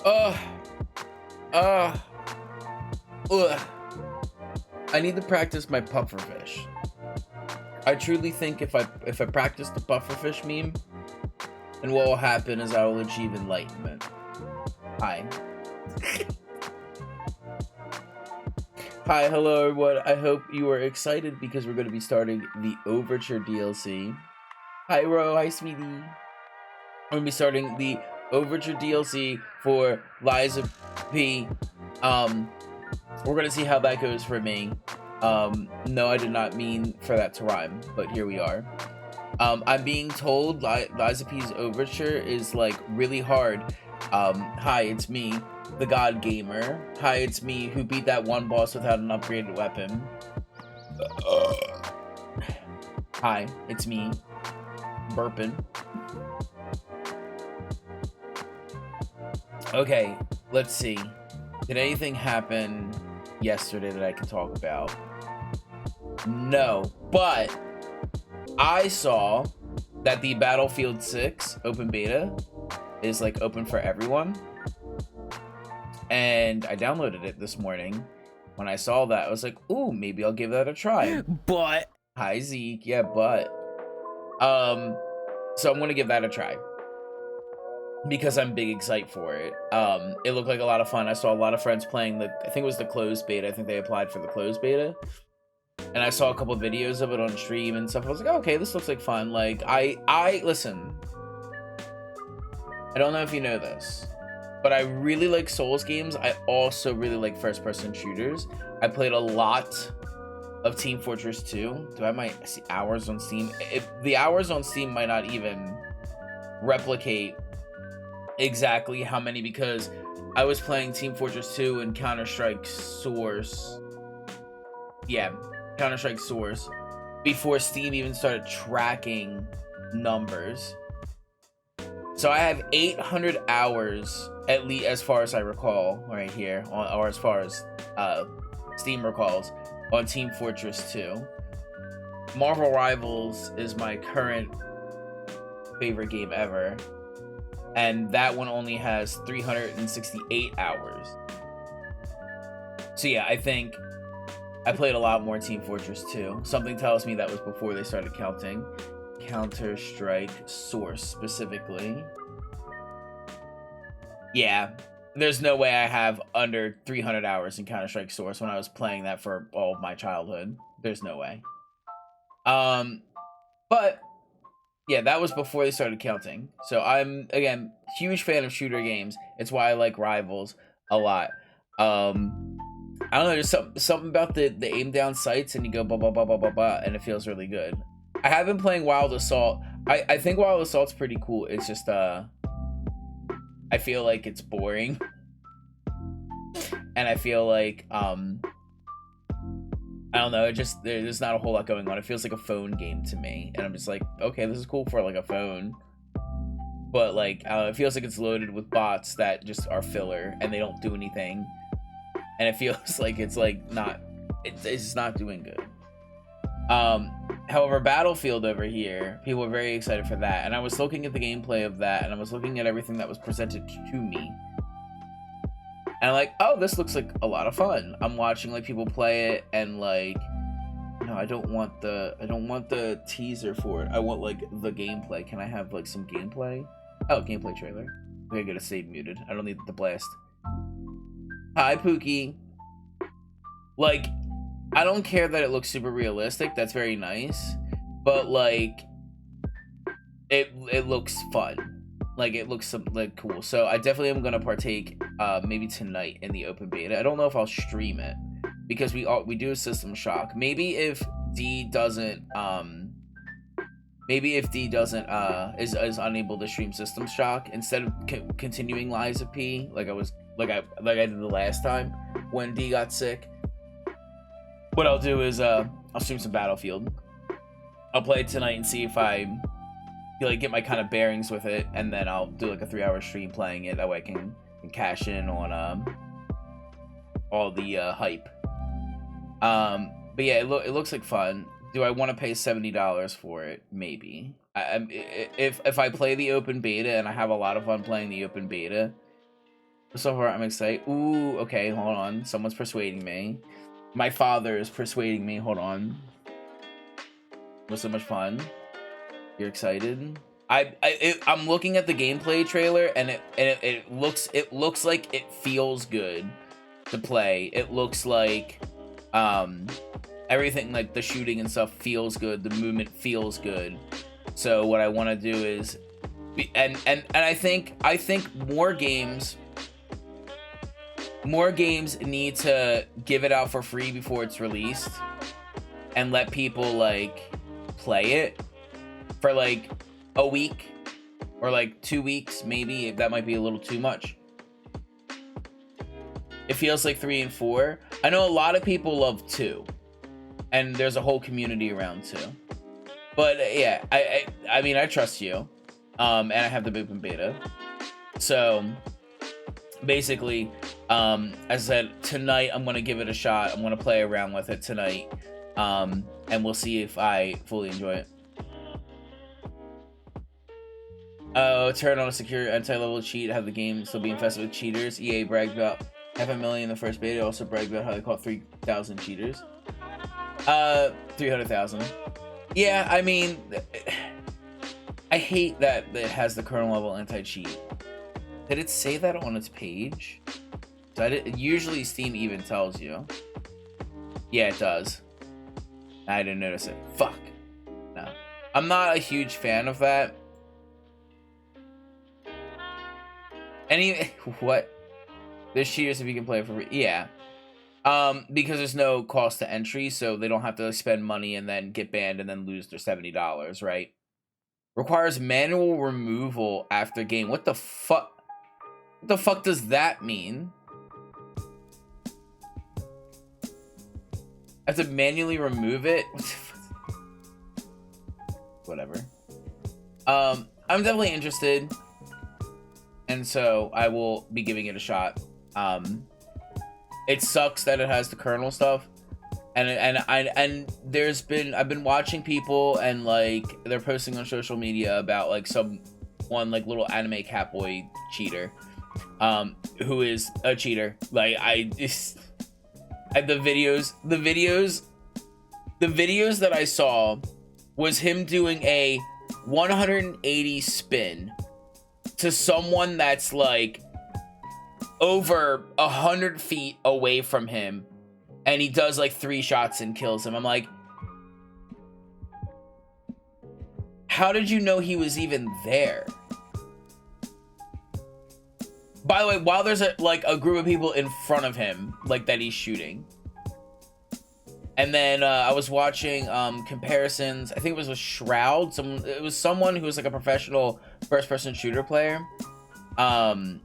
Uh, uh, ugh. I need to practice my pufferfish. I truly think if I practice the pufferfish meme, then what will happen is I will achieve enlightenment. Hi. Hi, hello everyone. I hope you are excited because we're going to be starting the Overture DLC. Hi Ro, hi sweetie. We're going to be starting the Overture DLC for Liza P. We're going to see how that goes for me. No, I did not mean for that to rhyme, but here we are. I'm being told Liza P's Overture is like really hard. Hi, it's me, the God Gamer. Hi, it's me who beat that one boss without an upgraded weapon. Hi, it's me, burping. Okay, let's see. Did anything happen yesterday that I can talk about? No, but I saw that the Battlefield 6 open beta is like open for everyone, and I downloaded it this morning. When I saw that, I was like, ooh, maybe I'll give that a try. But Hi Zeke, yeah, but so I'm gonna give that a try because I'm big excited for it. It looked like a lot of fun. I saw a lot of friends playing I think it was the closed beta. I think they applied for the closed beta, and I saw a couple of videos of it on stream and stuff. I was like, oh, okay, this looks like fun. Like, I listen, I don't know if you know this, but I really like Souls games. I also really like first-person shooters. I played a lot of Team Fortress 2. Do I might see hours on Steam? The hours on Steam might not even replicate exactly how many, because I was playing Team Fortress 2 and Counter-Strike Source. Yeah, Counter-Strike Source before Steam even started tracking numbers. So I have 800 hours, at least as far as I recall, right here, or as far as Steam recalls, on Team Fortress 2. Marvel Rivals is my current favorite game ever, and that one only has 368 hours. So yeah, I think I played a lot more Team Fortress 2. Something tells me that was before they started counting. Counter-Strike Source specifically. Yeah, there's no way I have under 300 hours in Counter-Strike Source when I was playing that for all of my childhood. There's no way. But yeah, that was before they started counting. So I'm, again, huge fan of shooter games. It's why I like Rivals a lot. I don't know, there's something about the aim down sights and you go blah blah blah blah blah blah, and it feels really good. I have been playing Wild Assault. I think Wild Assault's pretty cool. It's just I feel like it's boring. And I feel like I don't know, there's not a whole lot going on. It feels like a phone game to me. And I'm just like, okay, this is cool for like a phone. But like it feels like it's loaded with bots that just are filler and they don't do anything. And it feels like it's like not it's not doing good. However, Battlefield over here, people are very excited for that. And I was looking at the gameplay of that, and I was looking at everything that was presented to me. And I'm like, oh, this looks like a lot of fun. I'm watching like people play it, and like, no, I don't want the teaser for it. I want like the gameplay. Can I have like some gameplay? Oh, gameplay trailer. Okay, get a save muted. I don't need the blast. Hi, Pookie. Like, I don't care that it looks super realistic. That's very nice. But like, it looks fun. Like, it looks like cool. So I definitely am gonna partake maybe tonight in the open beta. I don't know if I'll stream it because we do a System Shock. Maybe if D doesn't Maybe if D doesn't is unable to stream System Shock, instead of continuing Lies of P like I did the last time when D got sick, what I'll do is I'll stream some Battlefield. I'll play it tonight and see if I like get my kind of bearings with it, and then I'll do like a 3-hour stream playing it. That way I can cash in on all the hype. But yeah, it looks like fun. Do I want to pay $70 for it? Maybe. If I play the open beta and I have a lot of fun playing the open beta, so far I'm excited. Ooh, okay, hold on. Someone's persuading me. My father is persuading me. Hold on. It was so much fun. You're excited? I'm looking at the gameplay trailer, and it looks like it feels good to play. It looks like everything, like the shooting and stuff, feels good. The movement feels good. So what I want to do is, and I think more games need to give it out for free before it's released, and let people like play it for like a week or like 2 weeks, maybe. That might be a little too much. It feels like 3 and 4. I know a lot of people love 2, and there's a whole community around 2. But yeah, I mean, I trust you, and I have the open beta. So basically, as I said, tonight I'm gonna give it a shot. I'm gonna play around with it tonight, and we'll see if I fully enjoy it. Turn on a secure anti-level cheat, have the game still be infested with cheaters. EA bragged about 500,000 in the first beta, also bragged about how they caught 3,000 cheaters. 300,000. Yeah, I mean, I hate that it has the kernel level anti-cheat. Did it say that on its page? Usually Steam even tells you. Yeah, it does. I didn't notice it. Fuck. No. I'm not a huge fan of that. What? There's cheaters if you can play it for free. Yeah. Because there's no cost to entry, so they don't have to spend money and then get banned and then lose their $70, right? Requires manual removal after game. What the fuck? What the fuck does that mean? I have to manually remove it? Whatever. I'm definitely interested, and so I will be giving it a shot. It sucks that it has the kernel stuff, and I've been watching people, and like they're posting on social media about like one like little anime catboy cheater, who is a cheater. Like the videos that I saw was him doing a 180 spin to someone that's like over 100 feet away from him, and he does like 3 shots and kills him. I'm like, how did you know he was even there? By the way, while there's a group of people in front of him, like that he's shooting. And then I was watching comparisons. I think it was with Shroud. It was someone who was like a professional first-person shooter player. And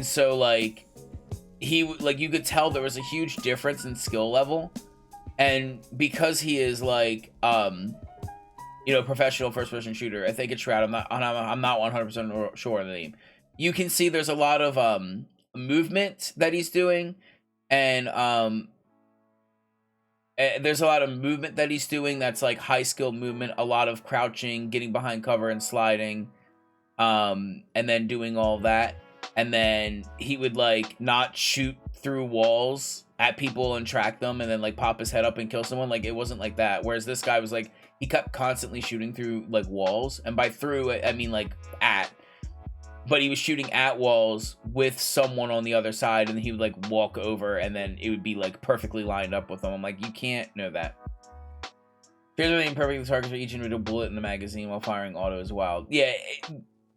so like you could tell there was a huge difference in skill level. And because he is like professional first-person shooter, I think it's Shroud. I'm not 100% sure of the name. You can see there's a lot of movement that he's doing, and there's a lot of movement that he's doing that's like high skill movement, a lot of crouching, getting behind cover and sliding, and then doing all that. And then he would like not shoot through walls at people and track them and then like pop his head up and kill someone. Like it wasn't like that. Whereas this guy was like, he kept constantly shooting through like walls, and by through I mean like at. But he was shooting at walls with someone on the other side, and he would like walk over, and then it would be like perfectly lined up with them. I'm like, you can't know that. Here's everything perfectly targets for each individual bullet in the magazine while firing auto as well. Yeah,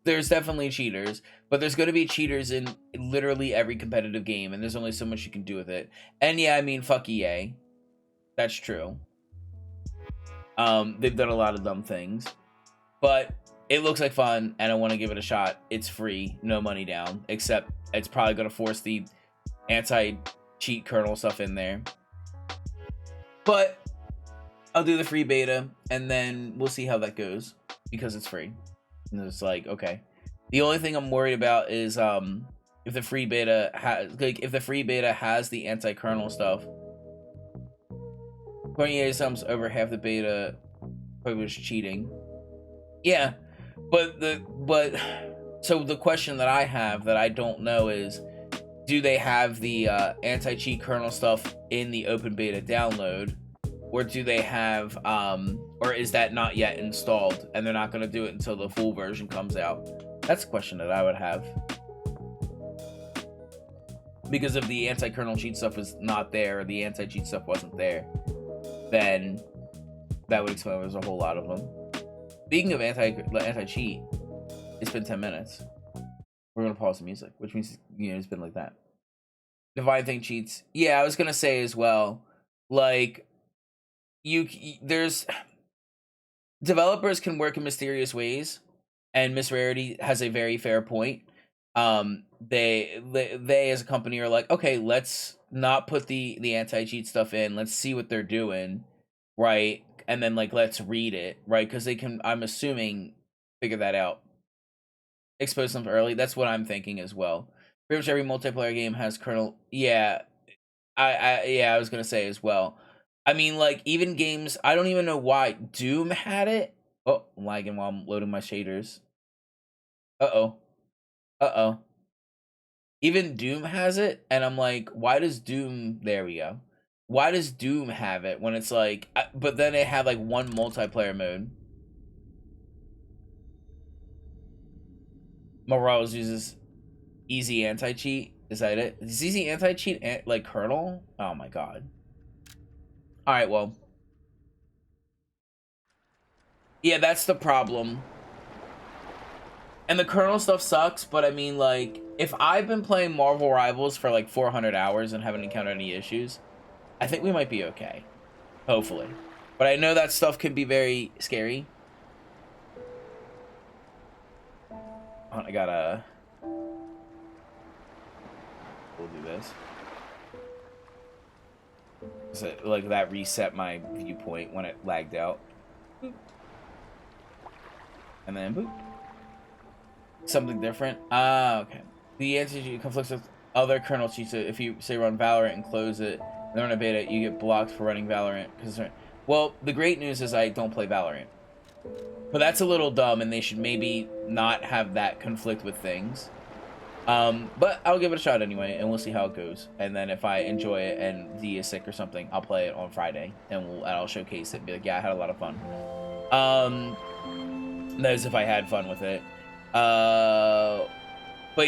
there's definitely cheaters, but there's going to be cheaters in literally every competitive game, and there's only so much you can do with it. And yeah, I mean, fuck EA. That's true. They've done a lot of dumb things. but it looks like fun, and I want to give it a shot. It's free, no money down, except it's probably going to force the anti-cheat kernel stuff in there. But I'll do the free beta, and then we'll see how that goes, because it's free. And it's like, okay. The only thing I'm worried about is if the free beta has the anti-kernel stuff. 28 sums over half the beta was cheating. Yeah, but so the question that I have that I don't know is, do they have the anti-cheat kernel stuff in the open beta download, or do they have or is that not yet installed and they're not going to do it until the full version comes out? That's a question that I would have, because if the anti-kernel cheat stuff was not there, or the anti-cheat stuff wasn't there, then that would explain there's a whole lot of them. Speaking of anti-cheat, it's been 10 minutes. We're gonna pause the music, which means, you know, it's been like that. Divine Thing cheats. Yeah, I was gonna say as well, like, there's developers can work in mysterious ways, and Miss Rarity has a very fair point. They as a company are like, okay, let's not put the anti-cheat stuff in. Let's see what they're doing, right? And then, like, let's read it, right? Because they can, I'm assuming, figure that out. Expose them early. That's what I'm thinking as well. Pretty much every multiplayer game has kernel. Yeah, I was gonna say as well. I mean, like, even games, I don't even know why Doom had it. Oh, I'm lagging while I'm loading my shaders. Uh-oh. Even Doom has it, and I'm like, why does Doom... There we go. Why does Doom have it when it's like... But then it had, like, one multiplayer mode. Morales uses easy anti-cheat. Is that it? Is easy anti-cheat like kernel? Oh my god. Alright, well. Yeah, that's the problem. And the kernel stuff sucks, but I mean, like, if I've been playing Marvel Rivals for like 400 hours and haven't encountered any issues, I think we might be okay. Hopefully. But I know that stuff can be very scary. Oh, I gotta... We'll do this. So, like, that reset my viewpoint when it lagged out. Boop. And then boop. Something different. Ah, okay. The anti-cheat conflicts with other kernel cheats. If you say run Valorant and close it, and run a beta, you get blocked for running Valorant. Well, the great news is I don't play Valorant. But that's a little dumb, and they should maybe not have that conflict with things. But I'll give it a shot anyway, and we'll see how it goes. And then if I enjoy it and D is sick or something, I'll play it on Friday, and I'll showcase it and be like, yeah, I had a lot of fun. That is if I had fun with it. But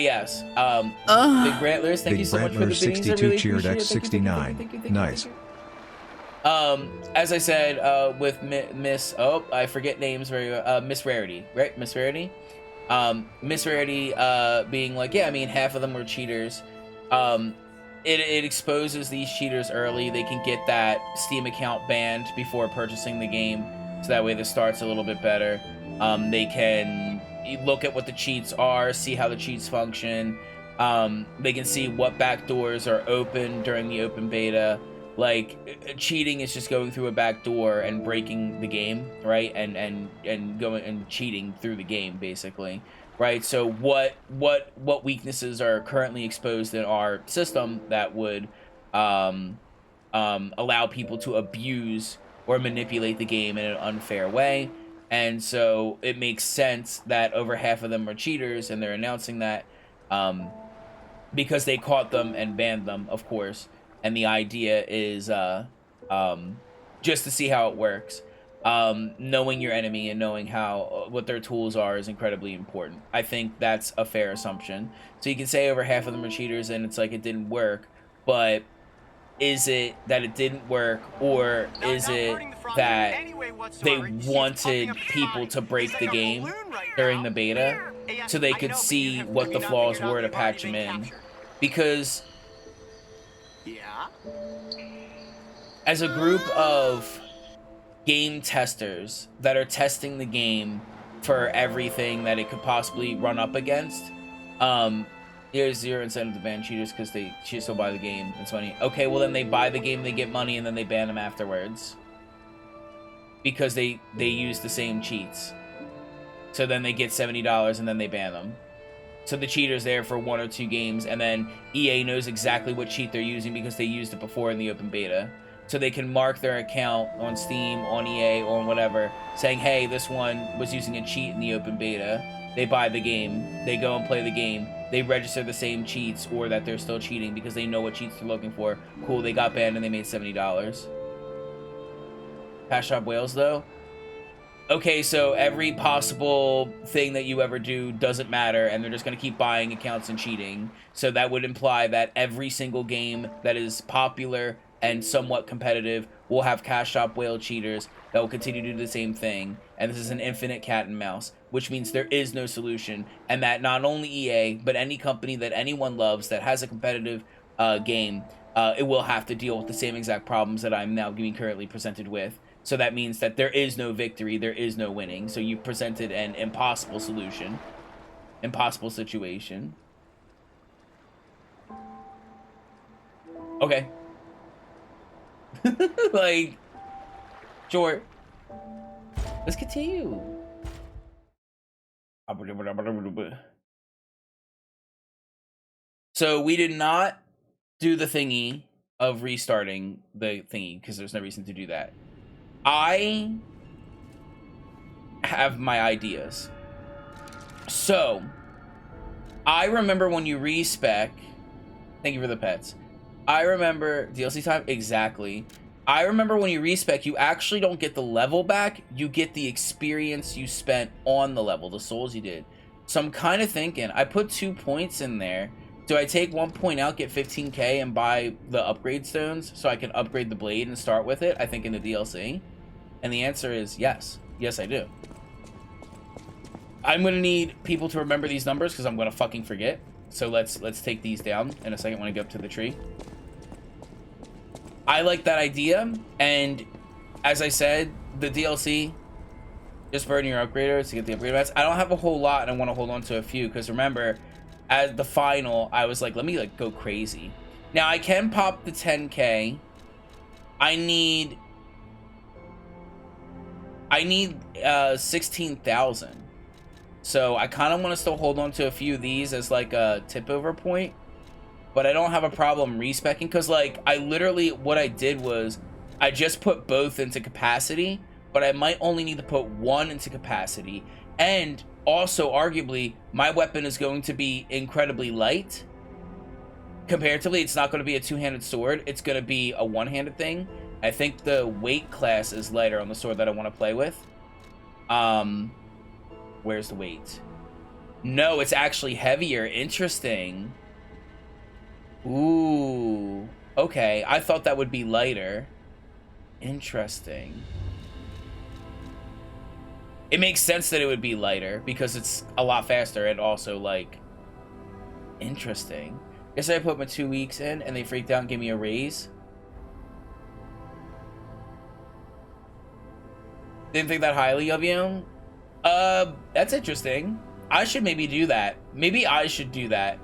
yes, Big Brantlers, thank you so much for the 62 really cheered X69. Thank you. Nice. As I said, with Miss, oh, I forget names very well, Miss Rarity, right? Miss Rarity? Miss Rarity, being like, yeah, I mean, half of them were cheaters. It exposes these cheaters early. They can get that Steam account banned before purchasing the game, so that way the start's a little bit better. They can look at what the cheats are, see how the cheats function. They can see what backdoors are open during the open beta. Like, cheating is just going through a back door and breaking the game, right? And going and cheating through the game, basically, right? So what weaknesses are currently exposed in our system that would allow people to abuse or manipulate the game in an unfair way? And so it makes sense that over half of them are cheaters, and they're announcing that because they caught them and banned them, of course. And the idea is just to see how it works. Knowing your enemy and knowing what their tools are is incredibly important. I think that's a fair assumption. So you can say over half of them are cheaters and it's like it didn't work, but is it that it didn't work, or is it that they wanted people to break the game during the beta so they could see what the flaws were to patch them in? Because as a group of game testers that are testing the game for everything that it could possibly run up against. There's zero incentive to ban cheaters because they still buy the game. It's money. Okay, well then they buy the game, they get money, and then they ban them afterwards because they use the same cheats. So then they get $70 and then they ban them. So the cheater's there for 1 or 2 games, and then EA knows exactly what cheat they're using because they used it before in the open beta. So they can mark their account on Steam, on EA, or on whatever, saying, hey, this one was using a cheat in the open beta. They buy the game, they go and play the game, they register the same cheats or that they're still cheating because they know what cheats they're looking for. Cool, they got banned and they made $70. Cash Shop Whales, though? Okay, so every possible thing that you ever do doesn't matter, and they're just going to keep buying accounts and cheating. So that would imply that every single game that is popular and somewhat competitive will have Cash Shop Whale cheaters that will continue to do the same thing. And this is an infinite cat and mouse, which means there is no solution. And that not only EA, but any company that anyone loves that has a competitive game, it will have to deal with the same exact problems that I'm now being currently presented with. So that means that there is no victory, there is no winning. So you've presented an impossible solution. Impossible situation. Okay. Like, sure. Let's continue. So we did not do the thingy of restarting the thingy because there's no reason to do that. I have my ideas. So, I remember when you respec. Thank you for the pets. I remember DLC time exactly. I remember when you respec, you actually don't get the level back. You get the experience you spent on the level, the souls you did. So I'm kind of thinking, I put 2 points in there. Do I take 1 point out, get 15k, and buy the upgrade stones so I can upgrade the blade and start with it, I think, in the DLC? And the answer is yes. Yes, I do. I'm going to need people to remember these numbers because I'm going to fucking forget. So let's take these down in a second when I get up to the tree. I like that idea, and as I said, the DLC, just burn your upgraders to get the upgrade mats. I don't have a whole lot, and I want to hold on to a few, because remember, at the final, I was like, let me like go crazy. Now, I can pop the 10k. I need 16,000. So I kind of want to still hold on to a few of these as like a tip over point. But I don't have a problem respecking because, like, I literally, what I did was I just put both into capacity, but I might only need to put one into capacity. And also, arguably, my weapon is going to be incredibly light. Comparatively, it's not going to be a two-handed sword. It's going to be a one-handed thing. I think the weight class is lighter on the sword that I want to play with. Where's the weight? No, it's actually heavier. Interesting. Ooh, okay. I thought that would be lighter. Interesting. It makes sense that it would be lighter because it's a lot faster and also, like, interesting. Guess I put my 2 weeks in and they freaked out and gave me a raise. Didn't think that highly of you. That's interesting. I should maybe do that. Maybe I should do that.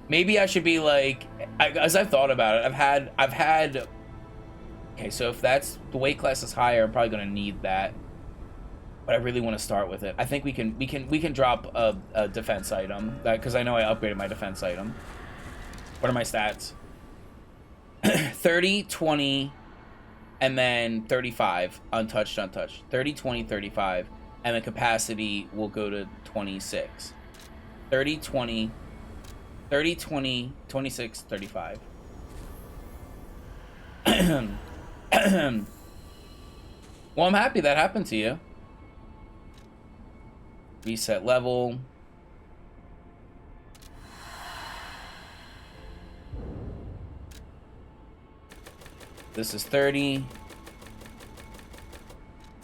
Maybe I should be like, as I've thought about it, I've had. Okay, so if that's the weight class is higher, I'm probably gonna need that. But I really want to start with it. I think we can drop a defense item because I know I upgraded my defense item. What are my stats? 30, 20, and then 35. Untouched, untouched. 30, 20, 35, and the capacity will go to 26. 30, 20. 30, 20, 26, 35. Well, I'm happy that happened to you. Reset level. This is 30.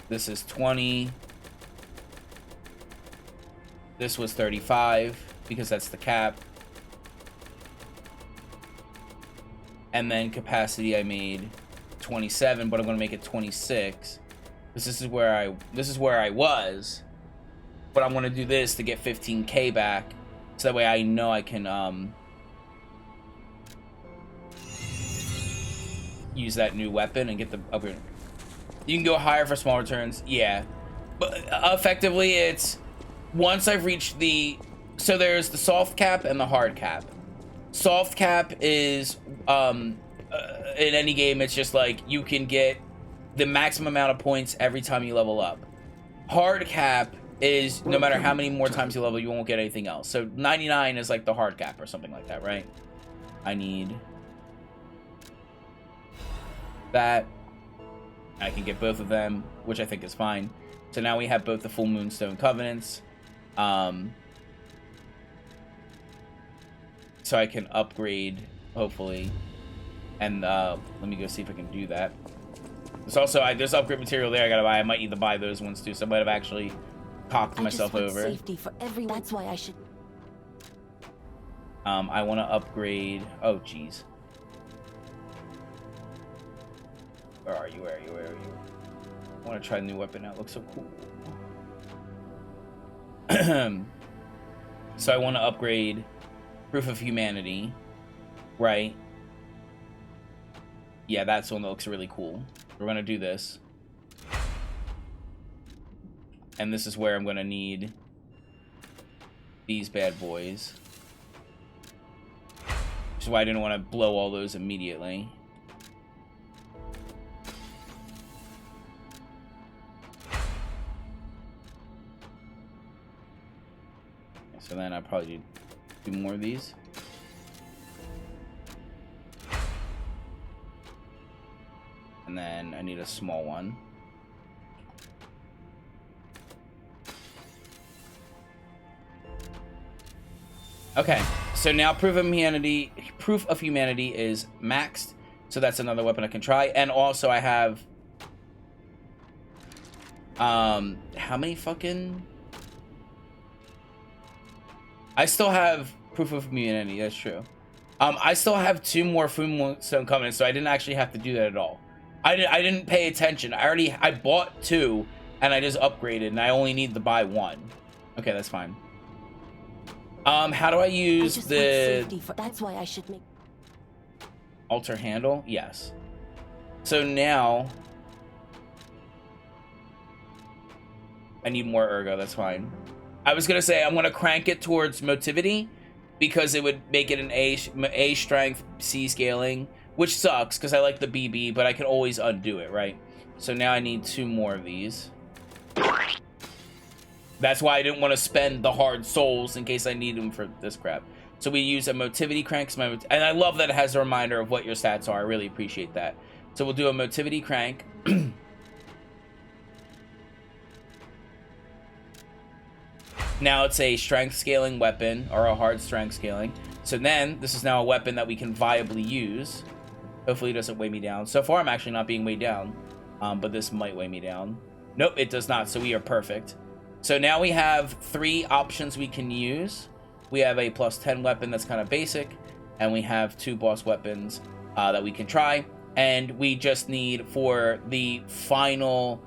This is 20. This was 35 because that's the cap. And then capacity I made 27, but I'm going to make it 26. This is where I was, but I want to do this to get 15k back, so that way I know I can use that new weapon and get the upgrade. You can go higher for small returns, yeah, but effectively it's once I've reached the, so there's the soft cap and the hard cap. Soft cap is in any game, it's just like you can get the maximum amount of points every time you level up. Hard cap is no matter how many more times you level, you won't get anything else. So 99 is like the hard cap or something like that, right? I need that. I can get both of them, which I think is fine. So now we have both the Full Moonstone Covenants. So I can upgrade, hopefully. And let me go see if I can do that. There's also, there's upgrade material there I gotta buy. I might need to buy those ones too, so I might have actually cocked myself over. Safety for everyone. That's why I should. I want to upgrade. Oh, jeez. Where are you? Where are you? Where are you? I want to try a new weapon now. It looks so cool. So I want to upgrade Proof of Humanity, right? Yeah, that's one that looks really cool. We're going to do this. And this is where I'm going to need these bad boys. Which is why I didn't want to blow all those immediately. So then I'll probably do more of these. And then I need a small one. Okay, so now Proof of Humanity is maxed. So that's another weapon I can try. And also I have how many fucking, I still have Proof of Humanity, that's true. I still have 2 more Full Moonstone Covenants, so I didn't actually have to do that at all. I didn't pay attention. I bought 2 and I just upgraded, and I only need to buy 1. Okay, that's fine. How do I use That's why I should make altar handle? Yes. So now I need more ergo, that's fine. I was gonna say I'm gonna crank it towards motivity because it would make it an A strength, C scaling, which sucks because I like the BB, but I can always undo it, right? So now I need 2 more of these. That's why I didn't want to spend the hard souls in case I need them for this crap. So we use a motivity crank, and I love that it has a reminder of what your stats are. I really appreciate that. So we'll do a motivity crank. Now it's a strength scaling weapon, or a hard strength scaling. So then this is now a weapon that we can viably use. Hopefully it doesn't weigh me down. So far I'm actually not being weighed down, but this might weigh me down. Nope, it does not, so we are perfect. So now we have 3 options we can use. We have a +10 weapon that's kind of basic, and we have 2 boss weapons that we can try. And we just need, for the final,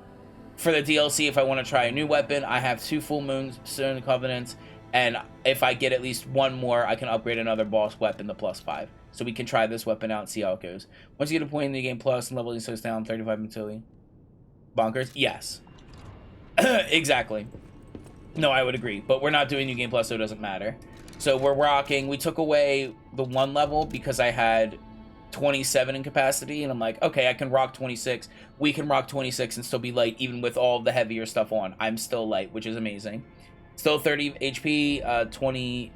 for the DLC, if I want to try a new weapon, I have 2 Full Moonstone Covenants, and if I get at least 1 more, I can upgrade another boss weapon to +5. So we can try this weapon out and see how it goes. Once you get a point in the game plus and leveling slows down 35 utility. Bonkers? Yes. Exactly. No, I would agree. But we're not doing New Game Plus, so it doesn't matter. So we're rocking. We took away the 1 level because I had 27 in capacity, and I'm like, okay, I can rock 26. We can rock 26 and still be light, even with all the heavier stuff on. I'm still light, which is amazing. Still 30 HP, 20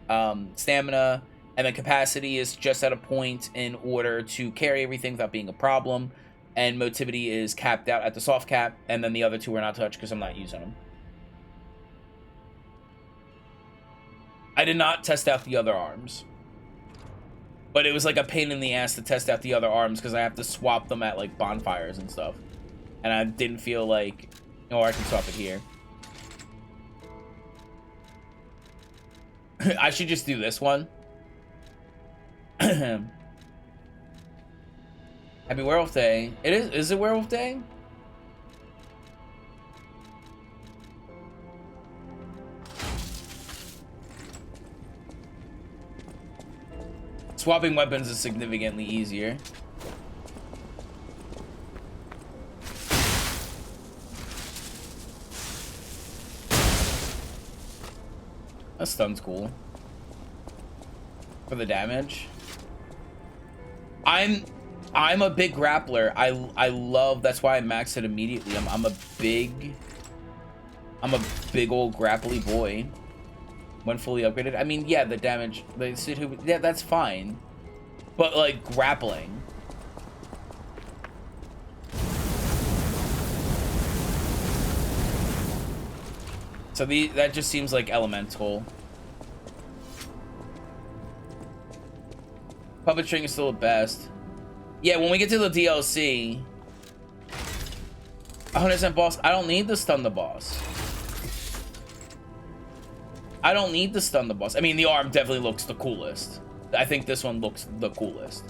stamina, and the capacity is just at a point in order to carry everything without being a problem. And motivity is capped out at the soft cap, and then the other 2 are not touched because I'm not using them. I did not test out the other arms. But it was like a pain in the ass to test out the other arms because I have to swap them at like bonfires and stuff. And I didn't feel like... Oh, I can swap it here. I should just do this one. Happy Werewolf Day. Is it Werewolf Day? Swapping weapons is significantly easier. That stun's cool. For the damage. I'm a big grappler. I love, that's why I maxed it immediately. I'm a big old grapply boy. When fully upgraded. I mean, yeah, the damage, yeah, that's fine. But like grappling. So that just seems like elemental. Puppet string is still the best. Yeah, when we get to the DLC, 100% boss, I don't need to stun the boss. I don't need to stun the boss. I mean, the arm definitely looks the coolest. I think this one looks the coolest.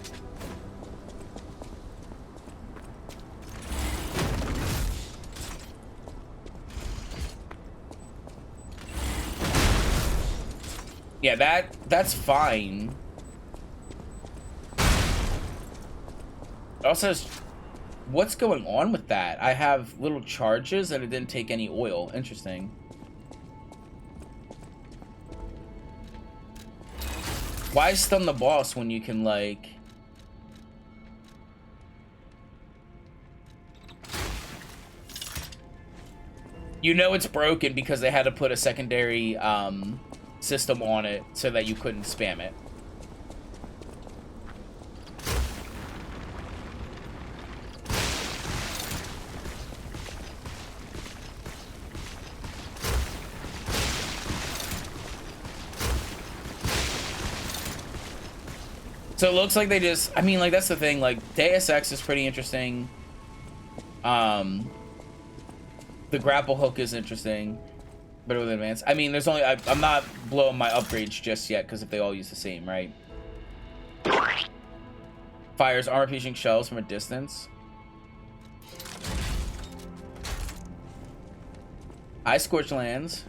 Yeah, that's fine. It also has, what's going on with that? I have little charges and it didn't take any oil. Interesting. Why stun the boss when you can, like... You know it's broken because they had to put a secondary system on it so that you couldn't spam it. So it looks like they just, I mean, like, that's the thing, like, Deus Ex is pretty interesting. The grapple hook is interesting. Better with advanced. I mean, there's only, I'm not blowing my upgrades just yet, because if they all use the same, right? Fires armor-piercing shells from a distance. Ice Scorch lands.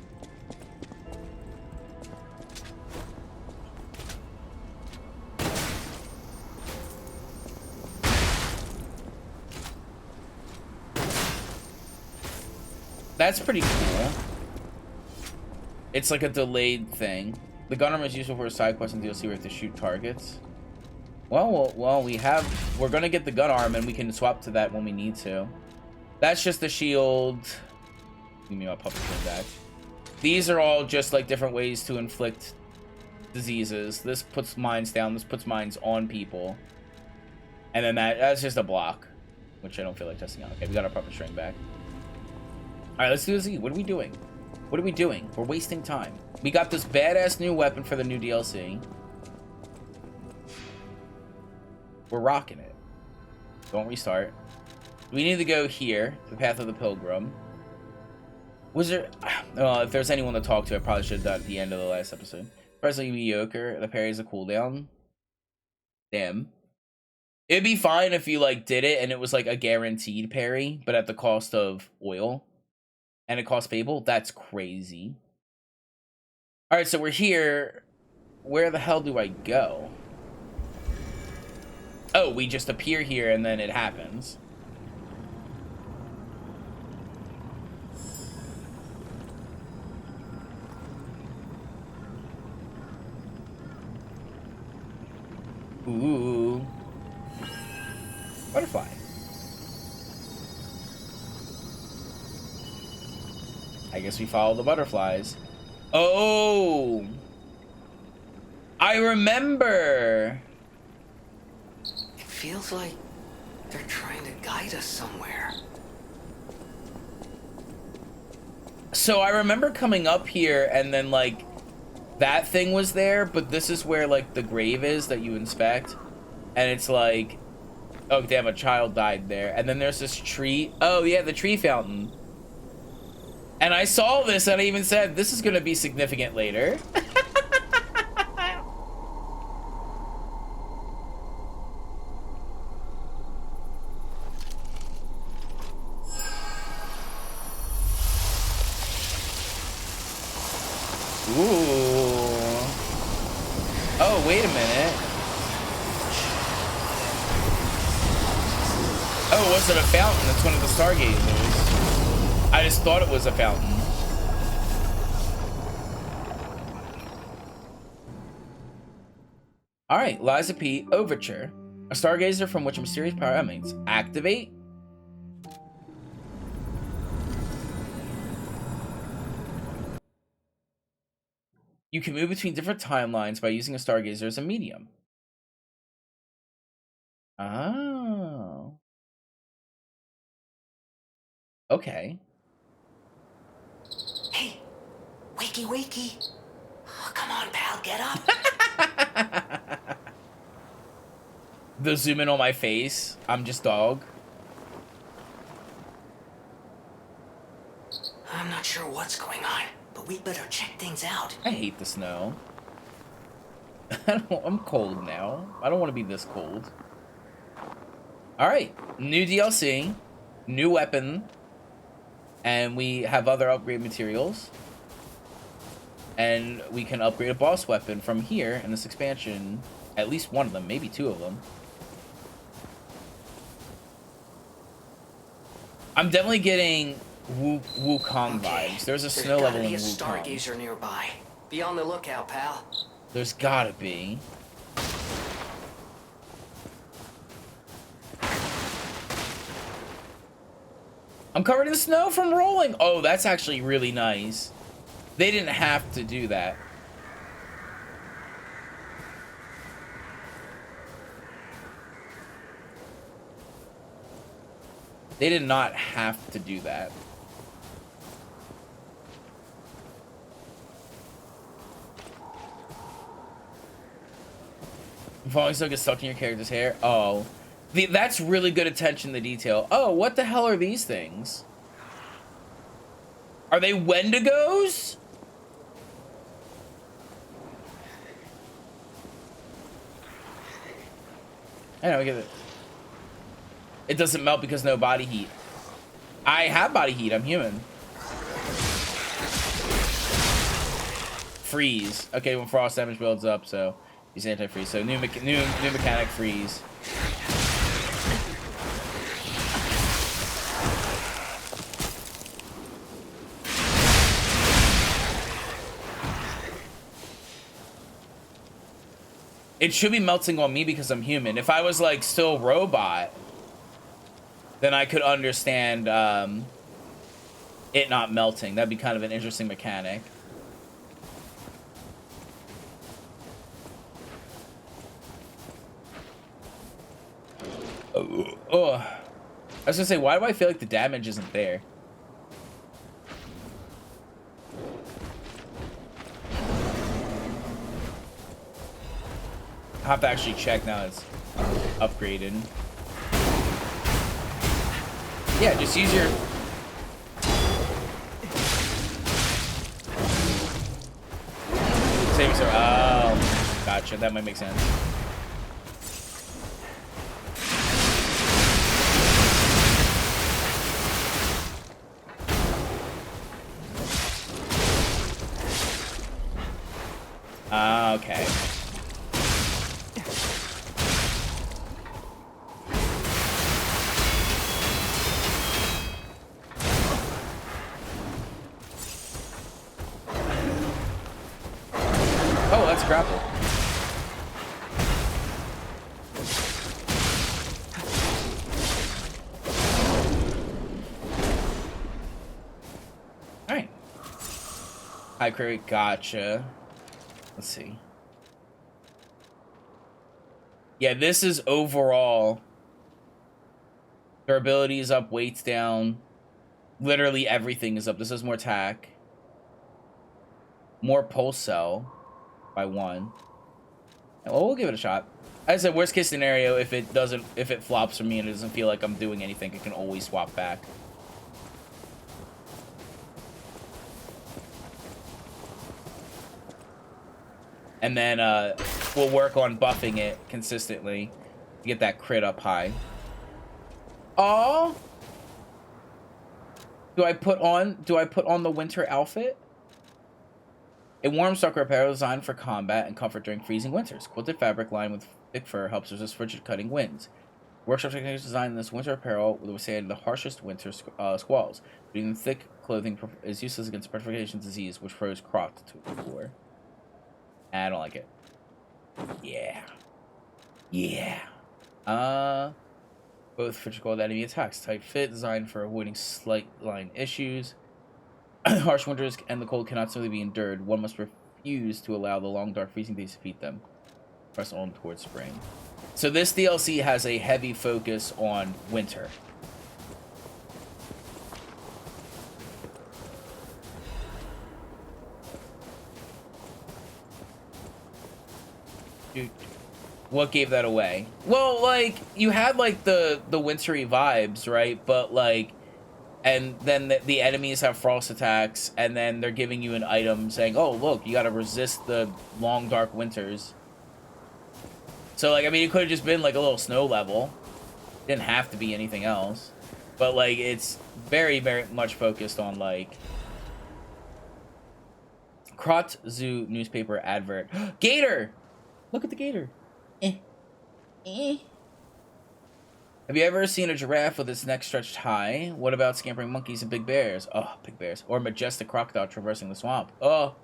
That's pretty cool. It's like a delayed thing. The gun armor is useful for a side quest in DLC where you have to shoot targets. Well, we're gonna get the gun arm and we can swap to that when we need to. That's just the shield. Give me my puppet string back. These are all just like different ways to inflict diseases. This puts mines down, this puts mines on people. And then that's just a block, which I don't feel like testing out. Okay, we got our puppet string back. Alright, let's do a Z. What are we doing? What are we doing? We're wasting time. We got this badass new weapon for the new DLC. We're rocking it. Don't restart. We need to go here, the Path of the Pilgrim. Was there... if there's anyone to talk to, I probably should have done at the end of the last episode. Personally mediocre. The parry is a cooldown. Damn. It'd be fine if you, like, did it and it was, like, a guaranteed parry, but at the cost of oil. And it costs Fable? That's crazy. Alright, so we're here. Where the hell do I go? Oh, we just appear here and then it happens. Ooh. Butterfly. I guess we follow the butterflies. Oh! I remember! It feels like they're trying to guide us somewhere. So I remember coming up here and then, like, that thing was there, but this is where, like, the grave is that you inspect. And it's like, oh, damn, a child died there. And then there's this tree. Oh, yeah, the tree fountain. And I saw this and I even said, this is going to be significant later. Ooh. Oh, wait a minute. Oh, it wasn't a fountain. That's one of the stargazers. I just thought it was a fountain. All right, Liza P. Overture. A stargazer from which a mysterious power emanates. Activate. You can move between different timelines by using a stargazer as a medium. Oh. Okay. Hey, wakey, wakey. Oh, come on, pal, get up. The zoom in on my face. I'm just dog. I'm not sure what's going on, but we better check things out. I hate the snow. I'm cold now. I don't want to be this cold. Alright. New DLC. New weapon. And we have other upgrade materials. And we can upgrade a boss weapon from here in this expansion. At least one of them. Maybe two of them. I'm definitely getting Wukong vibes. There's a snow level in There's gotta Wukong. be a stargazer nearby. Be on the lookout, pal. There's gotta be. I'm covered in snow from rolling. Oh, that's actually really nice. They didn't have to do that. They did not have to do that. Falling snow gets stuck in your character's hair. Oh. That's really good attention to detail. Oh, what the hell are these things? Are they Wendigos? I know, get it. It doesn't melt because no body heat. I have body heat. I'm human. Freeze. Okay, when frost damage builds up, so use anti-freeze. So new mechanic, freeze. It should be melting on me because I'm human. If I was like still robot, then I could understand it not melting. That'd be kind of an interesting mechanic. Oh, I was gonna say, why do I feel like the damage isn't there? I have to actually check now it's upgraded. Yeah, just use your... Saving throw. Oh, gotcha. That might make sense. Okay. Oh, let's grapple. All right. High query, gotcha. Let's see. Yeah, this is overall. Durability is up, weight's down. Literally everything is up. This is more attack. More pulse cell by 1. Well, we'll give it a shot. As I said, worst case scenario, if it flops for me and it doesn't feel like I'm doing anything, it can always swap back. And then we'll work on buffing it consistently to get that crit up high. Oh, do I put on the winter outfit? A warm sucker apparel designed for combat and comfort during freezing winters. Quilted fabric lined with thick fur helps resist frigid cutting winds. Workshop techniques designed this winter apparel will withstand the harshest winter squalls. But even thick clothing is useless against petrification disease, which froze Crot to the floor. I don't like it. Yeah. Yeah. Both feature called enemy attacks. Tight fit, designed for avoiding slight line issues. Harsh winters and the cold cannot simply be endured. One must refuse to allow the long, dark, freezing days to defeat them. Press on towards spring. So this DLC has a heavy focus on winter. Dude, what gave that away? Well, like, you had, like, the wintry vibes, right? But, like, and then the enemies have frost attacks, and then they're giving you an item saying, oh, look, you gotta resist the long, dark winters. So, like, I mean, it could have just been, like, a little snow level. Didn't have to be anything else. But, like, it's very, very much focused on, like... Crot Zoo newspaper advert. Gator! Look at the gator. Have you ever seen a giraffe with its neck stretched high? What about scampering monkeys and big bears? Oh, big bears. Or majestic crocodile traversing the swamp. Oh.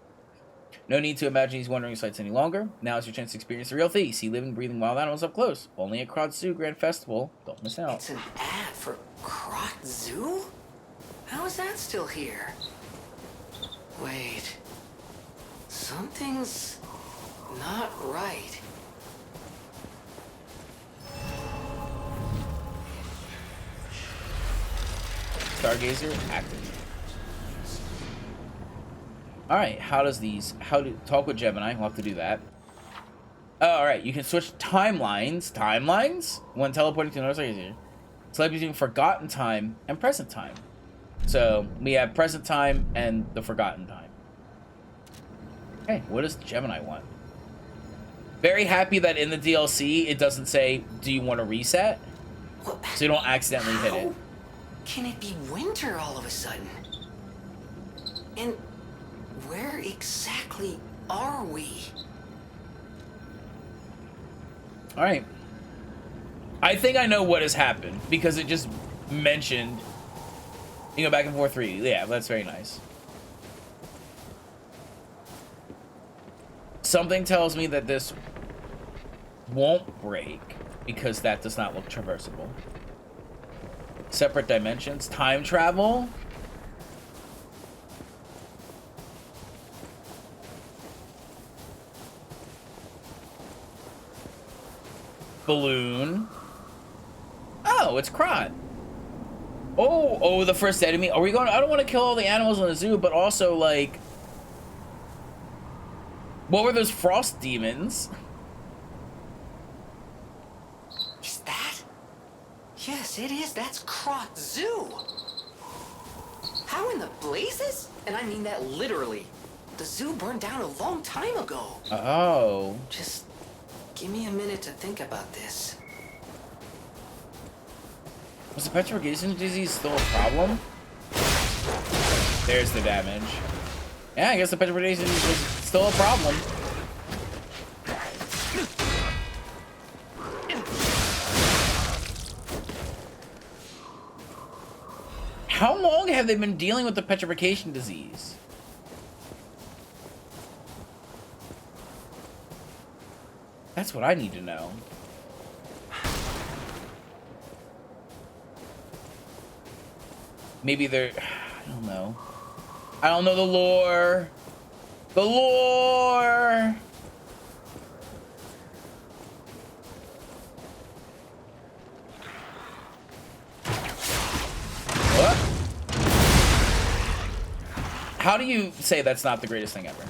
No need to imagine these wandering sights any longer. Now is your chance to experience the real thing. See living, breathing wild animals up close. Only at Crot Zoo Grand Festival. Don't miss out. It's an ad for Crot Zoo? How is that still here? Wait. Something's not right. Stargazer active. Alright, how to talk with Gemini? We'll have to do that. Oh, alright, you can switch timelines. Timelines? When teleporting to another Stargazer. Select between forgotten time and present time. So, we have present time and the forgotten time. Okay, what does Gemini want? Very happy that in the DLC, it doesn't say, do you want to reset? So you don't accidentally hit it. Can it be winter all of a sudden? And where exactly are we? Alright. I think I know what has happened, because it just mentioned, you know, back and forth 3. Yeah, that's very nice. Something tells me that this won't break, because that does not look traversable. Separate dimensions. Time travel. Balloon. Oh, it's Crot. Oh, the first enemy. Are we going? I don't want to kill all the animals in the zoo, but also, like, what were those frost demons? Is that? Yes, it is. That's Crot Zoo. How in the blazes? And I mean that literally. The zoo burned down a long time ago. Oh. Just give me a minute to think about this. Was the petrification disease still a problem? There's the damage. Yeah, I guess the petrification disease was still a problem. How long have they been dealing with the petrification disease? That's what I need to know. Maybe they're... I don't know. I don't know the lore. The lore! What? How do you say that's not the greatest thing ever?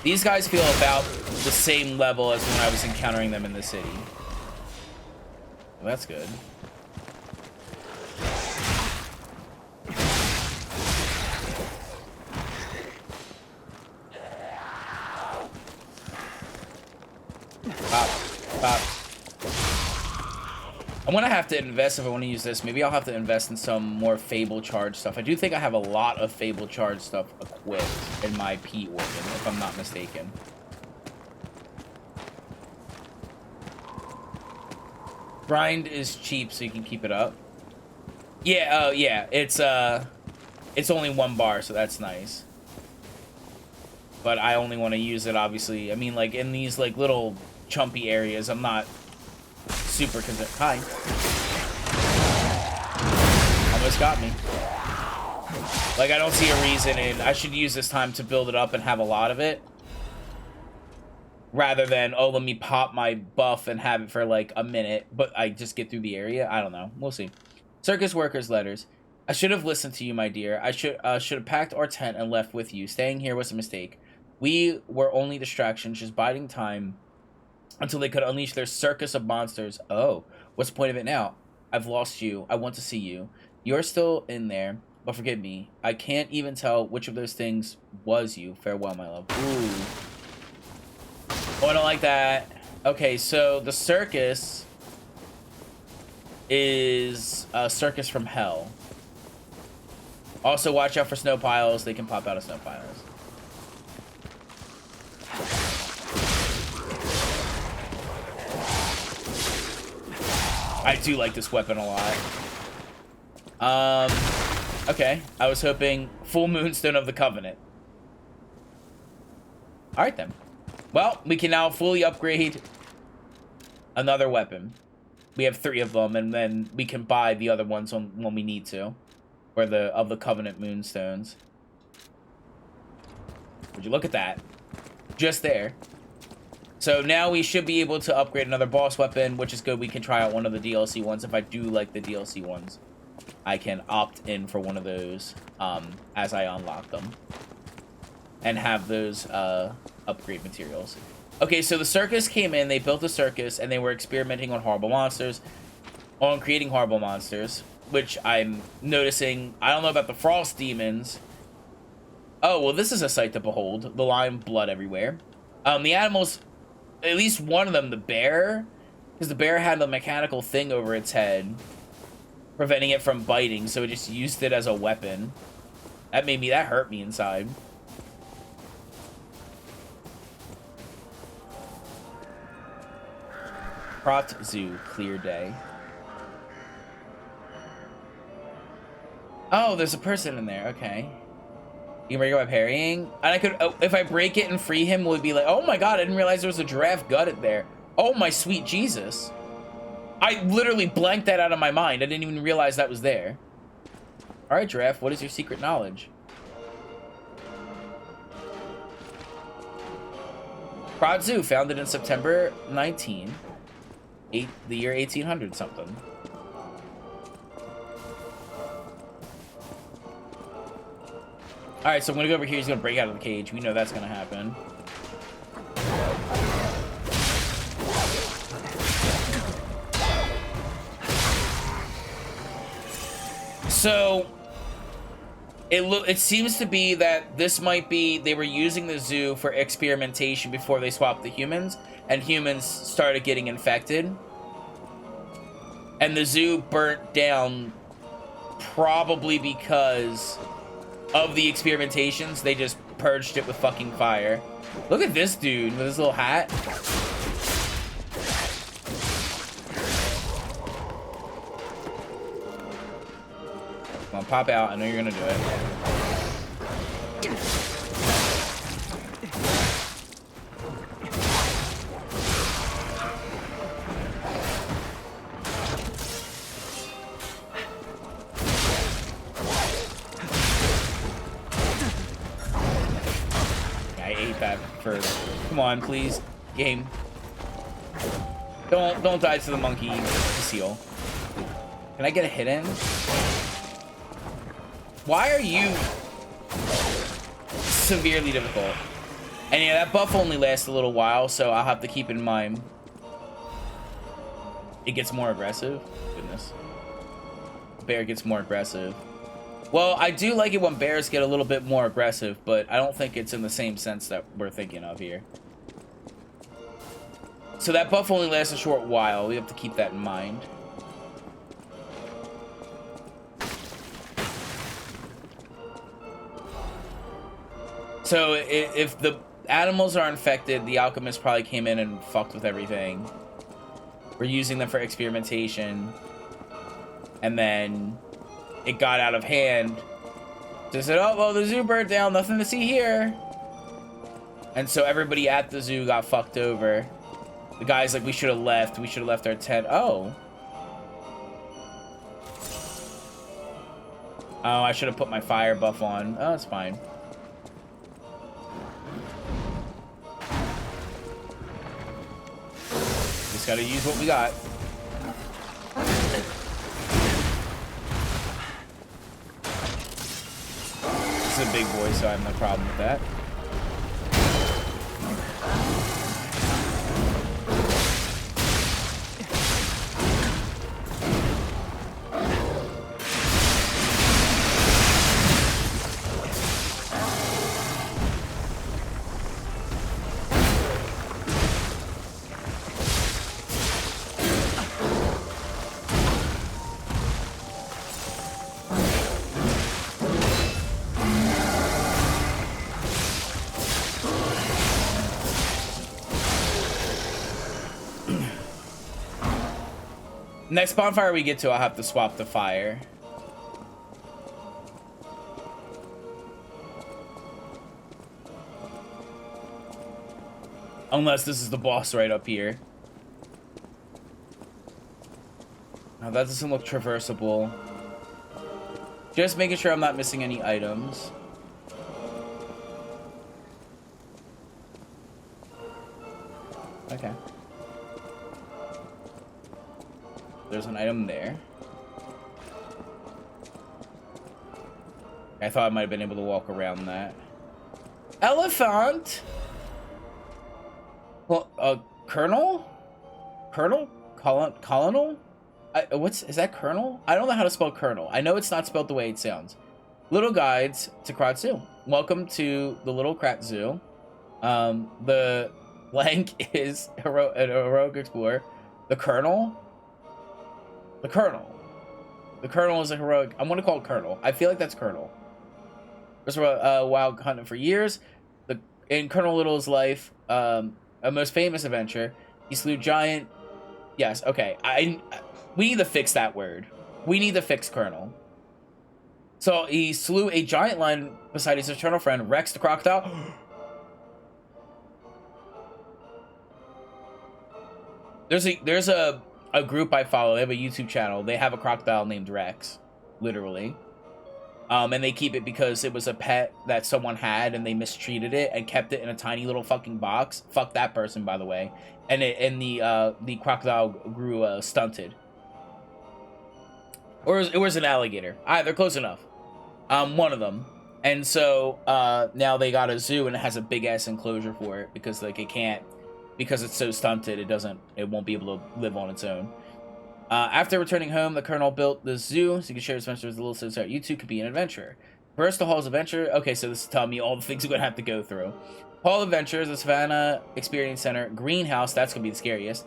These guys feel about the same level as when I was encountering them in the city. Well, that's good. Pop. Pop. I'm gonna have to invest if I want to use this. Maybe I'll have to invest in some more Fable Charge stuff. I do think I have a lot of Fable Charge stuff equipped in my P organ, if I'm not mistaken. Grind is cheap, so you can keep it up. Yeah, yeah, it's only 1 bar, so that's nice. But I only want to use it, obviously. I mean, like, in these, like, little chumpy areas, I'm not super concerned. Hi. Almost got me. Like, I don't see a reason in... I should use this time to build it up and have a lot of it. Rather than, oh, let me pop my buff and have it for, like, a minute. But I just get through the area. I don't know. We'll see. Circus workers' letters. I should have listened to you, my dear. I should have packed our tent and left with you. Staying here was a mistake. We were only distractions, just biding time until they could unleash their circus of monsters. Oh, what's the point of it now? I've lost you. I want to see you. You're still in there. But forgive me, I can't even tell which of those things was you. Farewell, my love. Ooh. Oh, I don't like that. Okay, so the circus is a circus from hell. Also, watch out for snow piles. They can pop out of snow piles. I do like this weapon a lot. Okay, I was hoping full Moonstone of the Covenant. Alright then. Well, we can now fully upgrade another weapon. We have 3 of them, and then we can buy the other ones when we need to. Or of the Covenant Moonstones. Would you look at that? Just there. So now we should be able to upgrade another boss weapon, which is good. We can try out one of the DLC ones if I do like the DLC ones. I can opt in for one of those as I unlock them and have those upgrade materials. Okay, so the circus came in, they built a circus, and they were experimenting on creating horrible monsters, which I'm noticing. I don't know about the frost demons. Oh, well, this is a sight to behold. The lime blood everywhere. The animals, at least one of them, the bear, because the bear had a mechanical thing over its head preventing it from biting, so it just used it as a weapon. That hurt me inside. Prot Zoo, clear day. Oh, there's a person in there, okay. You can break it by parrying? And I could, if I break it and free him, would be like, oh my god, I didn't realize there was a giraffe gutted there. Oh my sweet Jesus. I literally blanked that out of my mind. I didn't even realize that was there. Alright, giraffe, what is your secret knowledge? Prot Zoo, founded in September 19, the year 1800 something. Alright, so I'm gonna go over here. He's gonna break out of the cage. We know that's gonna happen. So it seems to be that this might be they were using the zoo for experimentation before they swapped the humans, and humans started getting infected. And the zoo burnt down probably because of the experimentations. They just purged it with fucking fire. Look at this dude with his little hat. Come on, pop out. I know you're gonna do it. I ate that first. Come on, please, game. Don't die to the monkey seal. Can I get a hit in? Why are you severely difficult? And yeah, that buff only lasts a little while, so I'll have to keep in mind. It gets more aggressive. Goodness. Bear gets more aggressive. Well, I do like it when bears get a little bit more aggressive, but I don't think it's in the same sense that we're thinking of here. So that buff only lasts a short while. We have to keep that in mind. So if the animals are infected, the alchemist probably came in and fucked with everything. We're using them for experimentation. And then it got out of hand. They said, oh, well, the zoo burnt down. Nothing to see here. And so everybody at the zoo got fucked over. The guy's like, we should have left. We should have left our tent. Oh. Oh, I should have put my fire buff on. Oh, it's fine. Just gotta use what we got. This is a big boy, so I have no problem with that. Next bonfire we get to, I'll have to swap the fire. Unless this is the boss right up here. Now that doesn't look traversable. Just making sure I'm not missing any items. Okay. There's an item there. I thought I might have been able to walk around that. Elephant? Well, Colonel? Colonel? Colonel? Is that Colonel? I don't know how to spell Colonel. I know it's not spelled the way it sounds. Little guides to Krat Zoo. Welcome to the Little Krat Zoo. The blank is an heroic explorer. The Colonel? The Colonel. The Colonel is a heroic... I'm going to call it Colonel. I feel like that's Colonel. Was wild hunting for years. In Colonel Little's life, a most famous adventure, he slew giant... Yes, okay. We need to fix that word. We need to fix Colonel. So he slew a giant lion beside his eternal friend, Rex the crocodile. There's a group I follow. They have a YouTube channel. They have a crocodile named Rex, literally. And they keep it because it was a pet that someone had and they mistreated it and kept it in a tiny little fucking box. Fuck that person, by the way. And the crocodile grew stunted. Or it was an alligator. They're close enough. One of them. And so now they got a zoo and it has a big ass enclosure for it because like it can't, because it's so stunted, it won't be able to live on its own. After returning home, the Colonel built the zoo so you can share his adventures with the little sister. You too could be an adventurer. First, the Hall's Adventure. Okay, so this is telling me all the things we're going to have to go through. Hall of Adventures, the Savannah Experience Center, Greenhouse, that's going to be the scariest,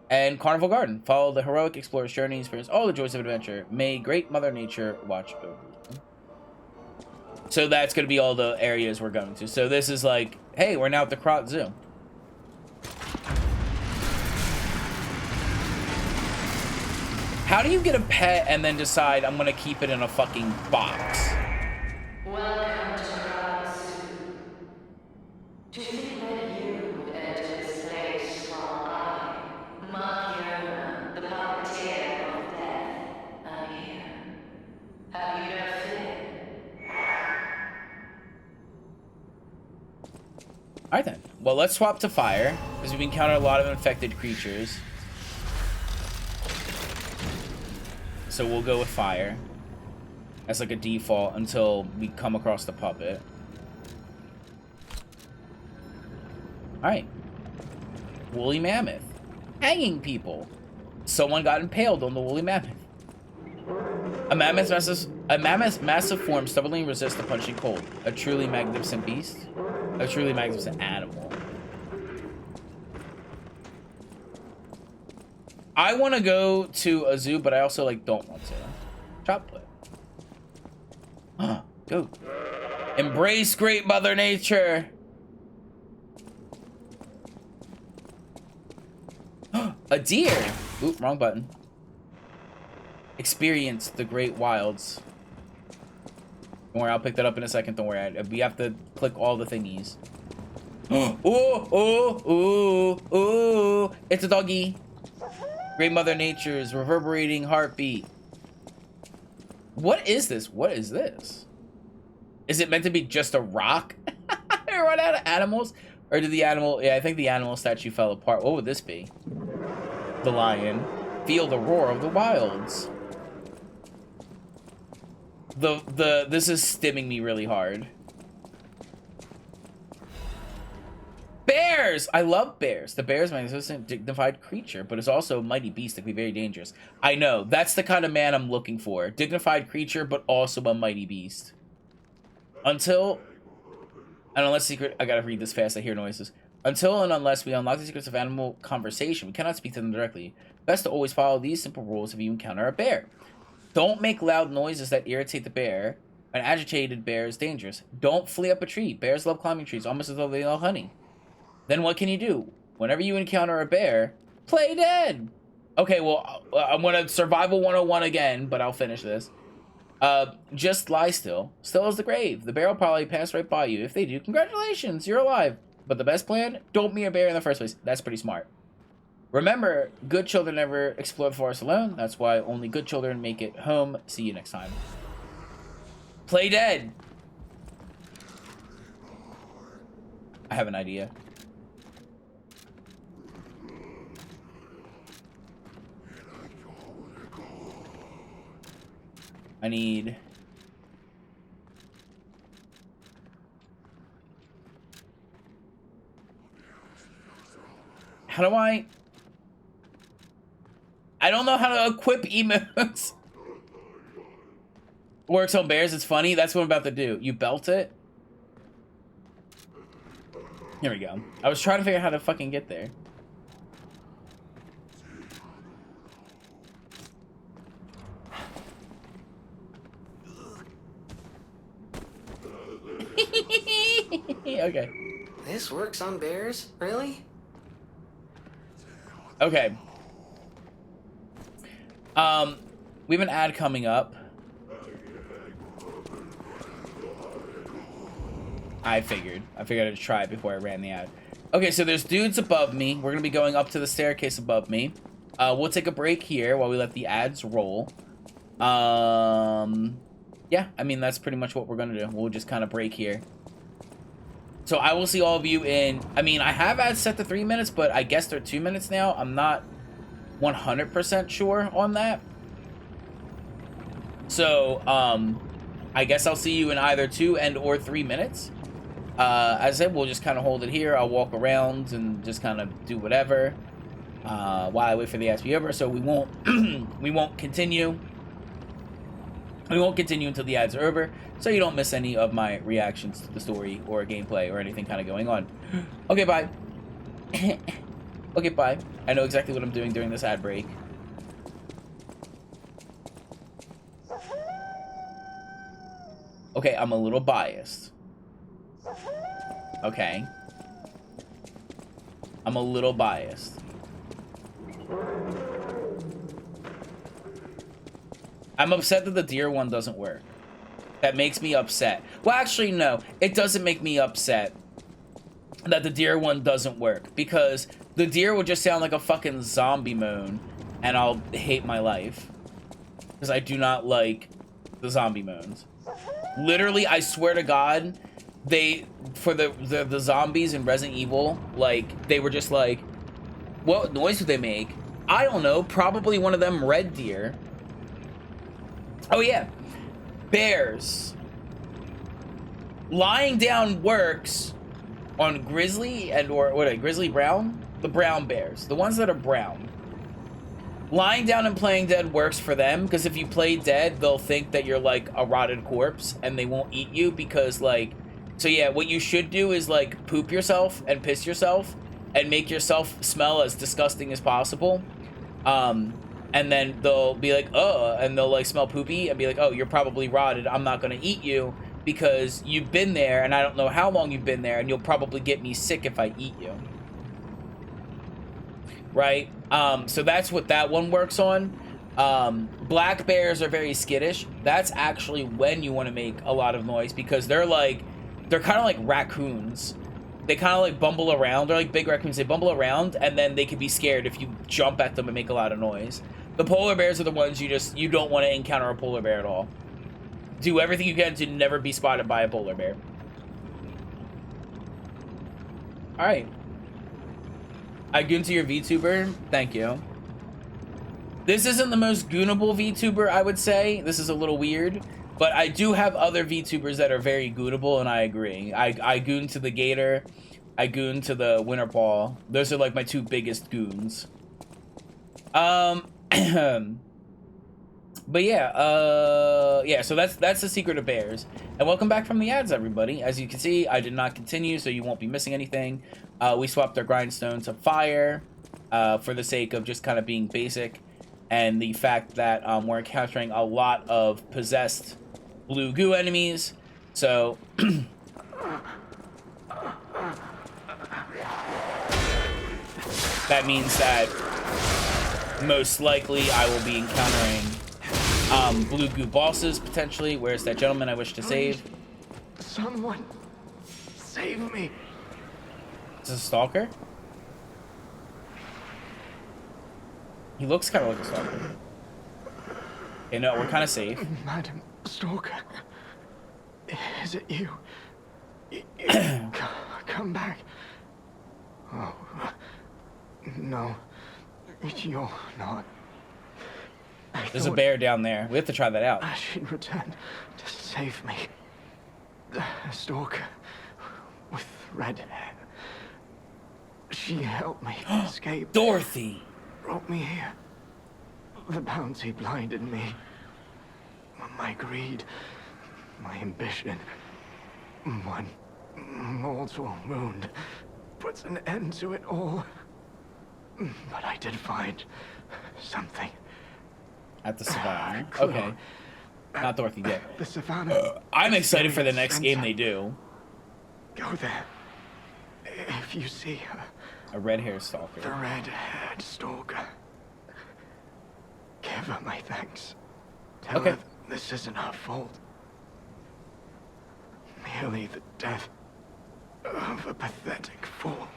and Carnival Garden. Follow the heroic explorer's journey and experience all the joys of adventure. May great Mother Nature watch over you. So that's going to be all the areas we're going to. So this is like, hey, we're now at the Krat Zoo. How do you get a pet and then decide I'm gonna keep it in a fucking box? Welcome to Krat Zoo. To think that you would enter this place while I, Markiona, the puppeteer of death, am here. Have you no fear? Alright then. Well, let's swap to fire, because we've encountered a lot of infected creatures. So we'll go with fire as like a default until we come across the puppet. Alright. Woolly mammoth. Hanging people. Someone got impaled on the woolly mammoth. A mammoth's massive form stubbornly resists the punching cold. A truly magnificent beast. A truly magnificent animal. I want to go to a zoo, but I also like don't want to. Chop play. Go. Embrace great Mother Nature. A deer. Oop, wrong button. Experience the great wilds. Don't worry, I'll pick that up in a second. Don't worry. We have to click all the thingies. Oh, oh, oh, oh. It's a doggy. Great Mother Nature's reverberating heartbeat. What is this? What is this? Is it meant to be just a rock? Run out of animals? Or did the animal... Yeah, I think the animal statue fell apart. What would this be? The lion. Feel the roar of the wilds. This is stimming me really hard. Bears! I love bears. The bear is my magnificent, dignified creature, but it's also a mighty beast that can be very dangerous. I know. That's the kind of man I'm looking for. Dignified creature, but also a mighty beast. Until... And unless secret... I gotta read this fast. I hear noises. Until and unless we unlock the secrets of animal conversation, we cannot speak to them directly. Best to always follow these simple rules if you encounter a bear. Don't make loud noises that irritate the bear. An agitated bear is dangerous. Don't flee up a tree. Bears love climbing trees, almost as though they love honey. Then what can you do? Whenever you encounter a bear, play dead. Okay, well, I'm gonna survival 101 again, but I'll finish this. Just lie still. Still as the grave. The bear will probably pass right by you. If they do, congratulations, you're alive. But the best plan? Don't meet a bear in the first place. That's pretty smart. Remember, good children never explore the forest alone. That's why only good children make it home. See you next time. Play dead. I have an idea. I need... How do I don't know how to equip emotes. Works on bears, it's funny. That's what I'm about to do. You belt it. Here we go. I was trying to figure out how to fucking get there. Okay. This works on bears? Really? Okay. We have an ad coming up. I figured I'd try it before I ran the ad. Okay, so there's dudes above me. We're gonna be going up to the staircase above me. We'll take a break here while we let the ads roll. Yeah, I mean, that's pretty much what we're gonna do. We'll just kind of break here. So I will see all of you in... I mean, I have ads set to 3 minutes, but I guess they're 2 minutes now. I'm not 100% sure on that. So, I guess I'll see you in either 2 and or 3 minutes. As I said, we'll just kind of hold it here. I'll walk around and just kind of do whatever while I wait for the ads to be over. So we won't we won't continue. We won't continue until the ads are over, so you don't miss any of my reactions to the story or gameplay or anything kind of going on. Okay, bye. Okay, bye. I know exactly what I'm doing during this ad break. Okay, I'm a little biased. Okay. I'm a little biased. I'm upset that the deer one doesn't work. That makes me upset. Well, actually, no. It doesn't make me upset that the deer one doesn't work. Because the deer would just sound like a fucking zombie moan. And I'll hate my life. Because I do not like the zombie moans. Literally, I swear to God, for the zombies in Resident Evil, like, they were just like, what noise do they make? I don't know. Probably one of them red deer. Oh yeah, bears. Lying down works on grizzly and grizzly brown? The brown bears, the ones that are brown. Lying down and playing dead works for them, because if you play dead, they'll think that you're like a rotted corpse and they won't eat you because like, so yeah, what you should do is like poop yourself and piss yourself and make yourself smell as disgusting as possible. And then they'll be like, oh, and they'll like smell poopy and be like, oh, you're probably rotted. I'm not going to eat you because you've been there and I don't know how long you've been there and you'll probably get me sick if I eat you. right? So that's what that one works on. Black bears are very skittish. That's actually when you want to make a lot of noise, because they're kind of like raccoons. They kind of like bumble around. They're like big raccoons. They bumble around, and then they can be scared if you jump at them and make a lot of noise. The polar bears are the ones you don't want to encounter a polar bear at all. Do everything you can to never be spotted by a polar bear. All right. I goon to your VTuber. Thank you. This isn't the most goonable VTuber, I would say. This is a little weird. But I do have other VTubers that are very goonable, and I agree. I goon to the Gator. I goon to the Winterpaw. Those are like my two biggest goons. But yeah, yeah, so that's the secret of bears. And welcome back from the ads, everybody. As you can see, I did not continue, so you won't be missing anything. We swapped our grindstone to fire for the sake of just kind of being basic, and the fact that we're encountering a lot of possessed blue goo enemies. So that means that most likely I will be encountering blue goo bosses potentially. Where's that gentleman I wish to save? Someone save me. Is this a stalker? He looks kind of like a stalker. Okay, no, we're kind of safe. Madam Stalker, is it you? Come back. Oh, no, you're not. There's a bear down there. We have to try that out. She'd return to save me. The stalker with red hair. She helped me escape. Dorothy! Brought me here. The bounty blinded me. My greed, my ambition. One mortal wound puts an end to it all. But I did find something. At the savannah. Okay. Not Dorothy yet. The savannah. I'm excited for the next game they do. Go there. If you see her. A red-haired stalker. The red-haired stalker. Give her my thanks. Tell Okay. her this isn't her fault. Merely the death of a pathetic fool.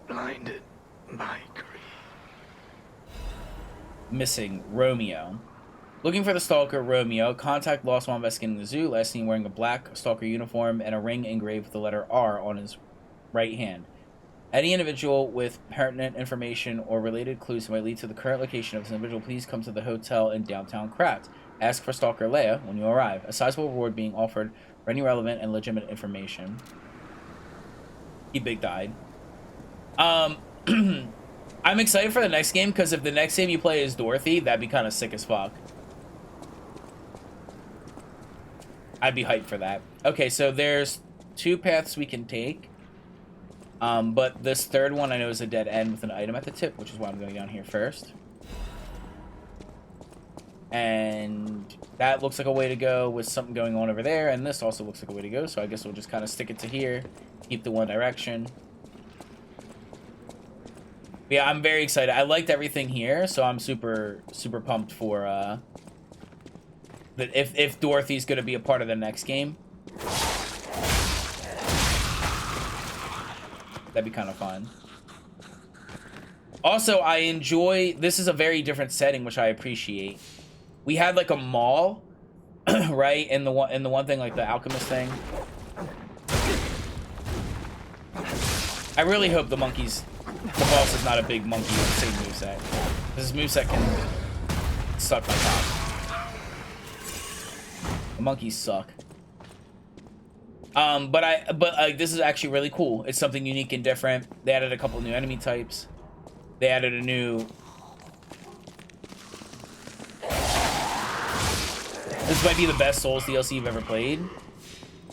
Blinded by greed. Missing Romeo. Looking for the stalker Romeo. Contact lost while investigating the zoo. Last seen wearing a black stalker uniform and a ring engraved with the letter R on his right hand. Any individual with pertinent information or related clues who might lead to the current location of this individual, please come to the hotel in downtown Krat. Ask for Stalker Leia when you arrive. A sizable reward being offered for any relevant and legitimate information. He big died. I'm excited for the next game, because if the next game you play is Dorothy, that'd be kind of sick as fuck. I'd be hyped for that. Okay, so there's two paths we can take. But this third one I know is a dead end with an item at the tip, which is why I'm going down here first. And that looks like a way to go with something going on over there, and this also looks like a way to go, so I guess we'll just kind of stick it to here, keep the one direction. But yeah, I'm very excited. I liked everything here, so I'm super pumped for that if Dorothy's going to be a part of the next game. That'd be kind of fun. Also, I enjoy... This is a very different setting, which I appreciate. We had like a mall, right? In the one thing, like the alchemist thing. I really hope the boss is not a big monkey with the same moveset. This moveset can suck my top. The monkeys suck. But this is actually really cool. It's something unique and different. They added a couple new enemy types. They added a new... This might be the best Souls DLC you've ever played.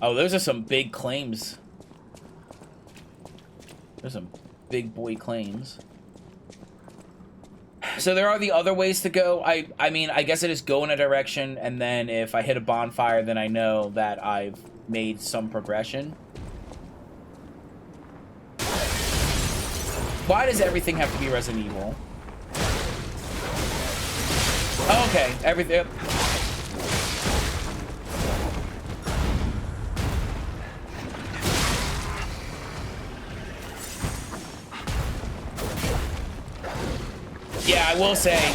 Oh, those are some big claims. There's some big boy claims. So there are the other ways to go. I mean, I guess I just go in a direction, and then if I hit a bonfire, then I know that I've made some progression. Why does everything have to be Resident Evil? Oh, okay, everything. Yeah, I will say.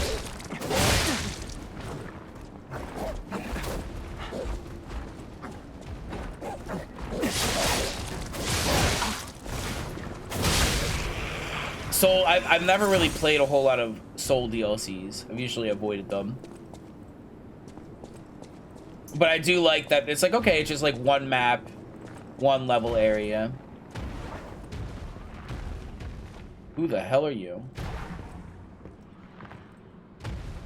Soul, I've never really played a whole lot of Soul DLCs. I've usually avoided them. But I do like that it's like, okay, it's just like one map, one level area. Who the hell are you?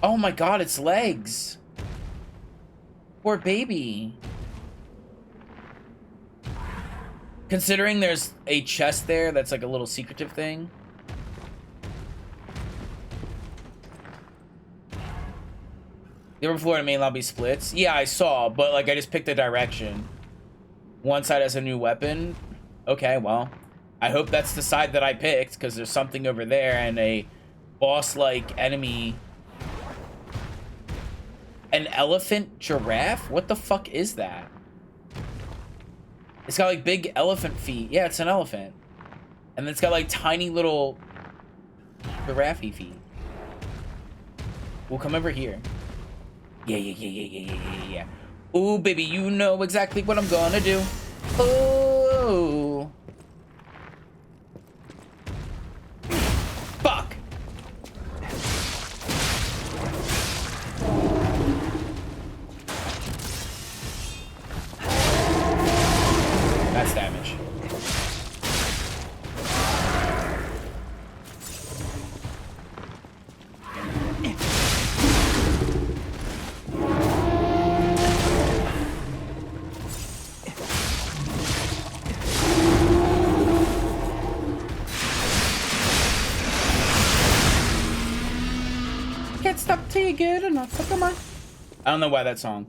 Oh my god, it's legs. Poor baby. Considering there's a chest there that's like a little secretive thing. The upper floor and main lobby splits. Yeah, I saw, but like I just picked a direction. One side has a new weapon. Okay, well, I hope that's the side that I picked because there's something over there and a boss-like enemy. An elephant giraffe? What the fuck is that? It's got like big elephant feet. Yeah, it's an elephant. And it's got like tiny little giraffe feet. We'll come over here. Yeah. Ooh, baby, you know exactly what I'm gonna do. Oh. Fuck. That's damage. Can't stop till you get enough. So come on. I don't know why that song.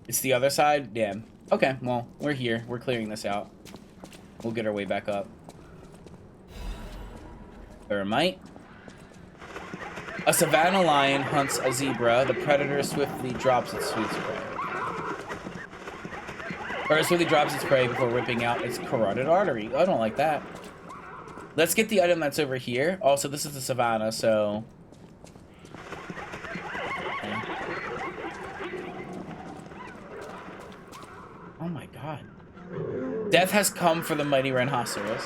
It's the other side? Damn. Okay, well, we're here. We're clearing this out. We'll get our way back up. Thermite. A savanna lion hunts a zebra. The predator swiftly drops its sweet prey. Or it swiftly drops its prey before ripping out its carotid artery. I don't like that. Let's get the item that's over here. Also, this is the savanna, so... Okay. Oh my god. Death has come for the mighty rhinoceros.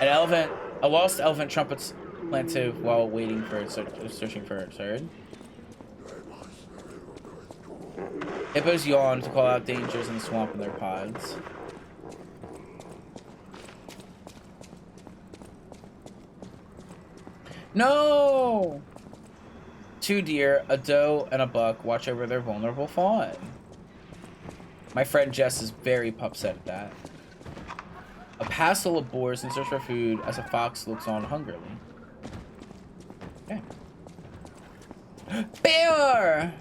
An elephant, a lost elephant trumpets plaintive while waiting for searching for its herd. Hippos yawn to call out dangers in the swamp in their pods. No! 2 deer, a doe, and a buck watch over their vulnerable fawn. My friend Jess is very upset at that. A passel of boars in search for food as a fox looks on hungrily. Okay. Bear!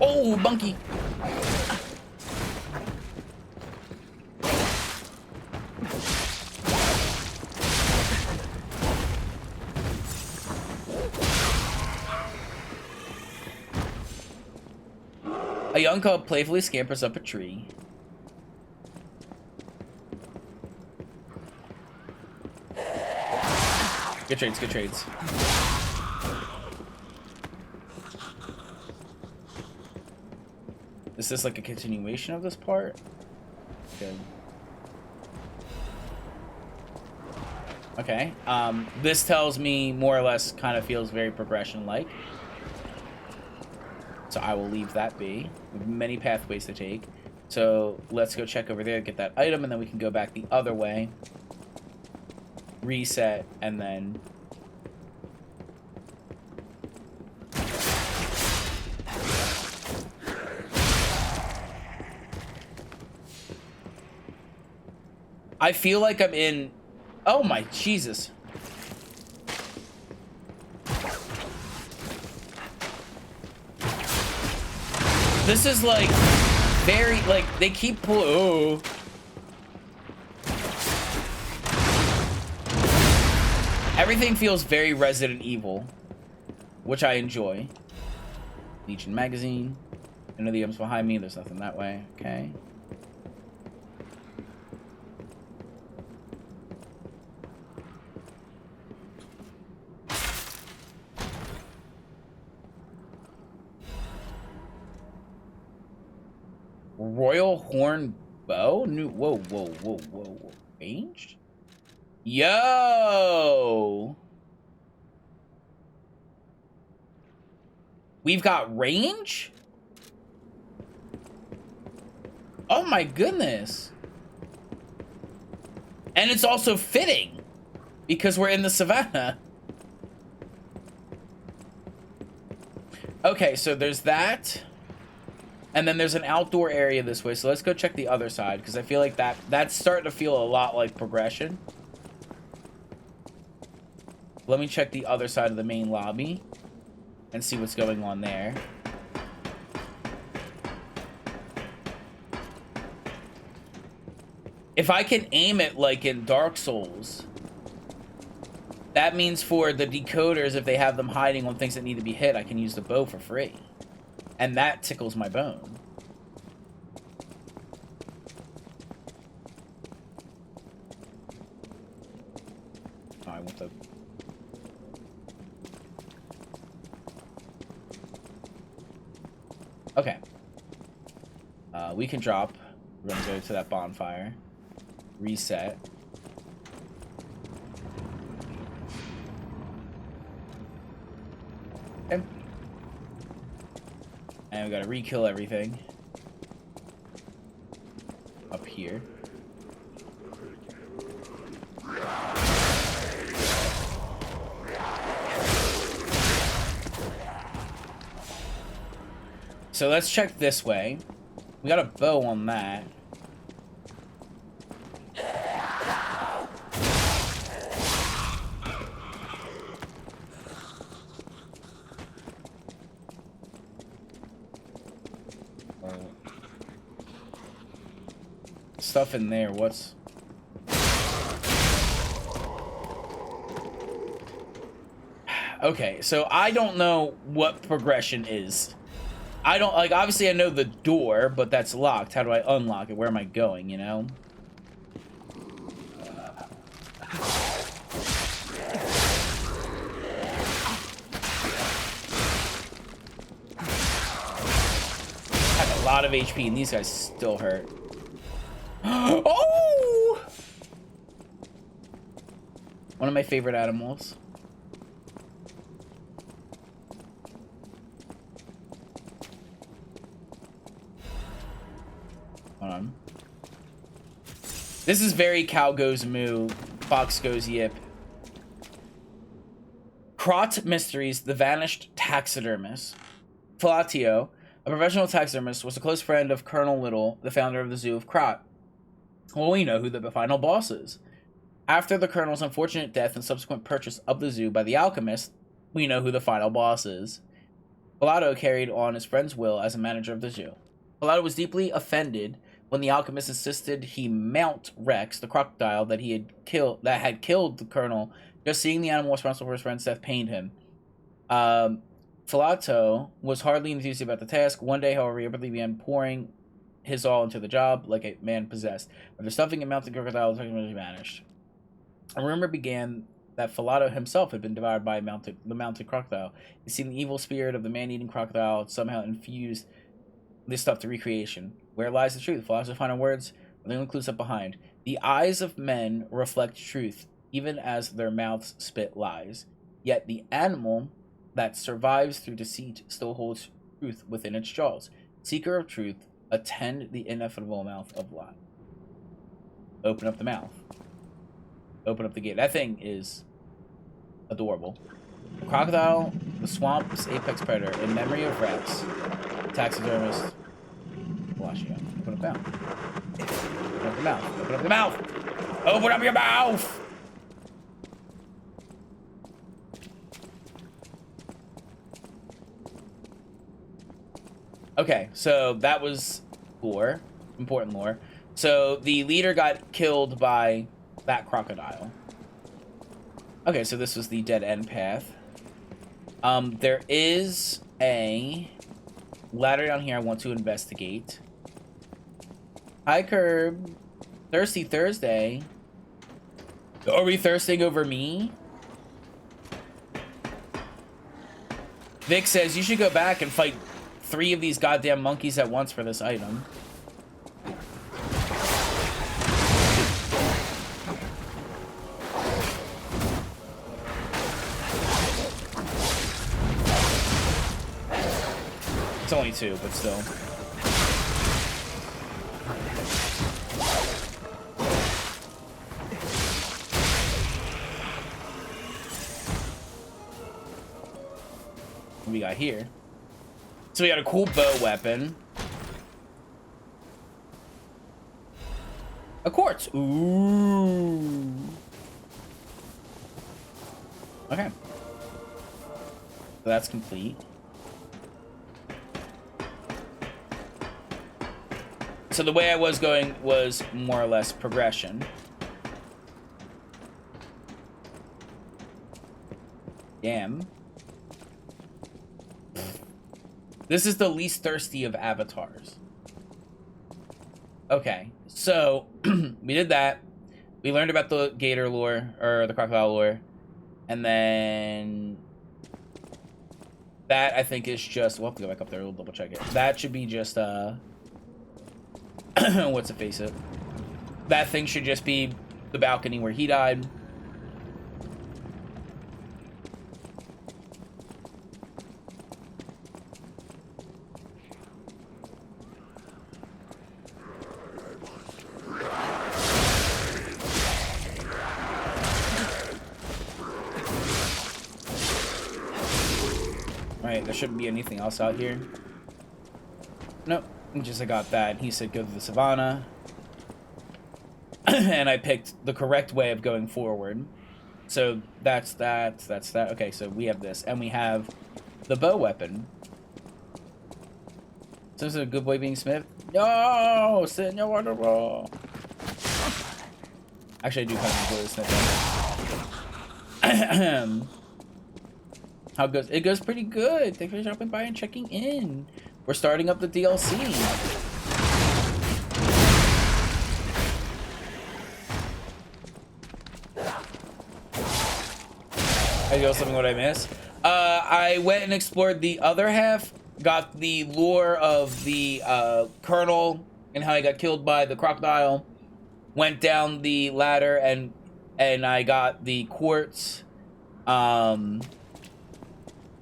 Oh, monkey! A young cub playfully scampers up a tree. Good trades, good trades. Is this like a continuation of this part? Good. Okay. This tells me more or less kind of feels very progression-like. So I will leave that be. We have many pathways to take. So let's go check over there, get that item, and then we can go back the other way. Reset, and then... I feel like I'm in... Oh my Jesus. this is like very like they keep pulling. Oh. Everything feels very Resident Evil, which I enjoy. Legion magazine. I know the items behind me. There's nothing that way. Okay. Royal Horn Bow? New. Whoa, whoa, whoa, whoa, whoa. Ranged? Yo! We've got range? Oh my goodness. And it's also fitting because we're in the savannah. Okay, so there's that. And then there's an outdoor area this way. So let's go check the other side because I feel like that's starting to feel a lot like progression. Let me check the other side of the main lobby and see what's going on there. If I can aim it like in Dark Souls, that means for the decoders, if they have them hiding on things that need to be hit, I can use the bow for free. And that tickles my bone. Oh, I want the... Okay. We can drop. We're gonna go to that bonfire. Reset. Okay. And we gotta re-kill everything. Up here. So let's check this way. We got a bow on that. Stuff in there. What's... Okay, so I don't know what progression is. I don't, like, obviously I know the door, but that's locked. How do I unlock it? Where am I going, you know? I have a lot of HP, and these guys still hurt. Oh! One of my favorite animals. Hold on. This is very cow goes moo, fox goes yip. Krot Mysteries, the vanished taxidermist. Filatio, a professional taxidermist, was a close friend of Colonel Little, the founder of the Zoo of Krot. Well, we know who the final boss is. After the Colonel's unfortunate death and subsequent purchase of the zoo by the alchemist, we know who the final boss is. Filato carried on his friend's will as a manager of the zoo. Filato was deeply offended when the alchemist insisted he mount Rex, the crocodile that had killed the Colonel. Just seeing the animal responsible for his friend's death pained him. Filato was hardly enthused about the task. One day, however, he abruptly began pouring his all into the job like a man possessed. After stuffing and mounting crocodile, he vanished. A rumor began that Filato himself had been devoured by the mounted crocodile. It seemed the evil spirit of the man-eating crocodile somehow infused this stuff to recreation. Where lies the truth? Filato's final words are the only clues left behind. The eyes of men reflect truth, even as their mouths spit lies. Yet the animal that survives through deceit still holds truth within its jaws. Seeker of truth, attend the ineffable mouth of lie. Open up the mouth. Open up the gate. That thing is adorable. The crocodile, the swamp's apex predator, in memory of Rex, taxidermist, Filatio. Open up the mouth. Open up the mouth. Open up the mouth. Open up your mouth. Okay, so that was lore. Important lore. So the leader got killed by that crocodile. Okay, so this was the dead end path. There is a ladder down here I want to investigate. Hi, Curb. Thirsty Thursday. Are we thirsting over me? Vic says you should go back and fight 3 of these goddamn monkeys at once for this item. It's only 2, but still. What we got here? So we got a cool bow weapon. A quartz. Ooh. Okay. So that's complete. So the way I was going was more or less progression. Damn. This is the least thirsty of avatars. Okay, so we did that. We learned about the gator lore, or the crocodile lore. And then that I think is just, we'll have to go back up there, we'll double check it. That should be just, what's it face it? That thing should just be the balcony where he died. Alright, there shouldn't be anything else out here. Nope, just I got that. He said go to the savannah. And I picked the correct way of going forward. So that's that. Okay, so we have this. And we have the bow weapon. So this is a good boy being Smith. No! Senor Wonderful! Actually, I do kind of enjoy this sniffing. How it goes? It goes pretty good. Thanks for dropping by and checking in. We're starting up the DLC. I go something what I missed. I went and explored the other half. Got the lore of the Colonel and how he got killed by the crocodile. Went down the ladder and I got the quartz.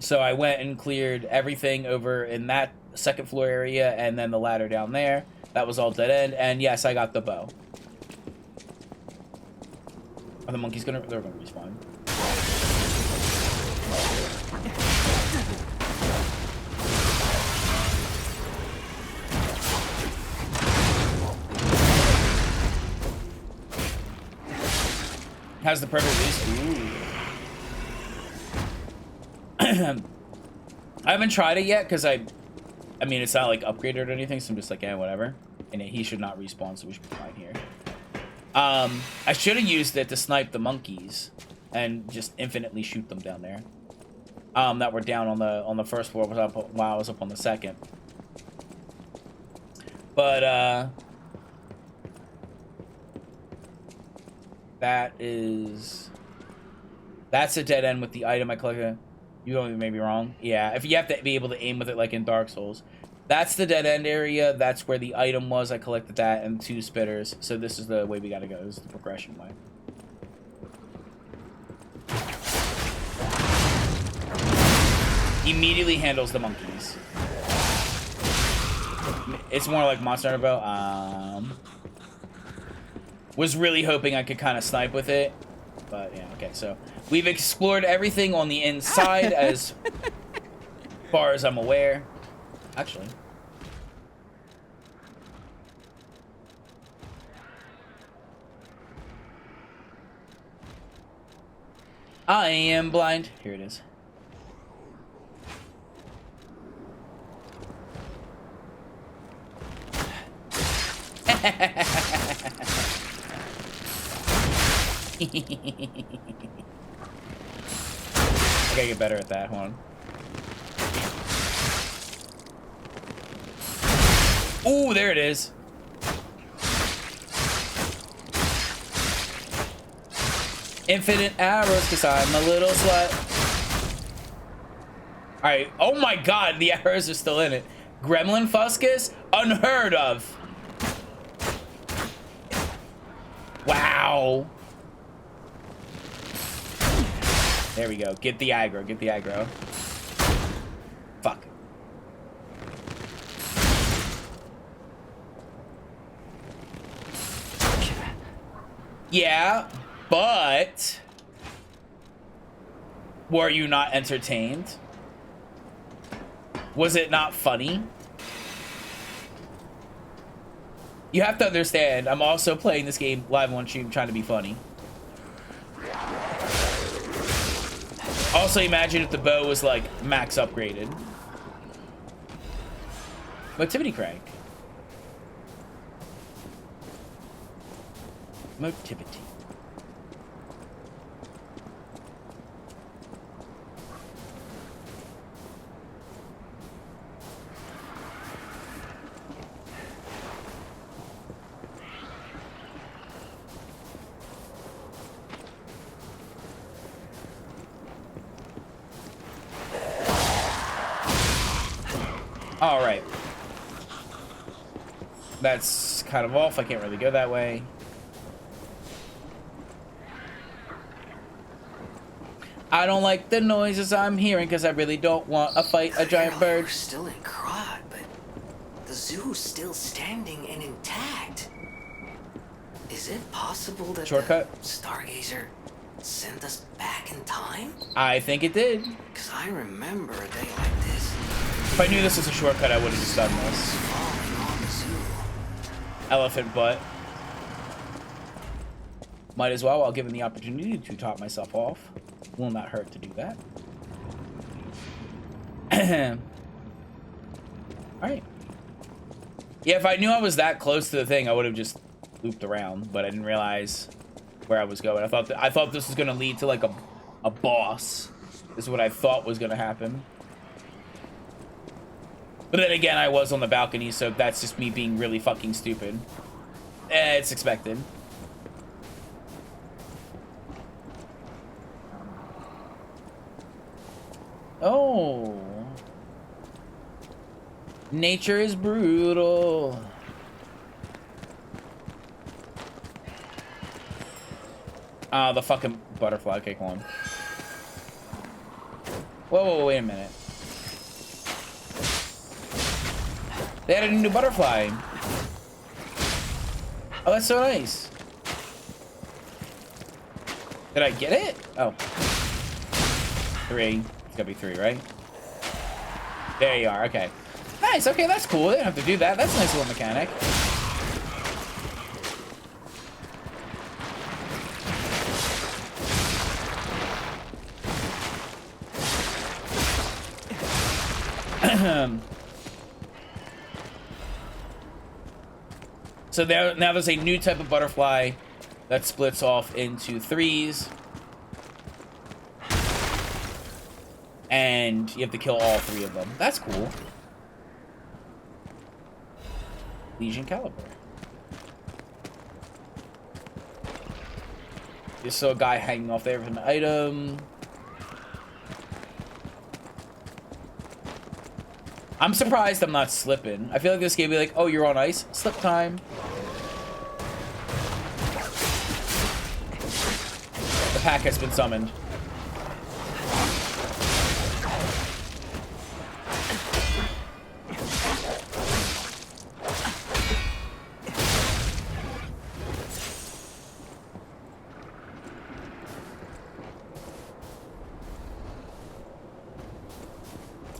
So I went and cleared everything over in that second floor area and then the ladder down there. That was all dead end. And yes, I got the bow. Are the monkeys gonna... They're gonna respawn. Has the perfect release. Ooh. I haven't tried it yet because I mean, it's not like upgraded or anything, so I'm just like, yeah, whatever. And he should not respawn, so we should be fine here. I should have used it to snipe the monkeys and just infinitely shoot them down there. That were down on the first floor while I was up on the second. But that's a dead end with the item I collected. You may be wrong. Yeah, if you have to be able to aim with it like in Dark Souls. That's the dead end area. That's where the item was. I collected that and 2 spitters. So this is the way we gotta go. This is the progression way. Immediately handles the monkeys. It's more like Monster Hunter Bow. Was really hoping I could kind of snipe with it. But yeah, okay, so we've explored everything on the inside as far as I'm aware. Actually. I am blind. Here it is. I gotta get better at that. Hold on. Ooh, there it is. Infinite arrows, cause I'm a little slut. Alright, oh my god, the arrows are still in it. Gremlin Fuscus? Unheard of. Wow. There we go. Get the aggro, get the aggro. Fuck. Yeah, but were you not entertained? Was it not funny? You have to understand, I'm also playing this game live on stream trying to be funny. Also, imagine if the bow was like max upgraded. Motivity crank. Motivity. All right. That's kind of off. I can't really go that way. I don't like the noises I'm hearing because I really don't want to fight a giant bird. We're still in Krat, but the zoo's still standing and intact. Is it possible that Shortcut? the Stargazer sent us back in time? I think it did. Because I remember a day like this. If I knew this was a shortcut, I would have just done this. Falling on the zoo. Elephant butt. Might as well, while given the opportunity to top myself off. Will not hurt to do that. Alright. Yeah, if I knew I was that close to the thing, I would have just looped around, but I didn't realize where I was going. I thought this was gonna lead to like a boss. This is what I thought was gonna happen. But then again, I was on the balcony, so that's just me being really fucking stupid. It's expected. Oh. Nature is brutal. Ah, the fucking butterfly. Okay, hold on. Whoa, wait a minute. They added a new butterfly. Oh, that's so nice. Did I get it? Oh. 3. It's gotta be 3, right? There you are. Okay. Nice. Okay, that's cool. They don't have to do that. That's a nice little mechanic. So now there's a new type of butterfly that splits off into 3s. And you have to kill all 3 of them. That's cool. Legion Caliber. Just saw a guy hanging off there with an item. I'm surprised I'm not slipping. I feel like this game would be like, oh, you're on ice? Slip time. The pack has been summoned.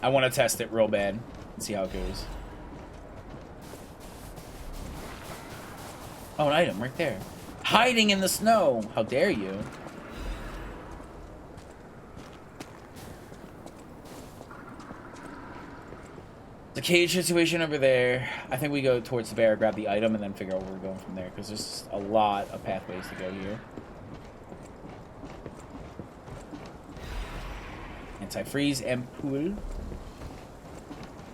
I want to test it real bad and see how it goes. Oh, an item right there. Hiding in the snow. How dare you? The cage situation over there. I think we go towards the bear, grab the item, and then figure out where we're going from there, because there's a lot of pathways to go here. Anti-freeze and pool.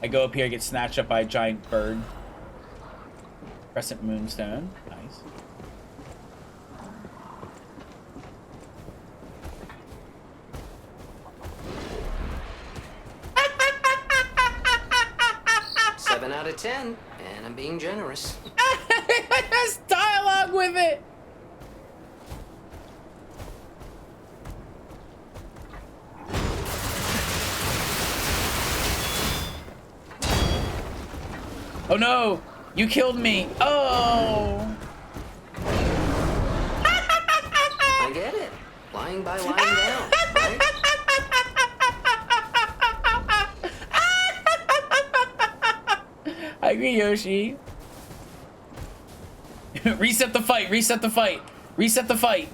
I go up here, get snatched up by a giant bird. Crescent moonstone. Nice. Seven out of 10, and I'm being generous. There's dialogue with it. Oh no! You killed me! Oh! I get it. Lying by lying down, right? I agree, Yoshi. Reset the fight, reset the fight, reset the fight.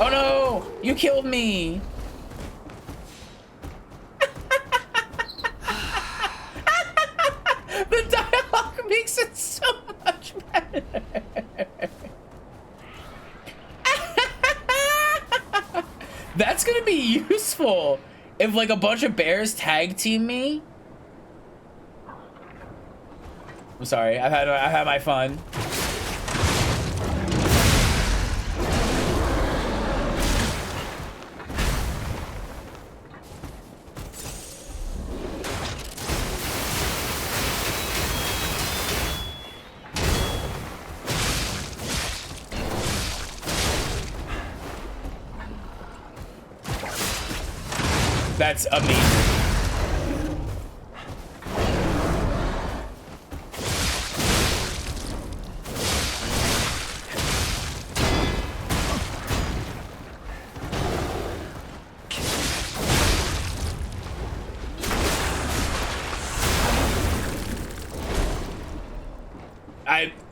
Oh no! You killed me! The dialogue makes it so much better. That's gonna be useful if like a bunch of bears tag team me. I'm sorry, I've had my fun. That's amazing.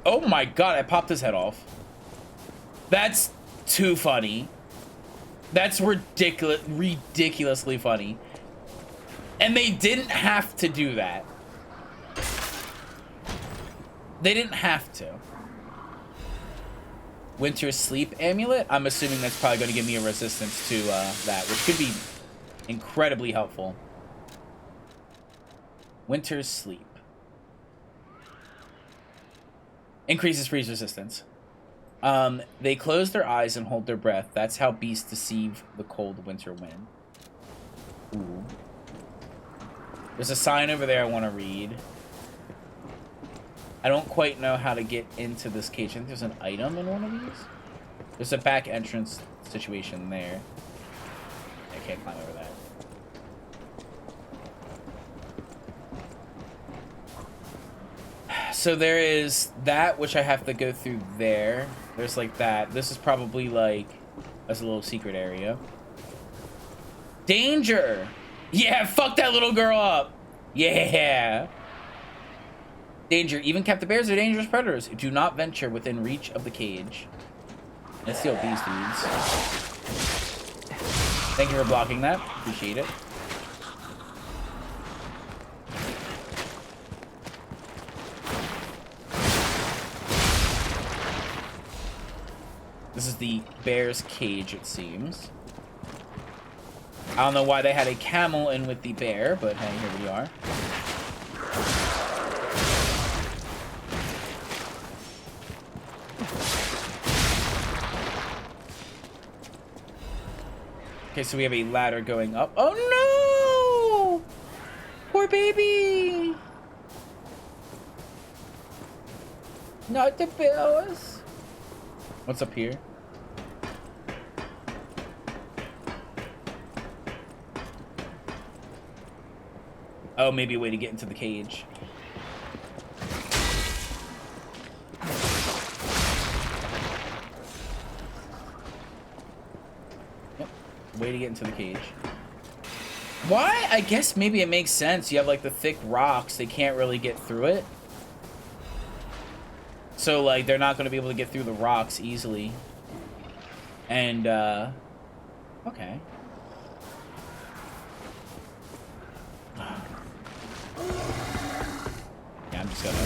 Oh my god, I popped his head off. That's too funny. That's ridiculously funny. And they didn't have to do that. They didn't have to. Winter Sleep Amulet? I'm assuming that's probably going to give me a resistance to that, which could be incredibly helpful. Winter's Sleep. Increases freeze resistance. They close their eyes and hold their breath. That's how beasts deceive the cold winter wind. Ooh. There's a sign over there I want to read. I don't quite know how to get into this cage. I think there's an item in one of these. There's a back entrance situation there. I can't climb over that. So there is that, which I have to go through there. There's like that. This is probably like as a little secret area. Danger! Yeah, fuck that little girl up! Yeah! Danger. Even captive bears are dangerous predators. Do not venture within reach of the cage. Let's steal these dudes. Thank you for blocking that. Appreciate it. This is the bear's cage, it seems. I don't know why they had a camel in with the bear, but hey, here we are. Okay, so we have a ladder going up. Oh no! Poor baby! Not the bears. What's up here? Oh, maybe a way to get into the cage. Yep, way to get into the cage. Why? I guess maybe it makes sense. You have like the thick rocks, they can't really get through it. So like they're not going to be able to get through the rocks easily. And Okay. Yeah, I'm just gonna...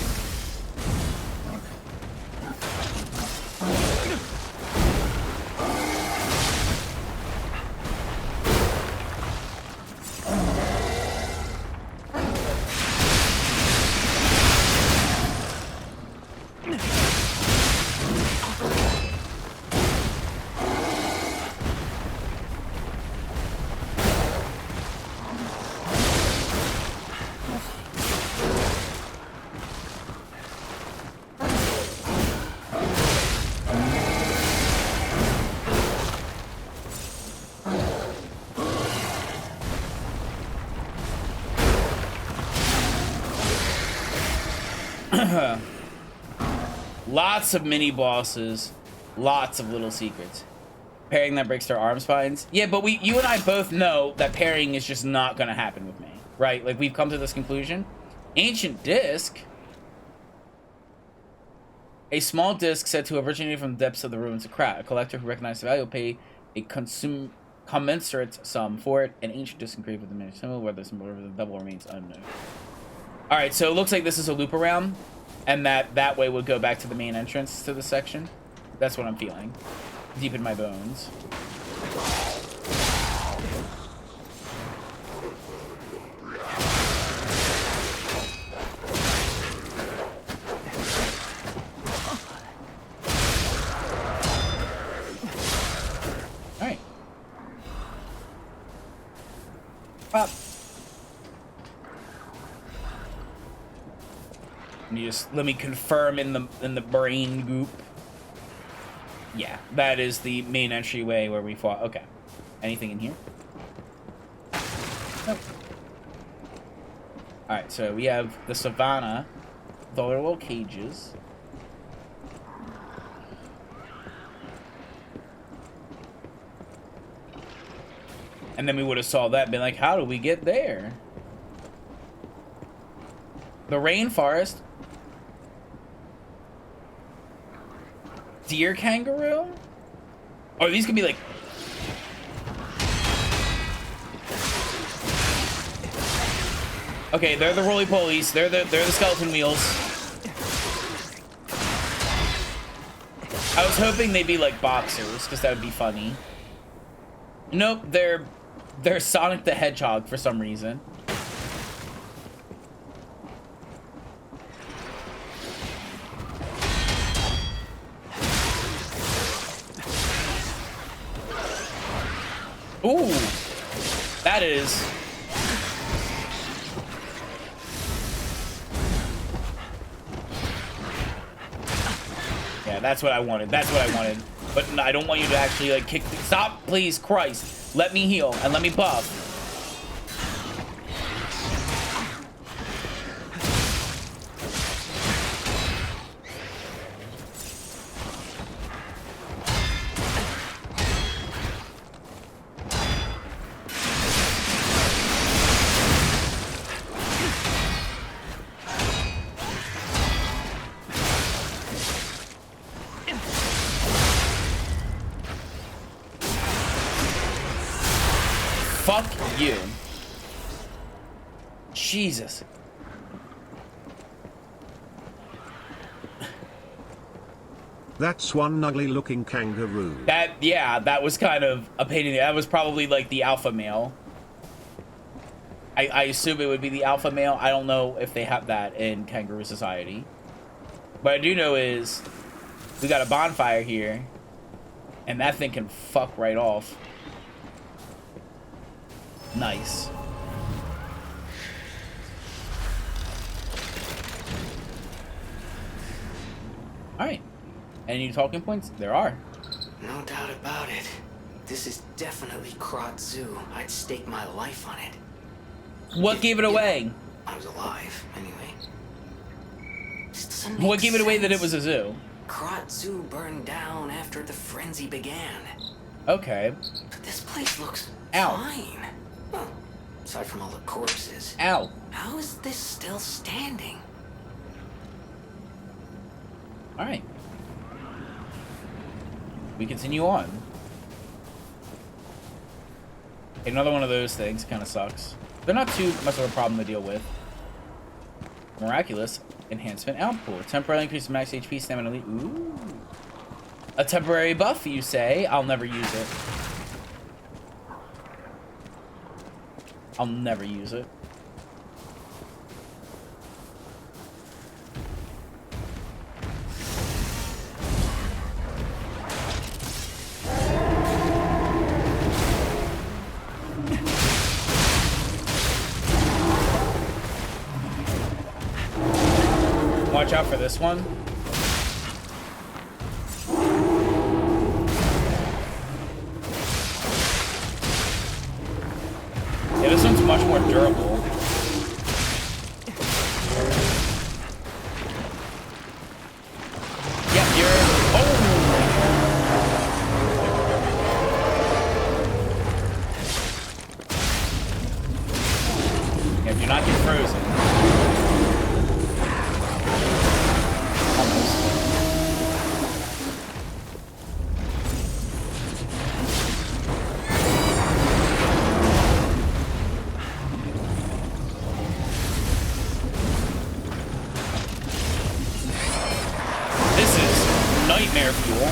Lots of mini bosses, lots of little secrets. Parrying that breaks their arm spines. Yeah, but you and I both know that parrying is just not gonna happen with me, right? Like, we've come to this conclusion. Ancient disc. A small disc said to originate from the depths of the ruins of Krat. A collector who recognized the value will pay a commensurate sum for it. An ancient disc engraved with the miniature symbol, whether the symbol or the double remains unknown. All right, so it looks like this is a loop around, and that way would go back to the main entrance to the section. That's what I'm feeling, deep in my bones. All right. Pop. Let me confirm in the brain goop. Yeah, that is the main entryway where we fought. Okay. Anything in here? Nope. Alright, so we have the savannah with all their little cages. And then we would have saw that and been like, how do we get there? The rainforest. Deer kangaroo? Oh, these could be like... Okay, they're the roly-polies. They're the skeleton wheels. I was hoping they'd be like boxers, because that would be funny. Nope, they're Sonic the Hedgehog for some reason. Ooh, that is... Yeah, that's what I wanted. That's what I wanted. But no, I don't want you to actually, like, kick... Stop, please, Christ. Let me heal and let me buff. Fuck you. Jesus. That's one ugly-looking kangaroo. That was kind of a pain in the... That was probably like the alpha male. I assume it would be the alpha male. I don't know if they have that in Kangaroo Society. What I do know is we got a bonfire here, and that thing can fuck right off. Nice. Alright. Any talking points? There are. No doubt about it. This is definitely Krat Zoo. I'd stake my life on it. What gave it away? I was alive, anyway. This doesn't What make gave it away that it was sense. a zoo? Krat Zoo burned down after the frenzy began. Okay. But this place looks Ow. fine. Well, aside from all the corpses. Ow. How is this still standing? Alright. We continue on. Another one of those things kind of sucks. They're not too much of a problem to deal with. Miraculous enhancement outpool. Temporarily increase max HP, stamina. Ooh. A temporary buff, you say? I'll never use it. I'll never use it. Watch out for this one. Yeah, this one's much more durable. Yeah, you're... Oh! Yeah, do not get frozen. Nightmare fuel.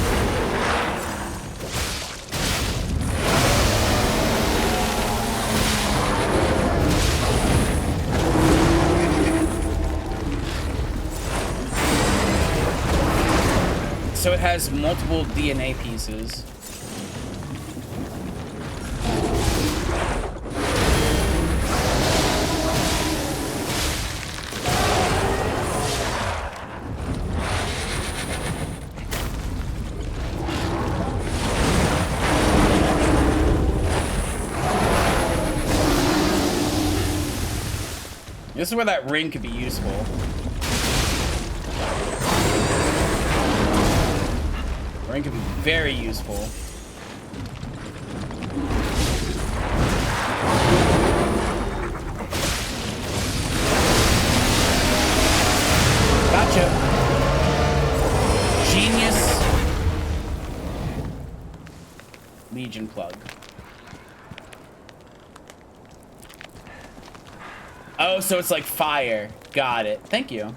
So it has multiple DNA pieces. This is where that ring could be useful. Ring could be very useful. Gotcha. Genius. Legion plug. Oh, so it's like fire. Got it. Thank you.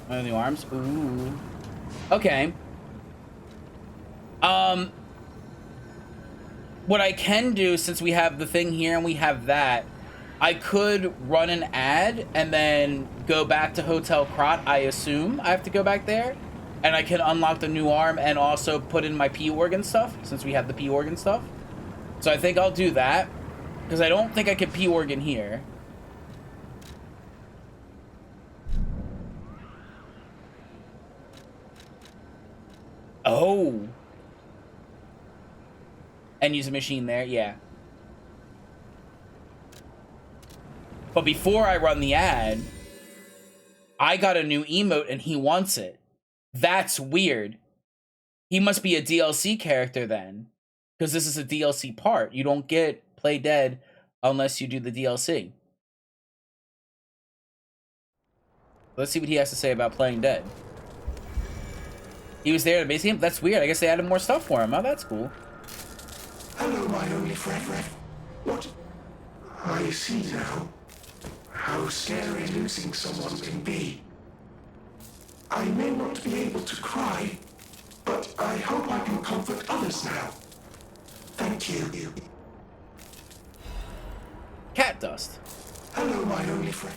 One of the arms. Ooh. Okay. What I can do, since we have the thing here and we have that, I could run an ad and then go back to Hotel Krat. I assume I have to go back there. And I can unlock the new arm and also put in my P-Organ stuff, since we have the P-Organ stuff. So I think I'll do that. Because I don't think I can P-Organ here. Oh. And use a machine there, yeah. But before I run the ad, I got a new emote and he wants it. That's weird. He must be a DLC character then. Because this is a DLC part. You don't get Play Dead unless you do the DLC. Let's see what he has to say about Playing Dead. He was there at a base game? That's weird. I guess they added more stuff for him. Oh, that's cool. Hello, my only friend. What? I see now how scary losing someone can be. I may not be able to cry, but I hope I can comfort others now. Thank you. Cat dust. Hello, my only friend.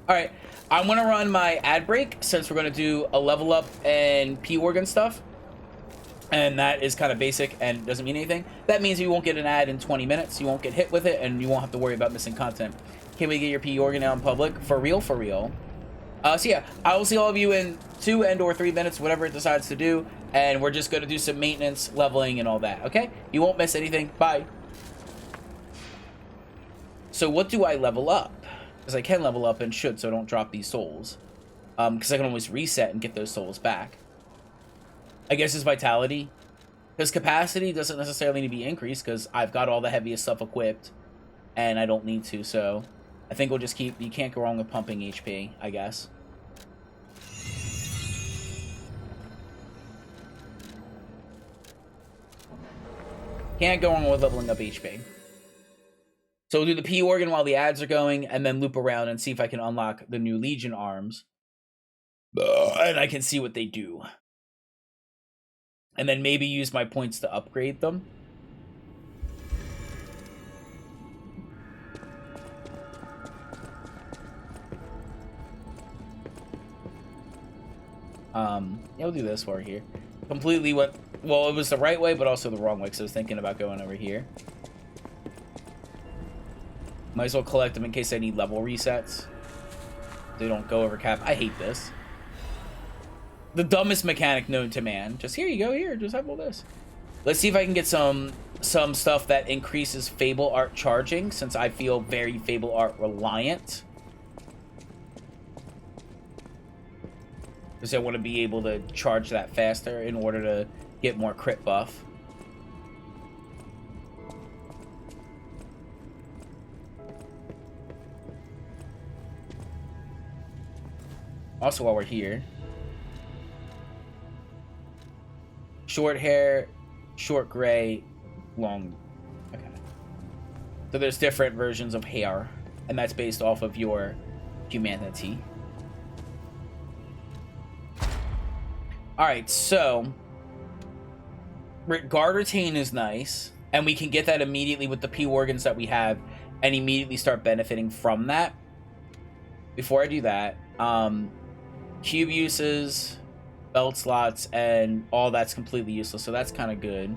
Alright, I'm going to run my ad break since we're going to do a level up and P-Organ stuff. And that is kind of basic and doesn't mean anything. That means you won't get an ad in 20 minutes. You won't get hit with it and you won't have to worry about missing content. Can't wait to get your P-Organ out in public. For real, for real. So yeah, I will see all of you in 2 and or 3 minutes, whatever it decides to do. And we're just going to do some maintenance, leveling, and all that, okay? You won't miss anything. Bye. So what do I level up? Because I can level up and should, so I don't drop these souls. Because I can always reset and get those souls back. I guess it's vitality. Because capacity doesn't necessarily need to be increased, because I've got all the heaviest stuff equipped. And I don't need to, so... I think we'll just keep... You can't go wrong with pumping HP, I guess. Can't go wrong with leveling up HP. So we'll do the P organ while the ads are going, and then loop around and see if I can unlock the new Legion arms. And I can see what they do. And then maybe use my points to upgrade them. Yeah, we'll do this while we're here. Completely went, well, it was the right way, but also the wrong way, because I was thinking about going over here. Might as well collect them in case I need level resets. They don't go over cap. I hate this. The dumbest mechanic known to man. Just here you go, here, just have all this. Let's see if I can get some stuff that increases Fable Art charging, since I feel very Fable Art reliant. Because I want to be able to charge that faster in order to get more crit buff. Also, while we're here, short hair, short gray, long. Okay. So there's different versions of hair, and that's based off of your humanity. Alright, so guard retain is nice, and we can get that immediately with the P organs that we have and immediately start benefiting from that. Before I do that, cube uses, belt slots, and all that's completely useless, so that's kind of good.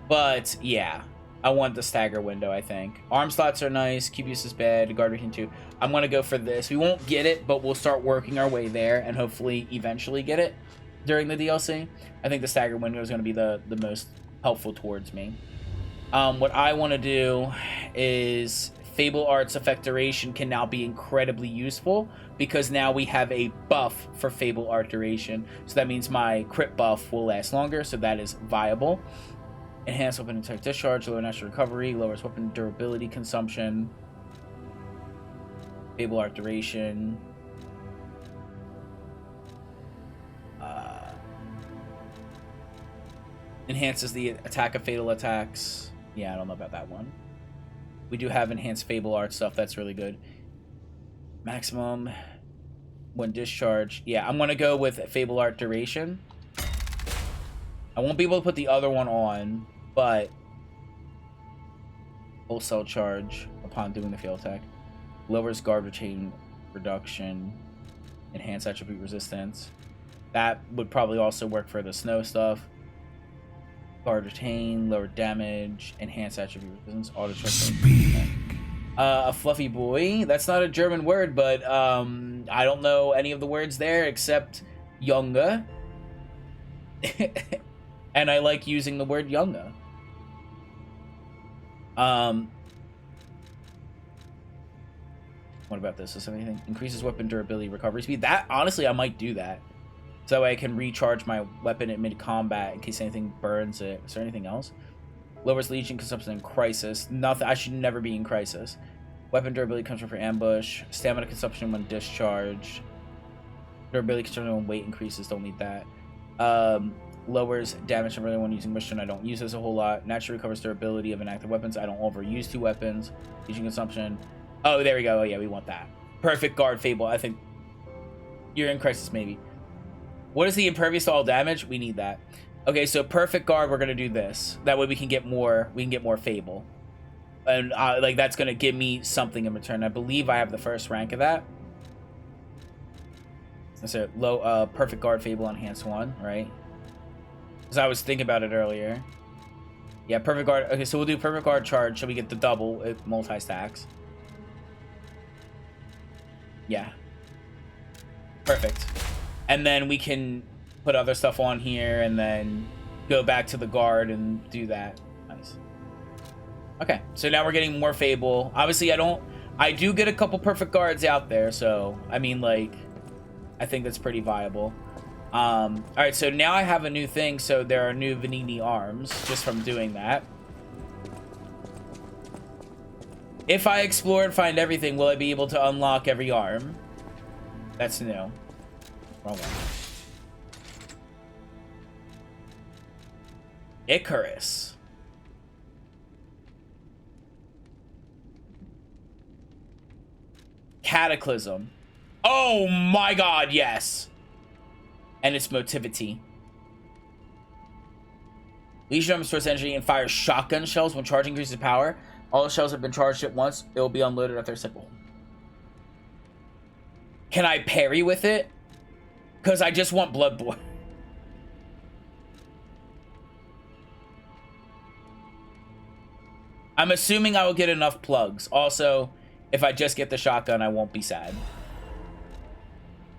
But yeah, I want the stagger window, I think. Arm slots are nice, cube use is bad, guard retain too. I'm going to go for this. We won't get it, but we'll start working our way there and hopefully eventually get it during the DLC. I think the stagger window is going to be the most helpful towards me. What I want to do is Fable Art's effect duration can now be incredibly useful because now we have a buff for Fable Art duration. So that means my crit buff will last longer, so that is viable. Enhanced weapon attack discharge, lower natural recovery, lowers weapon durability consumption. Fable Art duration. Enhances the attack of fatal attacks. Yeah, I don't know about that one. We do have enhanced Fable Art stuff. That's really good. Maximum when discharged. Yeah, I'm going to go with Fable Art duration. I won't be able to put the other one on, but full cell charge upon doing the fail attack. Lowers guard retain reduction. Enhanced attribute resistance. That would probably also work for the snow stuff. Guard retain, lower damage, enhanced attribute resistance, auto check. A fluffy boy. That's not a German word, but I don't know any of the words there except Junge. And I like using the word Junge. What about this? Is there anything? Increases weapon durability, recovery speed. That, honestly, I might do that. So that way I can recharge my weapon at mid-combat in case anything burns it. Is there anything else? Lowers Legion consumption in Crisis. Nothing. I should never be in Crisis. Weapon durability comes from for ambush. Stamina consumption when discharged. Durability consumption when weight increases. Don't need that. Lowers damage from everyone using mission. I don't use this a whole lot. Naturally recovers durability of inactive weapons. I don't overuse 2 weapons. Legion consumption. Oh, there we go. Oh, yeah, we want that. Perfect guard Fable. I think you're in Crisis, maybe. What is the impervious to all damage? We need that. Okay, so perfect guard, we're gonna do this. That way we can get more Fable. And like that's gonna give me something in return. I believe I have the first rank of that. So low perfect guard Fable enhanced 1, right? Because I was thinking about it earlier. Yeah, perfect guard. Okay, so we'll do perfect guard charge so we get the double multi-stacks. Yeah. Perfect. And then we can put other stuff on here and then go back to the guard and do that. Nice. Okay, so now we're getting more Fable. Obviously, I do get a couple perfect guards out there, so, I mean, like, I think that's pretty viable. Alright, so now I have a new thing, so there are new Venigni arms, just from doing that. If I explore and find everything, will I be able to unlock every arm? That's new. Wrong one. Icarus. Cataclysm. Oh my god, yes. And its motivity. Legion Arm stores energy and fires shotgun shells when charging increases power. All the shells have been charged at once. It will be unloaded after a cycle. Can I parry with it? Because I just want Bloodborne. I'm assuming I will get enough plugs. Also, if I just get the shotgun, I won't be sad.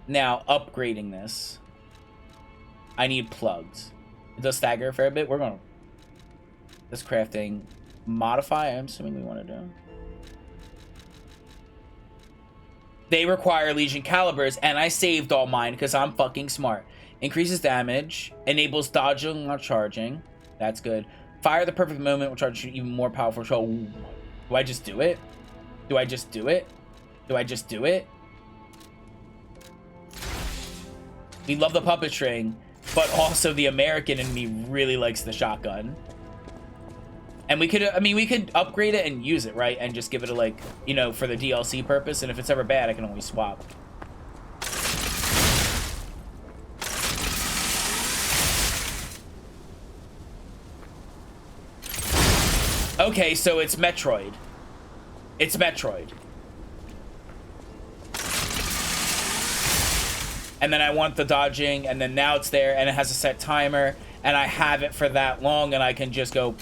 Now, upgrading this. I need plugs. It does stagger a fair bit. We're going to... This crafting... Modify, I'm assuming we want to do. They require Legion calibers, and I saved all mine because I'm fucking smart. Increases damage. Enables dodging while charging. That's good. Fire the perfect moment will charge you even more powerful shell. Do I just do it? Do I just do it? Do I just do it? We love the puppet string, but also the American in me really likes the shotgun. And we could, I mean, we could upgrade it and use it, right? And just give it a, like, you know, for the DLC purpose. And if it's ever bad, I can always swap. Okay, so it's Metroid. It's Metroid. And then I want the dodging, and then now it's there, and it has a set timer, and I have it for that long, and I can just go...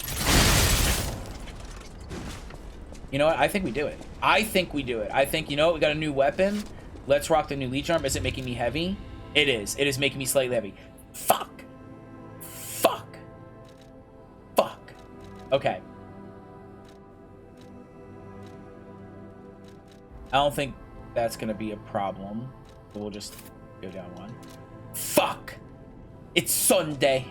You know what? I think we do it. I think we do it. I think, you know what? We got a new weapon. Let's rock the new Leech Arm. Is it making me heavy? It is. It is making me slightly heavy. Fuck. Fuck. Fuck. Okay. I don't think that's going to be a problem. So we'll just go down one. Fuck. It's Sunday.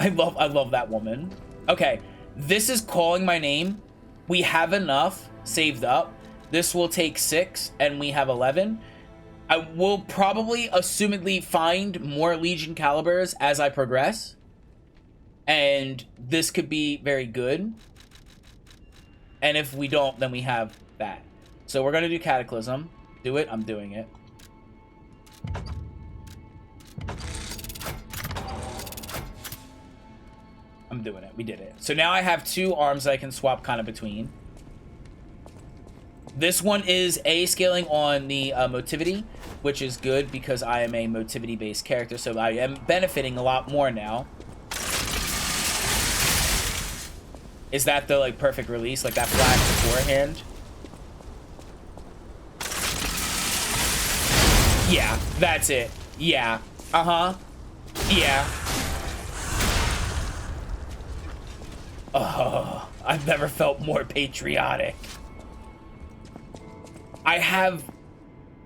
I love that woman. Okay. This is calling my name. We have enough saved up. This will take 6, and we have 11. I will probably, assumedly, find more Legion calibers as I progress. And this could be very good. And if we don't, then we have that. So we're going to do Cataclysm. Do it. I'm doing it. I'm doing it. We did it. So now I have 2 arms that I can swap kind of between. This one is scaling on the motivity, which is good because I am a motivity-based character, so I am benefiting a lot more now. Is that the, like, perfect release? Like that flash beforehand? Yeah, that's it. Yeah. Uh-huh. Yeah. Oh, I've never felt more patriotic. I have...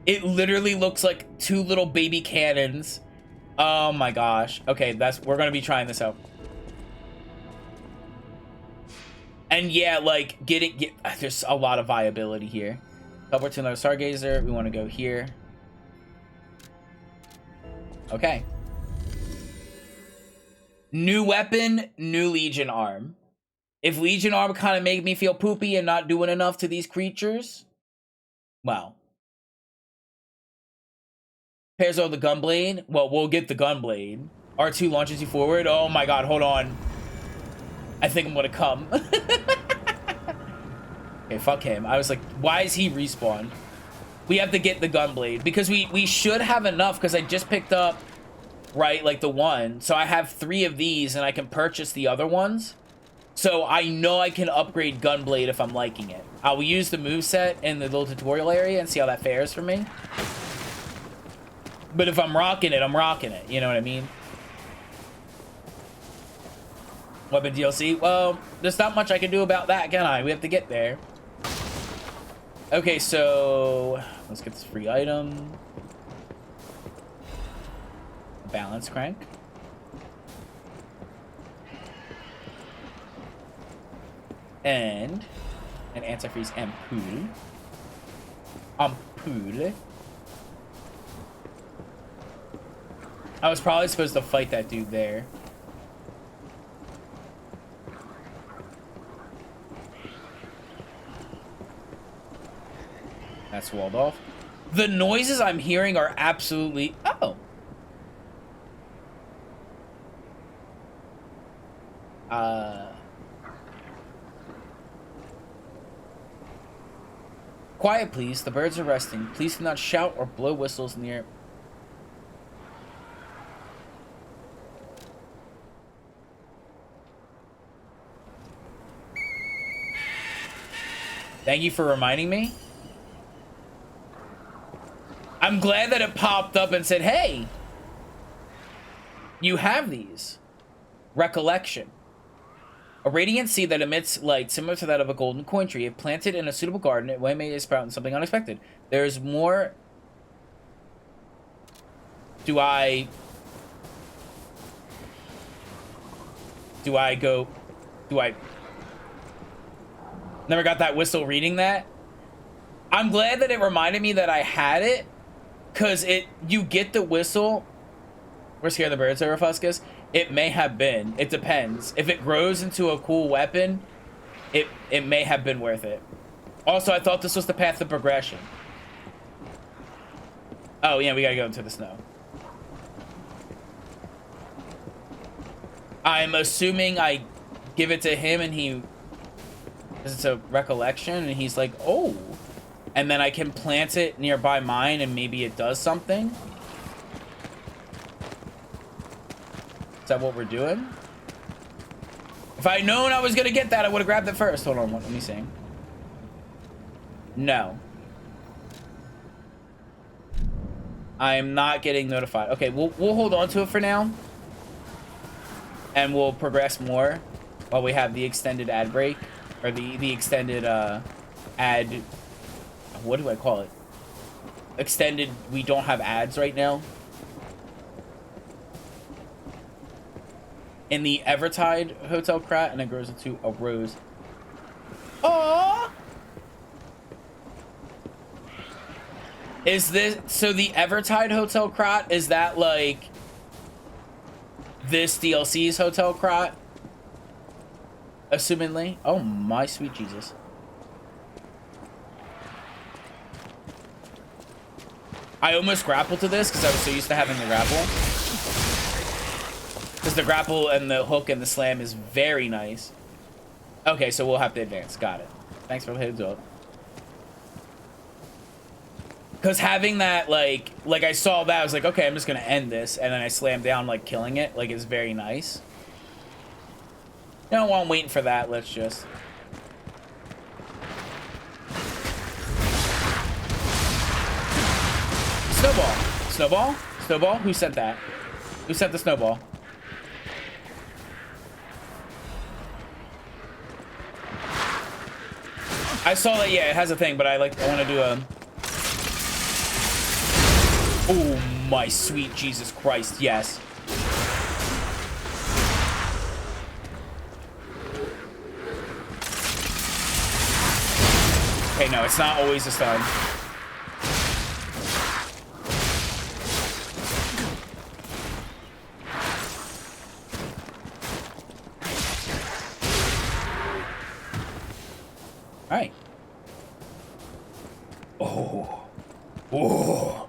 It literally looks like 2 little baby cannons. Oh my gosh. Okay, we're gonna be trying this out. And yeah, like, there's a lot of viability here. Teleport to another Stargazer. We want to go here. Okay. New weapon, new Legion Arm. If Legion Arm kind of made me feel poopy and not doing enough to these creatures, well. Pairs over the Gunblade. Well, we'll get the Gunblade. R2 launches you forward. Oh my god, hold on. I think I'm gonna come. Okay, fuck him. I was like, why is he respawned? We have to get the Gunblade. Because we should have enough, because I just picked up, right, like the one. So I have 3 of these, and I can purchase the other ones. So I know I can upgrade Gunblade if I'm liking it. I will use the moveset in the little tutorial area and see how that fares for me. But if I'm rocking it, I'm rocking it. You know what I mean? Weapon DLC? Well, there's not much I can do about that, can I? We have to get there. Okay, so... Let's get this free item. Balance crank. And an antifreeze ampoule. Ampoule. I was probably supposed to fight that dude there. That's walled off. The noises I'm hearing are absolutely... Oh. Quiet, please. The birds are resting. Please do not shout or blow whistles in the air. Thank you for reminding me. I'm glad that it popped up and said, hey, you have these. Recollection. A radiant seed that emits light similar to that of a golden coin tree. If planted in a suitable garden, it may sprout in something unexpected. There's more. Do I never got that whistle reading that? I'm glad that it reminded me that I had it, because you get the whistle. We're scared the birds over Fuscus. It may have been. It depends. If it grows into a cool weapon, it may have been worth it. Also, I thought this was the path of progression. Oh, yeah, we gotta go into the snow. I'm assuming I give it to him and it's a recollection, and he's like, oh. And then I can plant it nearby mine, and maybe it does something. Is that what we're doing? If I'd known I was gonna get that, I would have grabbed it first. Hold on, let me see. No. I am not getting notified. Okay, we'll hold on to it for now. And we'll progress more while we have the extended ad break. Or the extended ad... What do I call it? Extended, we don't have ads right now. In the Evertide Hotel Krat, and it grows into a rose. Aww! Is this... So the Evertide Hotel Krat, is that like... this DLC's Hotel Krat? Assumingly. Oh my sweet Jesus. I almost grappled to this because I was so used to having the grapple. Because the grapple and the hook and the slam is very nice. Okay, so we'll have to advance. Got it. Thanks for the heads up. Because having that, like I saw that, I was like, okay, I'm just going to end this. And then I slammed down, like, killing it. Like, it's very nice. You know, while I'm waiting for that, let's just... Snowball. Snowball? Snowball? Who sent that? Who sent the snowball? I saw that, yeah, it has a thing, but I want to do a... Oh, my sweet Jesus Christ, yes. Okay, no, it's not always a stun. Alright. Oh. Oh.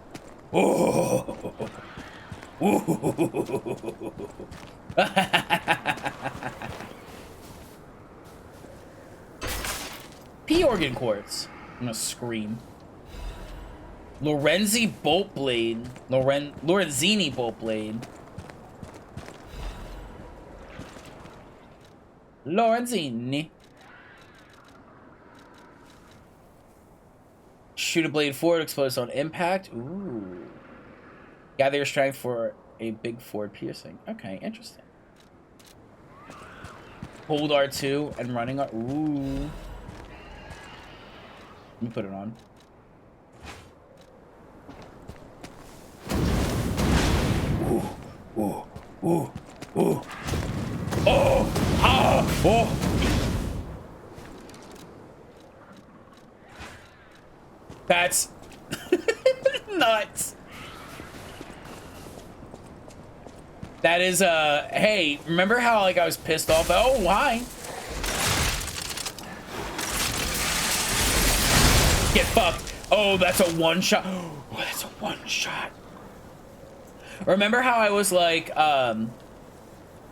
Oh. Oh. P organ quartz. I'm gonna scream. Lorenzini bolt blade. Lorenzini bolt blade. Lorenzini. Shoot a blade forward, explodes on impact. Ooh. Gather your strength for a big forward piercing. Okay, interesting. Hold R2 and running R. Ooh. Let me put it on. Ooh, ooh, ooh, ooh. Oh! Ah! Oh! That's nuts. That is hey, remember how like I was pissed off? Oh, why? Get fucked. Oh, that's a one shot. Oh, that's a one shot. Remember how I was like,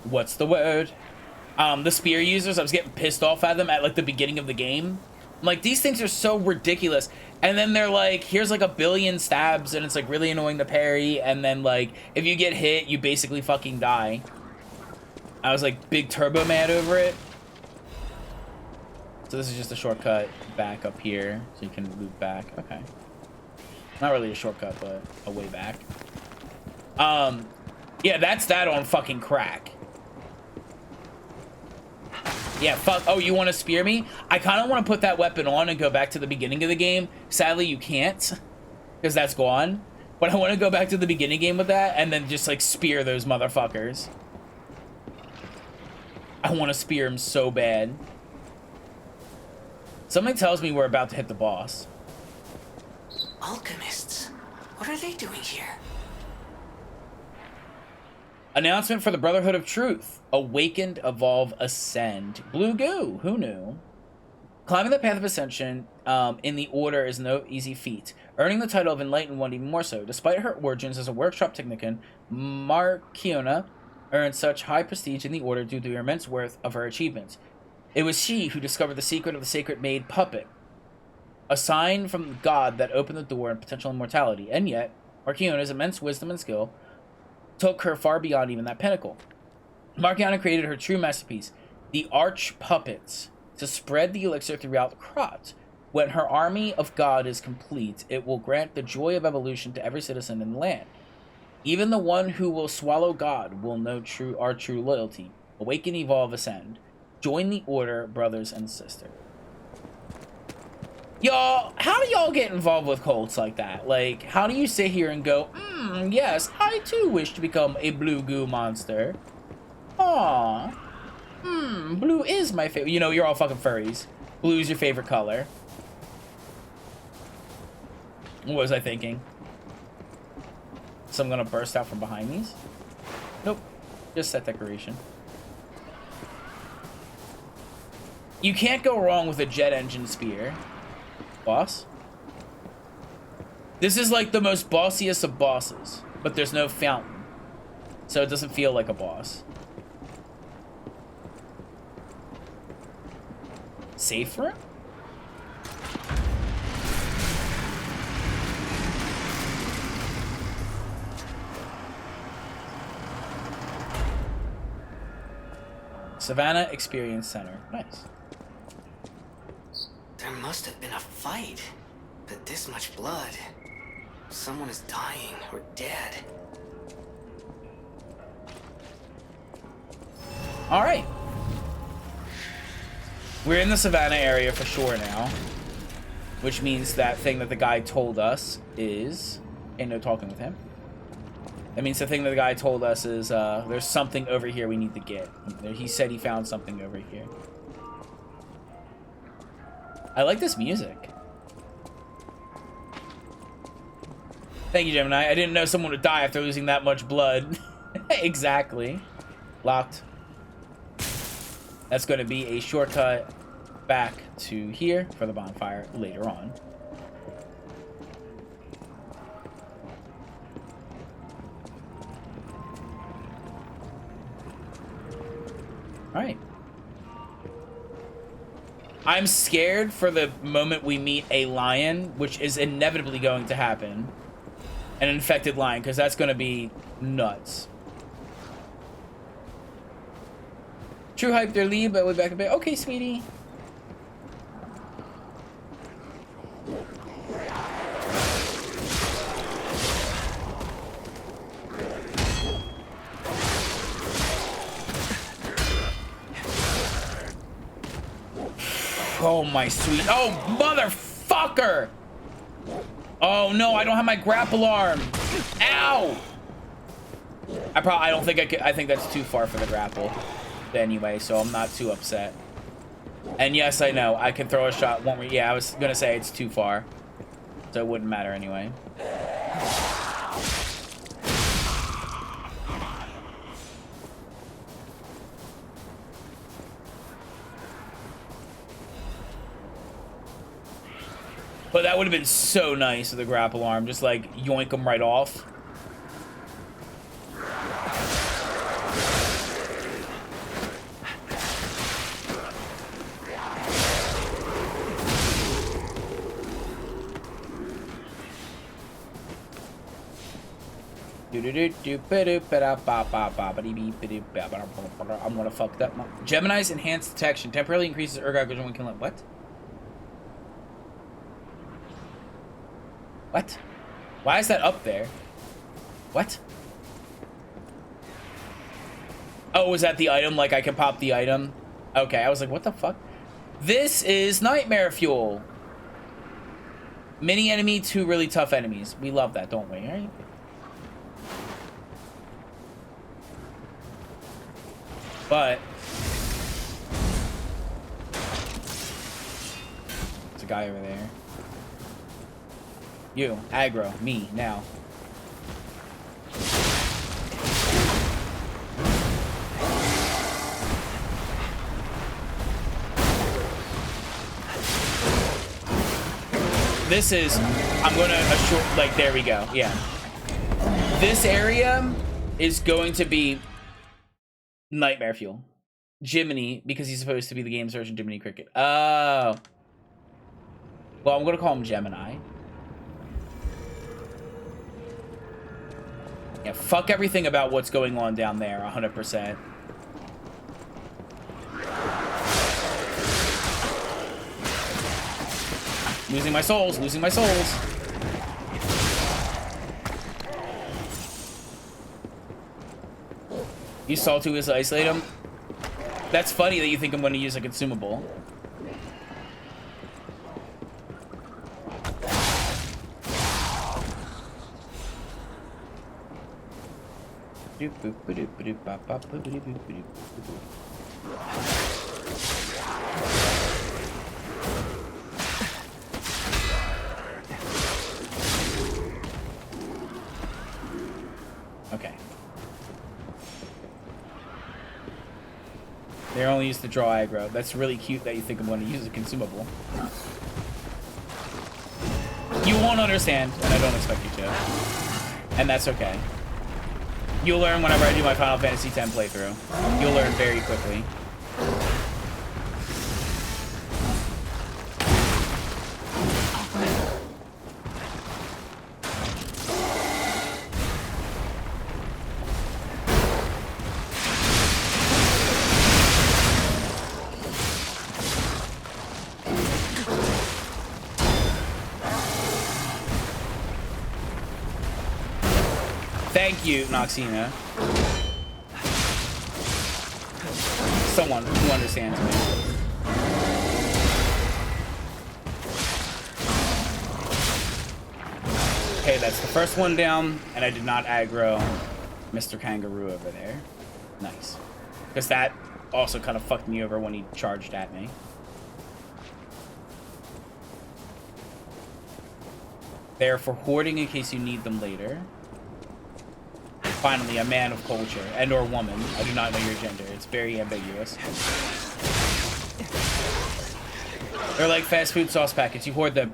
what's the word? The spear users, I was getting pissed off at them at like the beginning of the game. I'm like, these things are so ridiculous. And then they're like, here's like a billion stabs and it's like really annoying to parry. And then like, if you get hit, you basically fucking die. I was like big turbo mad over it. So this is just a shortcut back up here. So you can loop back. Okay. Not really a shortcut, but a way back. Yeah, that's that on fucking crack. Yeah, fuck. Oh, you want to spear me? I kind of want to put that weapon on and go back to the beginning of the game. Sadly, you can't, because that's gone. But I want to go back to the beginning game with that and then just like spear those motherfuckers. I want to spear him so bad. Something tells me we're about to hit the boss. Alchemists? What are they doing here? Announcement for the Brotherhood of Truth. Awakened, evolve, ascend. Blue goo. Who knew? Climbing the path of ascension in the order is no easy feat. Earning the title of Enlightened One even more so. Despite her origins as a workshop technician, Markiona earned such high prestige in the order due to the immense worth of her achievements. It was she who discovered the secret of the sacred maid puppet, a sign from God that opened the door and potential immortality. And yet, Markiona's immense wisdom and skill took her far beyond even that pinnacle. Markiona created her true masterpiece, the Arch Puppets, to spread the elixir throughout Krat. When her army of God is complete, it will grant the joy of evolution to every citizen in the land. Even the one who will swallow God will know our true loyalty. Awaken, evolve, ascend. Join the order, brothers and sisters. Y'all, how do y'all get involved with cults like that? Like, how do you sit here and go, yes, I too wish to become a blue goo monster. Aww. Blue is my favorite. You know, you're all fucking furries. Blue's your favorite color. What was I thinking? So I'm gonna burst out from behind these? Nope. Just set decoration. You can't go wrong with a jet engine spear. Boss? This is like the most bossiest of bosses, but there's no fountain. So it doesn't feel like a boss. Safe room? Savannah Experience Center. Nice. There must have been a fight. But this much blood. Someone is dying or dead. All right. We're in the Savannah area for sure now. Which means that thing that the guy told us is... Ain't no talking with him. That means the thing that the guy told us is there's something over here we need to get. He said he found something over here. I like this music. Thank you, Gemini. I didn't know someone would die after losing that much blood. Exactly. Locked. That's going to be a shortcut back to here for the bonfire later on. All right. I'm scared for the moment we meet a lion, which is inevitably going to happen. An infected lion, because that's going to be nuts. True hype their lead, but way back a bit. Okay, sweetie. Oh, my sweet. Oh, motherfucker. Oh, no, I don't have my grapple arm. Ow. I don't think I could. I think that's too far for the grapple anyway, so I'm not too upset. And yes, I know. I can throw a shot. Yeah, I was going to say it's too far. So it wouldn't matter anyway. But that would have been so nice with a grapple arm. Just like yoink them right off. I'm gonna fuck that. Gemini's enhanced detection temporarily increases Urgot vision when killing. What? What? Why is that up there? What? Oh, was that the item? Like I can pop the item? Okay, I was like, what the fuck? This is Nightmare Fuel. Mini enemy, 2 really tough enemies. We love that, don't we? Right? But there's a guy over there. You, aggro, me, now. This is, I'm gonna assure, like, there we go, yeah. This area is going to be Nightmare Fuel. Jiminy, because he's supposed to be the game's version of Jiminy Cricket. Oh. Well, I'm gonna call him Gemini. Yeah, fuck everything about what's going on down there, 100%. Losing my souls, losing my souls. You saw to his isolate him. That's funny that you think I'm going to use a consumable. Okay. They're only used to draw aggro. That's really cute that you think I'm going to use a consumable. You won't understand, and I don't expect you to. And that's okay. You'll learn whenever I do my Final Fantasy X playthrough. You'll learn very quickly. Thank you, Noxina. Someone who understands me. Okay, that's the first one down, and I did not aggro Mr. Kangaroo over there. Nice. Because that also kind of fucked me over when he charged at me. They're for hoarding in case you need them later. Finally, a man of culture, and or woman. I do not know your gender. It's very ambiguous. They're like fast food sauce packets. You hoard them.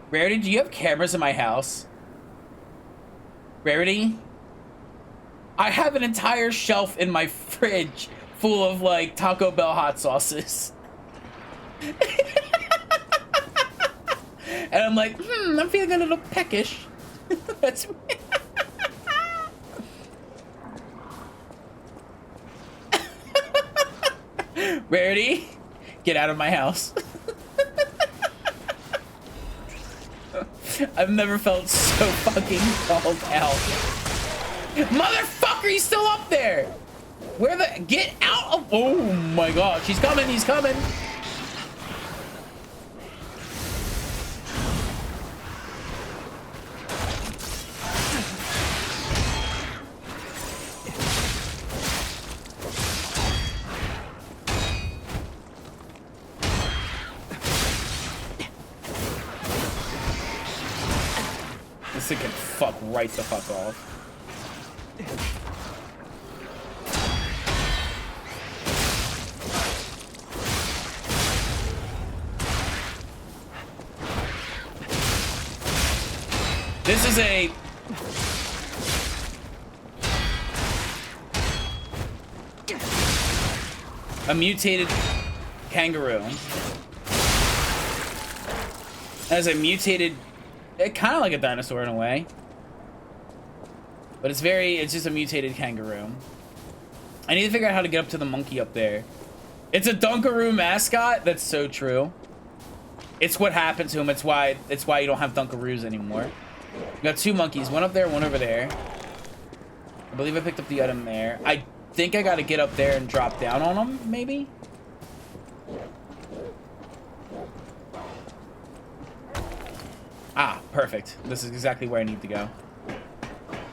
Rarity, do you have cameras in my house? Rarity? I have an entire shelf in my fridge full of, like, Taco Bell hot sauces. And I'm like, I'm feeling a little peckish. That's me. Rarity, get out of my house. I've never felt so fucking called out. Motherfucker, he's still up there. Where the, get out of, oh my god, she's coming, he's coming. This thing can fuck right the fuck off. This is a mutated kangaroo. As a mutated, kind of like a dinosaur in a way, but it's just a mutated kangaroo. I need to figure out how to get up to the monkey up there. It's a Dunkaroo mascot. That's so true. It's what happened to him. It's why you don't have Dunkaroos anymore. You got two monkeys, one up there, one over there. I believe I picked up the item there. I think I got to get up there and drop down on them, maybe. Ah, perfect. This is exactly where I need to go.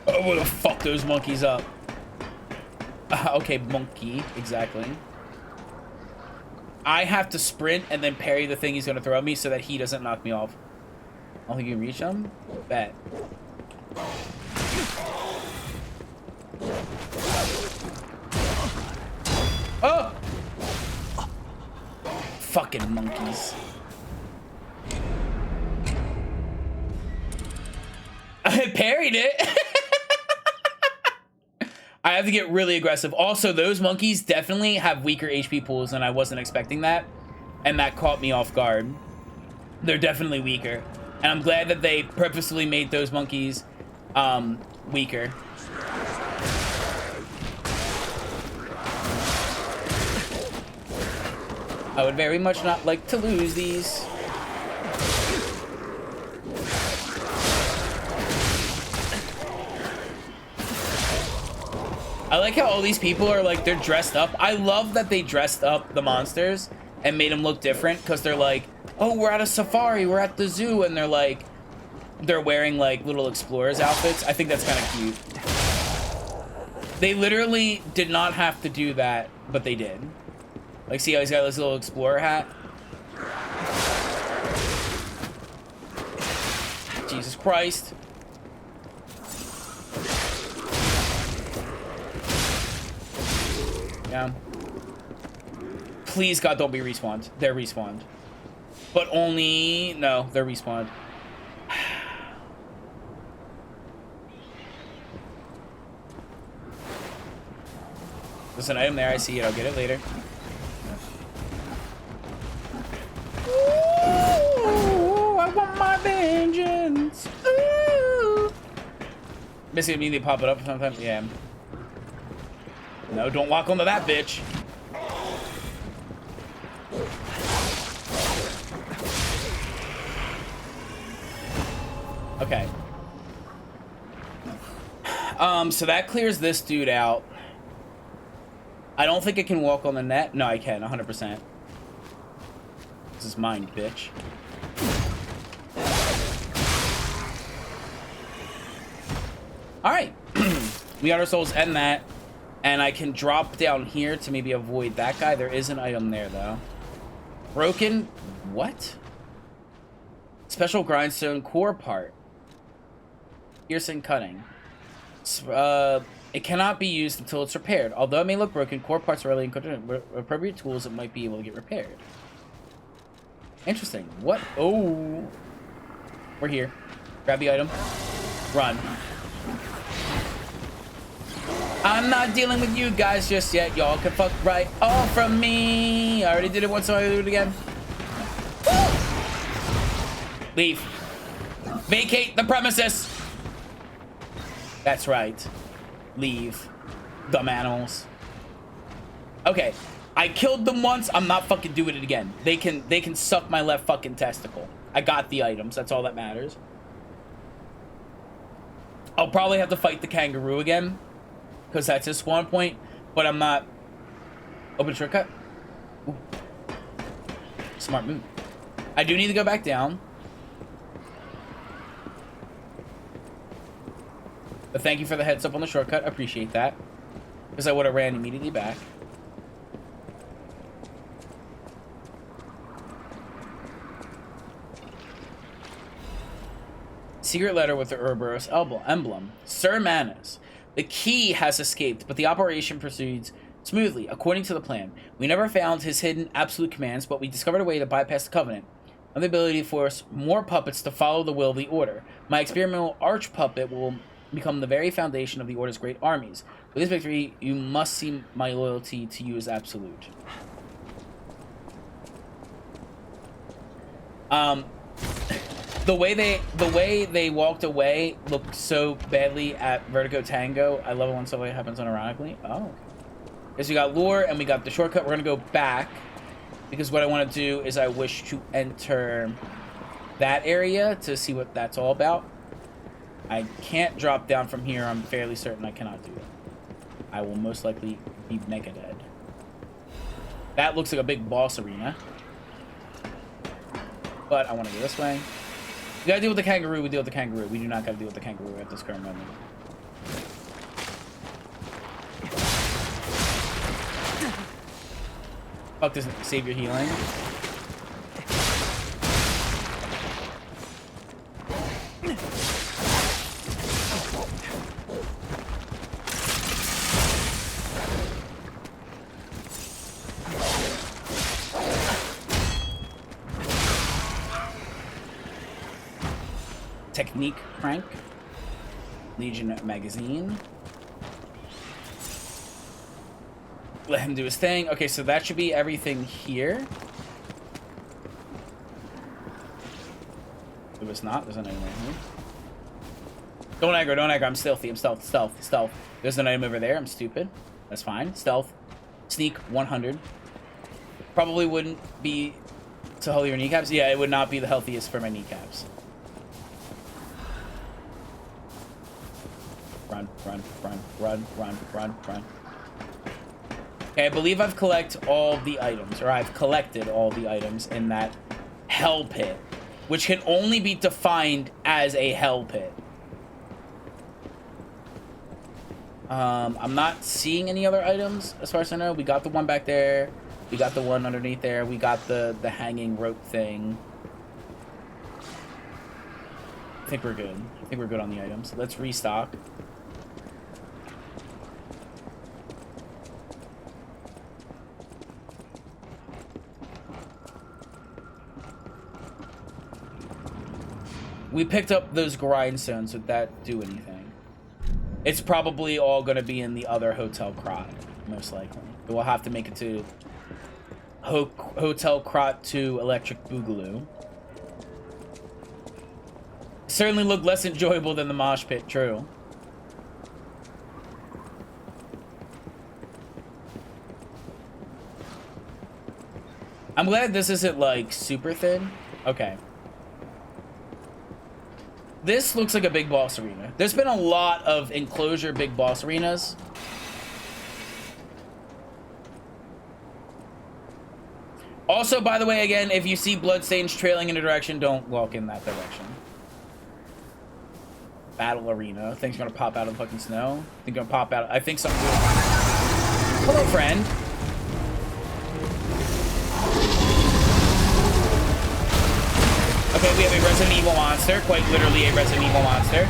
Oh, I'm gonna fuck those monkeys up. Okay, monkey, exactly. I have to sprint and then parry the thing he's gonna throw at me so that he doesn't knock me off. I don't think you can reach him. Bet. Oh! Fucking monkeys. I parried it. I have to get really aggressive. Also, those monkeys definitely have weaker HP pools, and I wasn't expecting that. And that caught me off guard. They're definitely weaker. And I'm glad that they purposely made those monkeys weaker. I would very much not like to lose these. I like how all these people are like, they're dressed up. I love that they dressed up the monsters and made them look different, because they're like, oh, we're at a safari, we're at the zoo, and they're like, they're wearing like little explorers outfits. I think that's kind of cute. They literally did not have to do that, but they did. Like, see how he's got this little explorer hat? Jesus Christ. Yeah. Please, God, don't be respawned. They're respawned. But only... No, they're respawned. There's an item there. I see it. I'll get it later. Ooh, I want my vengeance. Ooh. Basically, immediately pop it up sometimes. Yeah. No, don't walk onto that bitch. Okay. So that clears this dude out. I don't think I can walk on the net. No, I can, 100%. This is mine, bitch. Alright. We got our souls and that. And I can drop down here to maybe avoid that guy. There is an item there, though. Broken... What? Special grindstone core part. Piercing cutting. It cannot be used until it's repaired. Although it may look broken, core parts are really encoded. With appropriate tools, it might be able to get repaired. Interesting. What? Oh. We're here. Grab the item. Run. I'm not dealing with you guys just yet. Y'all can fuck right off from me. I already did it once, so I'll do it again. Woo! Leave. Vacate the premises. That's right. Leave. Dumb animals. Okay. I killed them once. I'm not fucking doing it again. They can suck my left fucking testicle. I got the items. That's all that matters. I'll probably have to fight the kangaroo again, because that's his spawn point, but I'm not... Open shortcut? Ooh. Smart move. I do need to go back down. But thank you for the heads up on the shortcut. Appreciate that. Because I would have ran immediately back. Secret letter with the Ouroboros emblem. Sir Manus. The key has escaped, but the operation proceeds smoothly, according to the plan. We never found his hidden absolute commands, but we discovered a way to bypass the Covenant. I have the ability to force more puppets to follow the will of the Order. My experimental arch puppet will become the very foundation of the Order's great armies. With this victory, you must see my loyalty to you as absolute. The way they walked away looked so badly at Vertigo Tango. I love it when stuff like that happens unironically. Oh. Because we got lure and we got the shortcut. We're gonna go back because what I want to do is I wish to enter that area to see what that's all about. I can't drop down from here. I'm fairly certain I cannot do it. I will most likely be mega dead. That looks like a big boss arena. But I want to go this way. We gotta deal with the kangaroo, we deal with the kangaroo. We do not gotta deal with the kangaroo at this current moment. Fuck this, save your healing. Technique crank. Legion magazine. Let him do his thing. Okay, so that should be everything here. It was not. There's an item right here. Don't aggro, don't aggro. I'm stealthy. I'm stealth. There's an item over there. I'm stupid. That's fine. Stealth. Sneak 100. Probably wouldn't be to hold your kneecaps. Yeah, it would not be the healthiest for my kneecaps. Run. Okay, I believe I've collected all the items, or I've collected all the items in that hell pit, which can only be defined as a hell pit. I'm not seeing any other items as far as I know. We got the one back there. We got the one underneath there. We got the hanging rope thing. I think we're good. I think we're good on the items. Let's restock. We picked up those grindstones. Would that do anything? It's probably all going to be in the other Hotel Krat, most likely. We'll have to make it to Hotel Krat to Electric Boogaloo. Certainly looked less enjoyable than the mosh pit, true. I'm glad this isn't like super thin. Okay. This looks like a big boss arena. There's been a lot of enclosure big boss arenas. Also, by the way, again, if you see bloodstains trailing in a direction, don't walk in that direction. Battle arena. Things gonna pop out of the fucking snow. Think gonna pop out. I think something. Hello, friend. Okay, we have a Resident Evil monster. Quite literally a Resident Evil monster.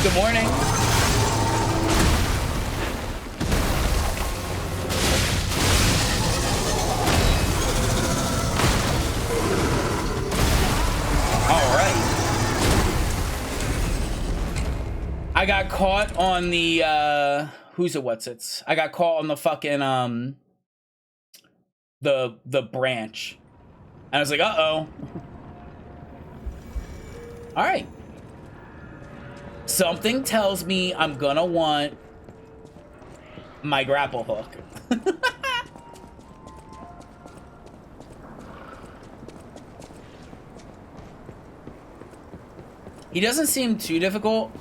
Good morning. I got caught on the what's-its. I got caught on the fucking the branch. And I was like, uh-oh. Alright. Something tells me I'm gonna want my grapple hook. He doesn't seem too difficult.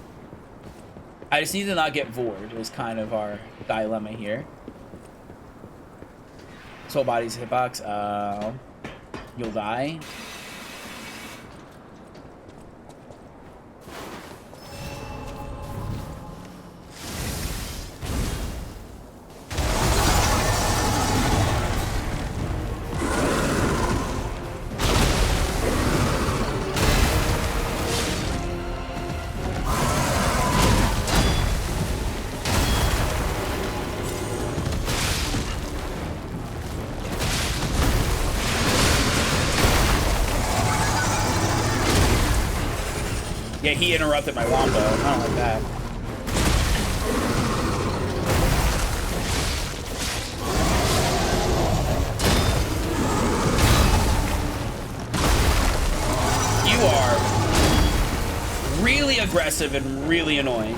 I just need to not get vored is kind of our dilemma here. Soul body's hitbox. You'll die. Yeah, he interrupted my wombo. I don't like that. You are really aggressive and really annoying.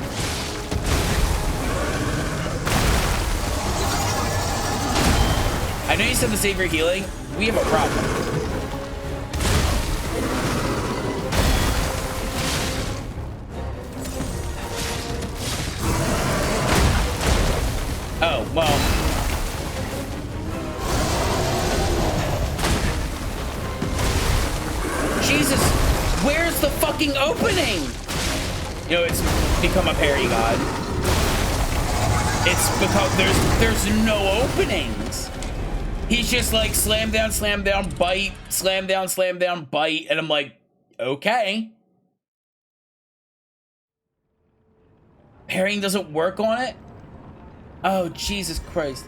I know you said to save your healing. We have a problem. Oh, well. Jesus, where's the fucking opening? You know, it's become a parry god. It's because there's no openings. He's just like slam down, bite, slam down, bite, and I'm like, okay. Parrying doesn't work on it? Oh, Jesus Christ.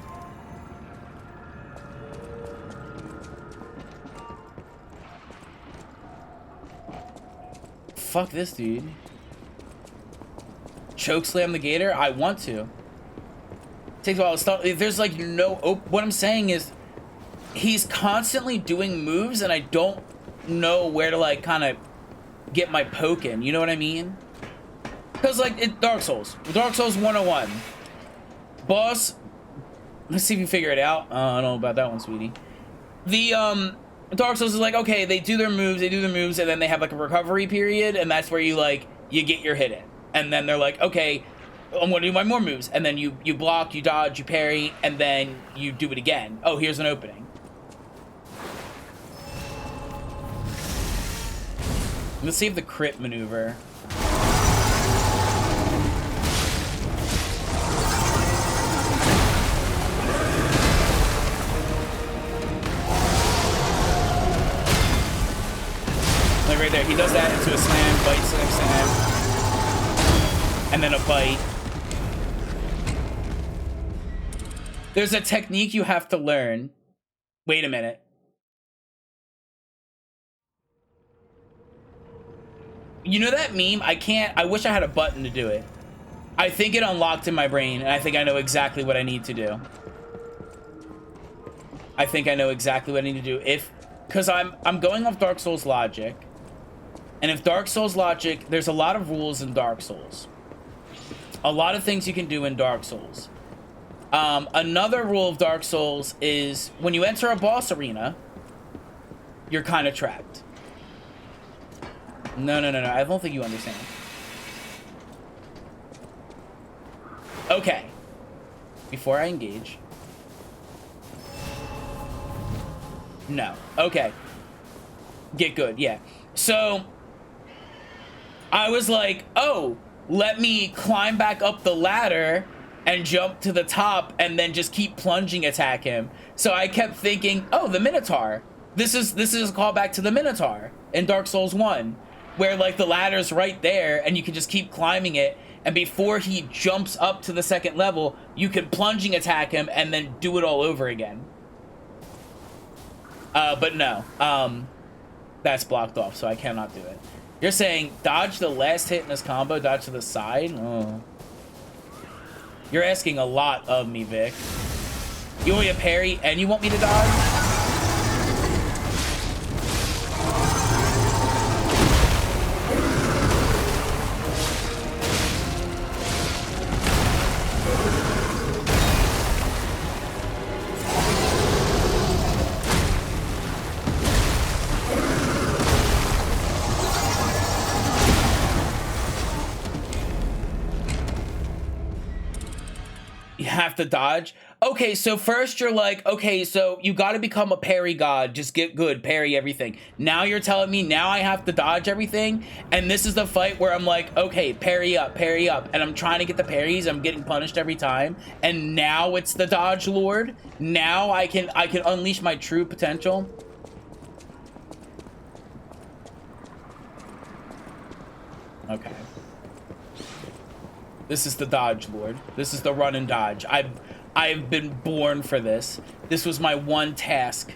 Fuck this, dude. Choke slam the gator? I want to. Takes a while to stop. There's like no... What I'm saying is he's constantly doing moves and I don't know where to like kind of get my poke in. You know what I mean? Because like Dark Souls 101. Boss, let's see if you figure it out. I don't know about that one, sweetie. The Dark Souls is like, okay, they do their moves, and then they have like a recovery period, and that's where you like you get your hit in. And then they're like, okay, I'm gonna do my more moves, and then you block, you dodge, you parry, and then you do it again. Oh, here's an opening. Let's save the crit maneuver. Like right there, he does that into a slam, bite, slam, and then a bite. There's a technique you have to learn. Wait a minute. You know that meme? I wish I had a button to do it. I think it unlocked in my brain, and I think I know exactly what I need to do. I think I know exactly what I need to do. Because I'm going off Dark Souls logic. And if Dark Souls logic, there's a lot of rules in Dark Souls. A lot of things you can do in Dark Souls. Another rule of Dark Souls is when you enter a boss arena, you're kind of trapped. No. I don't think you understand. Okay. Before I engage. No. Okay. Get good. Yeah. So I was like, oh, let me climb back up the ladder and jump to the top and then just keep plunging attack him. So I kept thinking, oh, the Minotaur. This is a callback to the Minotaur in Dark Souls 1, where like the ladder's right there and you can just keep climbing it, and before he jumps up to the second level, you can plunging attack him and then do it all over again. But no, that's blocked off, so I cannot do it. You're saying dodge the last hit in this combo, dodge to the side? Oh. You're asking a lot of me, Vic. You want me to parry and you want me to dodge? Have to dodge. Okay, so first you're like, okay, so you got to become a parry god, just get good, parry everything. Now you're telling me now I have to dodge everything, and this is the fight where I'm like, okay, parry up, and I'm trying to get the parries, I'm getting punished every time, and now it's the dodge lord. Now I can unleash my true potential. Okay. This is the dodge lord. This is the run and dodge. I've been born for this. This was my one task.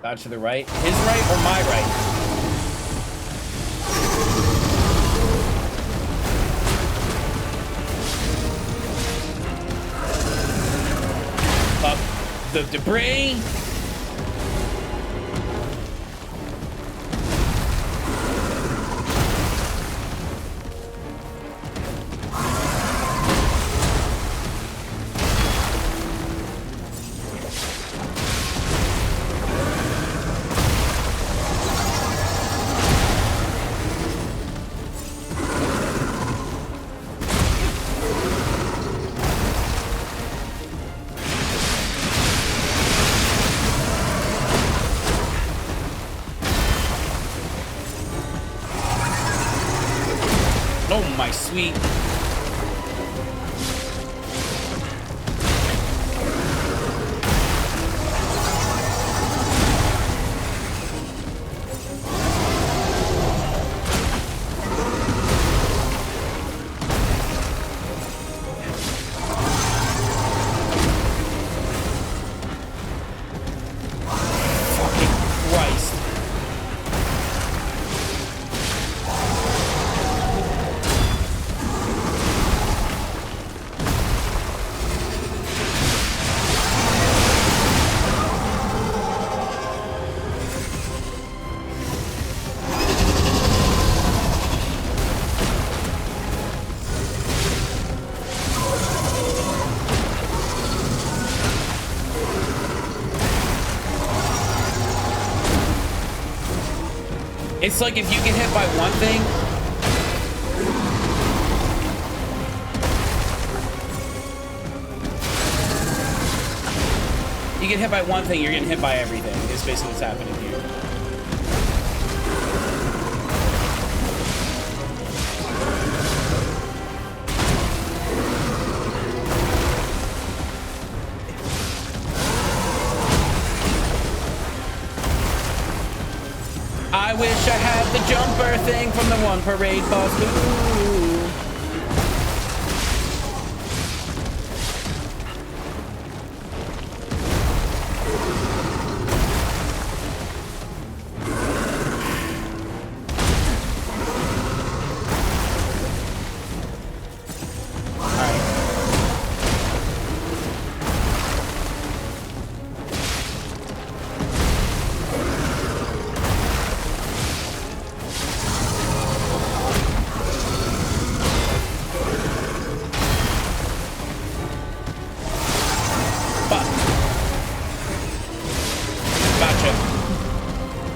Dodge to the right. His right or my right? Up the debris. Oh my sweet. Fucking Christ. It's like if you get hit by one thing, you get hit by one thing, you're getting hit by everything. It's basically what's happening here. I wish I had the jumper thing from the one parade boss. Ooh.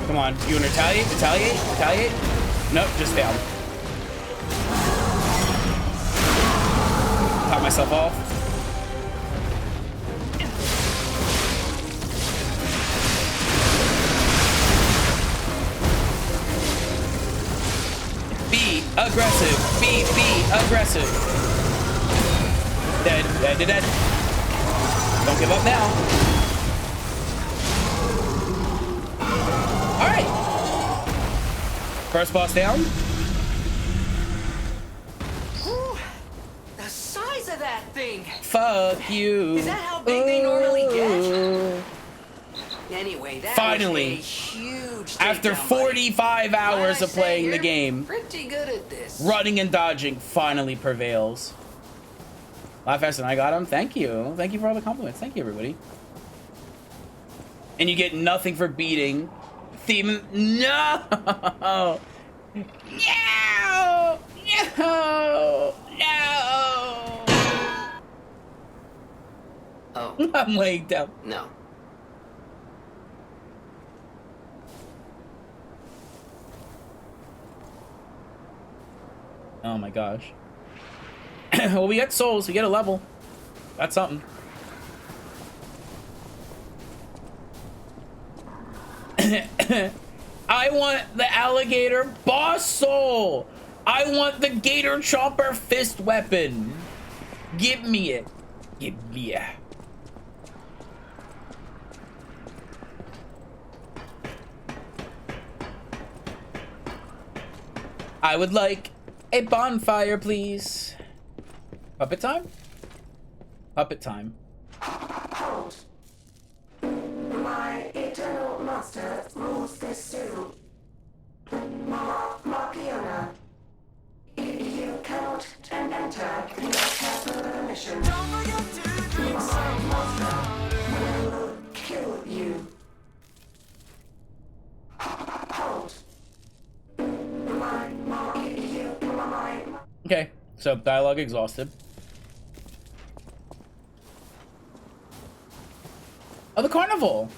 Come on, you wanna retaliate? Retaliate? Retaliate? Nope, just down. Pop myself off. Be aggressive. Be aggressive. Dead, dead, dead, dead. Don't give up now. All right. First boss down. Ooh, the size of that thing. Fuck you. Is that how big they normally get? Anyway, that finally, was a huge after takedown, buddy. 45 hours of playing the game, Pretty good at this. running and dodging finally prevails. Laugh fast and I got him. Thank you. Thank you for all the compliments. Thank you, everybody. And you get nothing for beating Theme. No! No! No! No! Oh. I'm laying down. No. Oh my gosh. Well, we get souls. We get a level. That's something. I want the alligator boss soul. I want the gator chomper fist weapon. Give me it. Give me it. I would like a bonfire, please. Puppet time? Puppet time. My My eternal master rules this zoo. Markiona. You cannot enter without permission. My master will kill you. Halt. Okay, so dialogue exhausted. Oh, the carnival.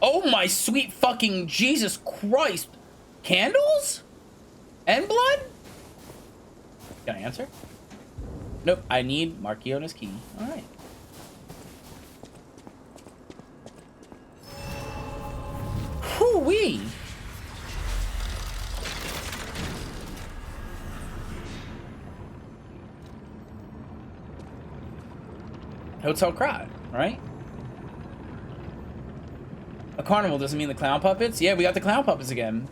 Oh my sweet fucking Jesus Christ. Candles? And blood? Can I answer? Nope, I need Markiona's key. Alright. Whoo-wee. Hotel Krat, right? A carnival doesn't mean the clown puppets? Yeah, we got the clown puppets again.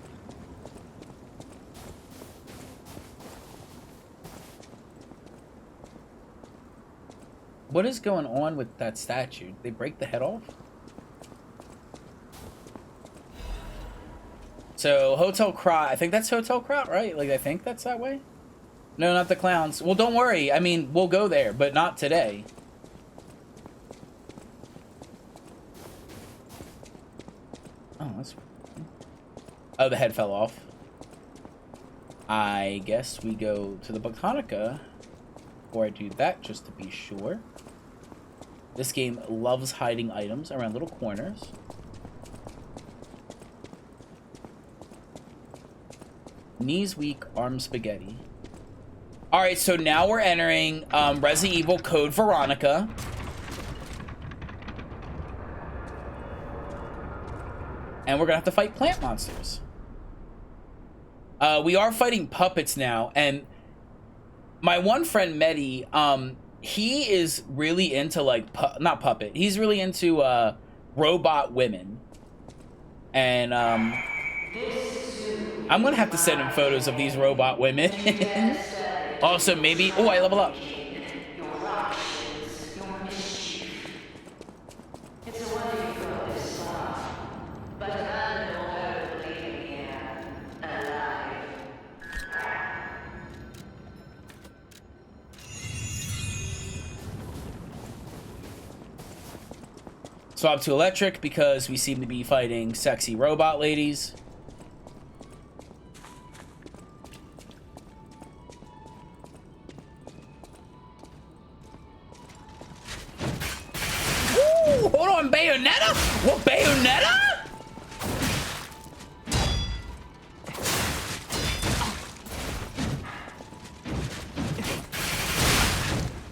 What is going on with that statue? Did they break the head off? So, Hotel Krat, I think that's Hotel Krat, right? Like, I think that's that way? No, not the clowns. Well, don't worry. I mean, we'll go there, but not today. Oh, that's... Oh, the head fell off. I guess we go to the Botanica. Before I do that, just to be sure. This game loves hiding items around little corners. Knees weak, arms spaghetti. Alright, so now we're entering Resident Evil Code Veronica. And we're gonna have to fight plant monsters. We are fighting puppets now, and my one friend Medi, he is really into like not puppet. He's really into robot women, and I'm gonna have to send him photos of these robot women. Also, maybe I level up. Swap to electric because we seem to be fighting sexy robot ladies. Ooh, hold on, Bayonetta? What, Bayonetta?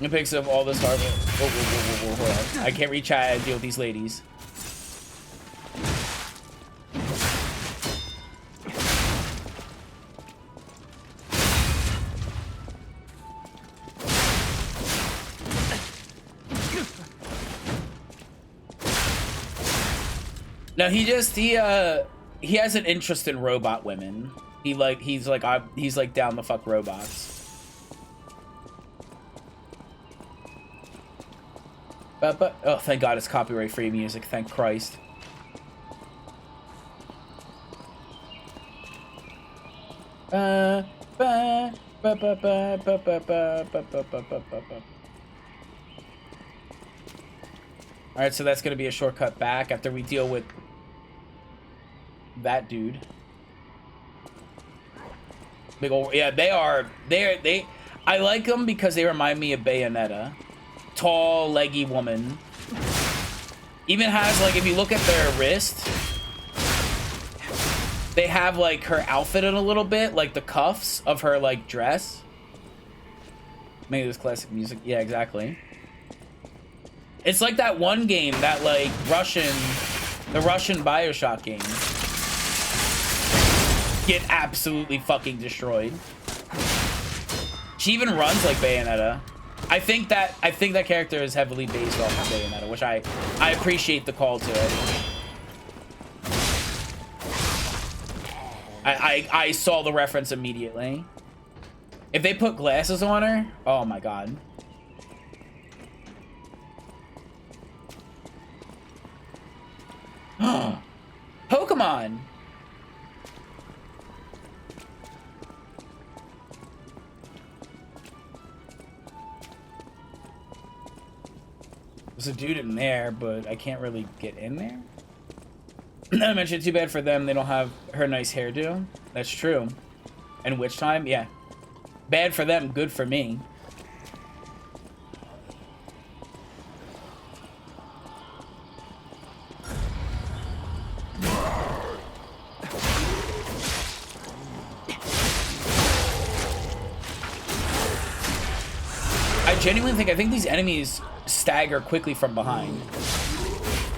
It picks up all this hardware. Whoa, hold on. I can't reach out and deal with these ladies. No, he has an interest in robot women. He's like down the fuck robots. But oh, thank God it's copyright-free music. Thank Christ. All right, so that's gonna be a shortcut back after we deal with that dude. Big old, yeah, they I like them because they remind me of Bayonetta. Tall, leggy woman. Even has, like, if you look at their wrist, they have, like, her outfit in a little bit, like the cuffs of her, like, dress. Maybe this classic music. Yeah, exactly. It's like that one game, that, like, the Russian BioShock game. Get absolutely fucking destroyed. She even runs like Bayonetta. I think that character is heavily based off of Bayonetta, which I appreciate the call to it. I saw the reference immediately. If they put glasses on her, oh my God. on. There's a dude in there, but I can't really get in there. I mentioned too bad for them. They don't have her nice hairdo. That's true. And Witch Time, yeah. Bad for them, good for me. I genuinely think these enemies stagger quickly from behind.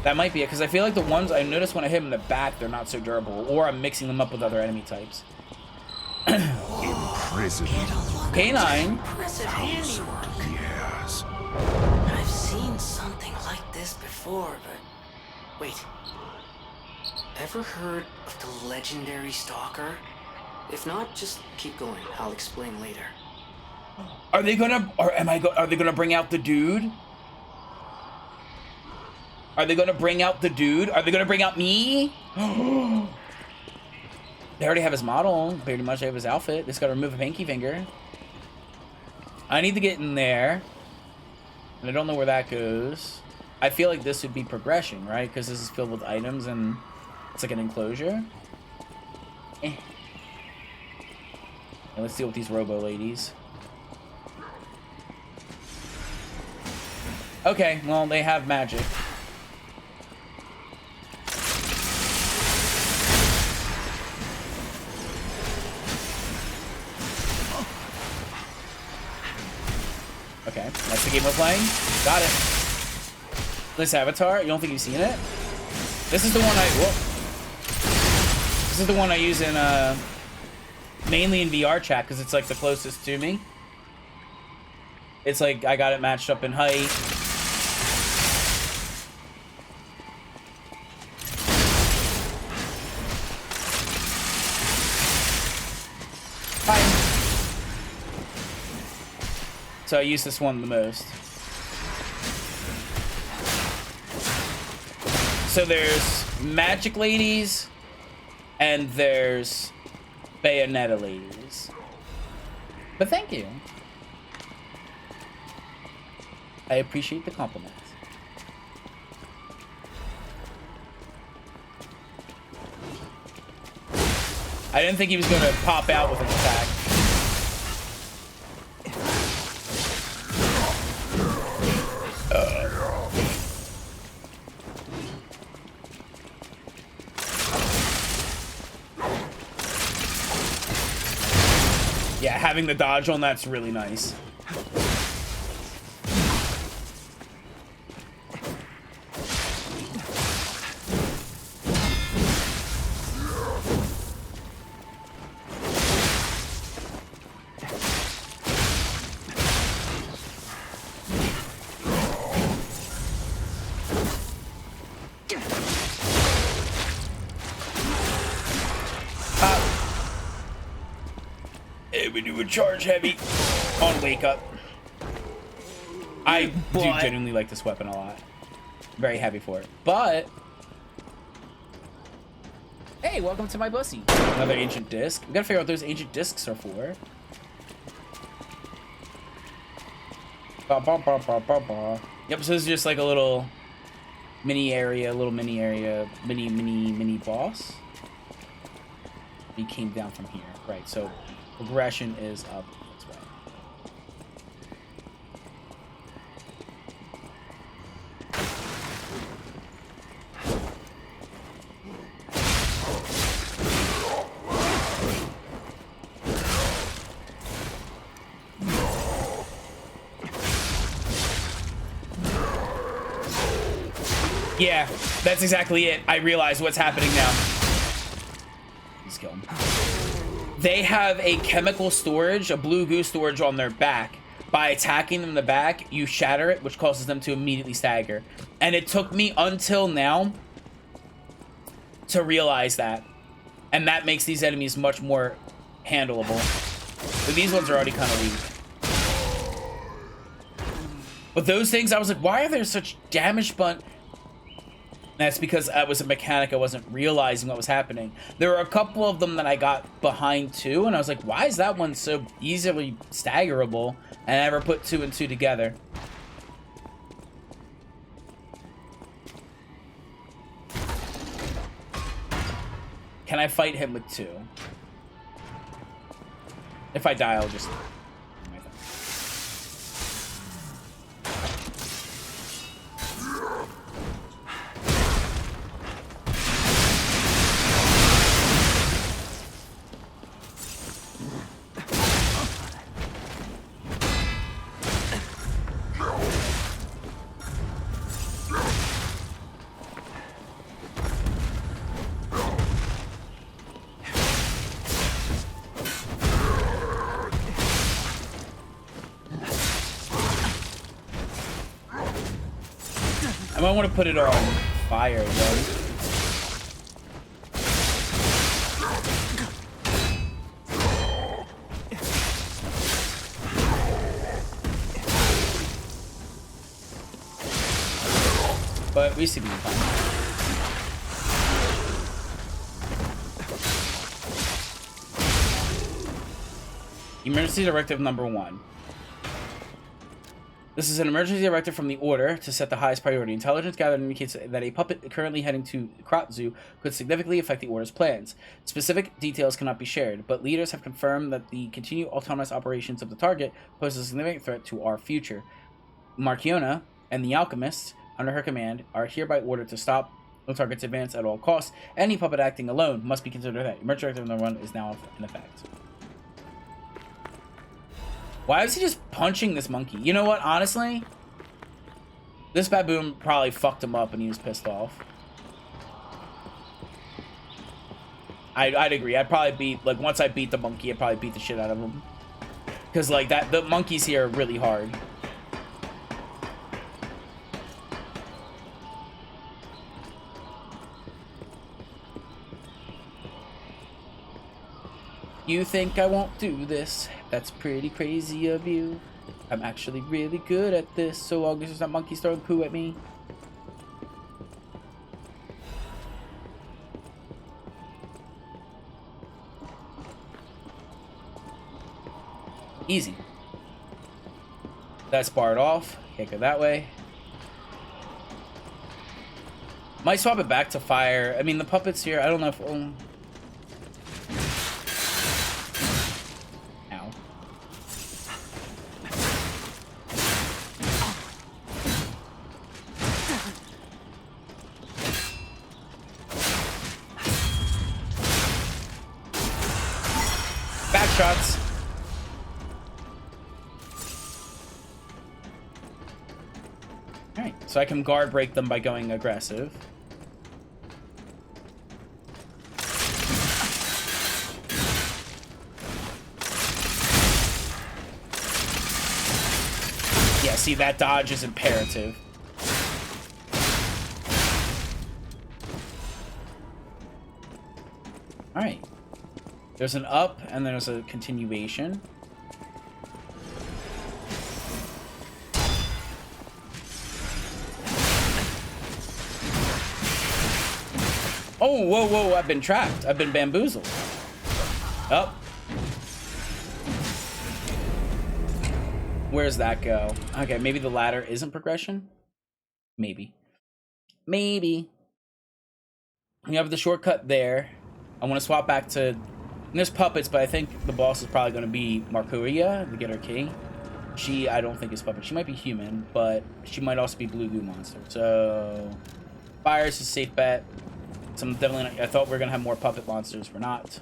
That might be it, because I feel like the ones I notice when I hit them in the back, they're not so durable, or I'm mixing them up with other enemy types. Imprisoned. K9. Impressive handiwork. Yes. I've seen something like this before, but... Wait. Ever heard of the legendary Stalker? If not, just keep going. I'll explain later. Are they gonna, are they gonna bring out the dude? Are they gonna bring out the dude? Are they gonna bring out me? They already have his model. Pretty much they have his outfit. Just gotta remove a pinky finger. I need to get in there. And I don't know where that goes. I feel like this would be progression, right? Because this is filled with items and it's like an enclosure. And let's deal with these robo ladies. Okay, well, they have magic. Okay, that's the game we're playing. Got it. This avatar, you don't think you've seen it? This is the one This is the one I use in, mainly in VR chat, because it's, like, the closest to me. It's like, I got it matched up in height. So I use this one the most. So there's magic ladies and there's Bayonetta ladies. But thank you. I appreciate the compliments. I didn't think he was going to pop out with an attack. Yeah, having the dodge on that's really nice. We do a charge heavy on wake up. I do genuinely like this weapon a lot. Very happy for it. But hey, welcome to my bussy. Another ancient disc. We gotta figure out what those ancient discs are for. Yep, so this is just like a little mini area, mini boss. He came down from here. Right, so progression is up this way. Yeah, that's exactly it. I realize what's happening now. Let's kill him. They have a chemical storage, a blue goo storage on their back. By attacking them in the back, you shatter it, which causes them to immediately stagger. And it took me until now to realize that. And that makes these enemies much more handleable. But these ones are already kind of weak. But those things, I was like, why are there such damage That's because I was a mechanic. I wasn't realizing what was happening. There were a couple of them that I got behind too, and I was like, why is that one so easily staggerable? And I never put 2 and 2 together. Can I fight him with 2? If I die, I'll just... I might want to put it on fire, though. But we see being fine. Emergency Directive number 1. This is an emergency directive from the Order to set the highest priority. Intelligence gathered indicates that a puppet currently heading to Krat Zoo could significantly affect the Order's plans. Specific details cannot be shared, but leaders have confirmed that the continued autonomous operations of the target pose a significant threat to our future. Markiona and the Alchemists, under her command, are hereby ordered to stop the target's advance at all costs. Any puppet acting alone must be considered that. Emergency Directive number 1 is now in effect. Why is he just punching this monkey? You know what? Honestly, this baboon probably fucked him up and he was pissed off. I'd agree. I'd probably beat, like, once I beat the monkey, I'd probably beat the shit out of him. Because, like, the monkeys here are really hard. You think I won't do this? That's pretty crazy of you. I'm actually really good at this, so long as there's not monkeys throwing poo at me. Easy. That's barred off. Can't go that way. Might swap it back to fire. I mean, the puppets here, I don't know if... shots. Alright, so I can guard break them by going aggressive. Yeah, see, that dodge is imperative. Alright. There's an up, and there's a continuation. Oh, whoa, whoa, I've been trapped. I've been bamboozled. Up. Where's that go? Okay, maybe the ladder isn't progression? Maybe. Maybe. We have the shortcut there. I want to swap back to... And there's puppets, but I think the boss is probably going to be Markuria to get her key. She, I don't think is puppet. She might be human, but she might also be blue goo monster. So, fire is a safe bet. So I'm definitely not, I thought we were going to have more puppet monsters. We're not.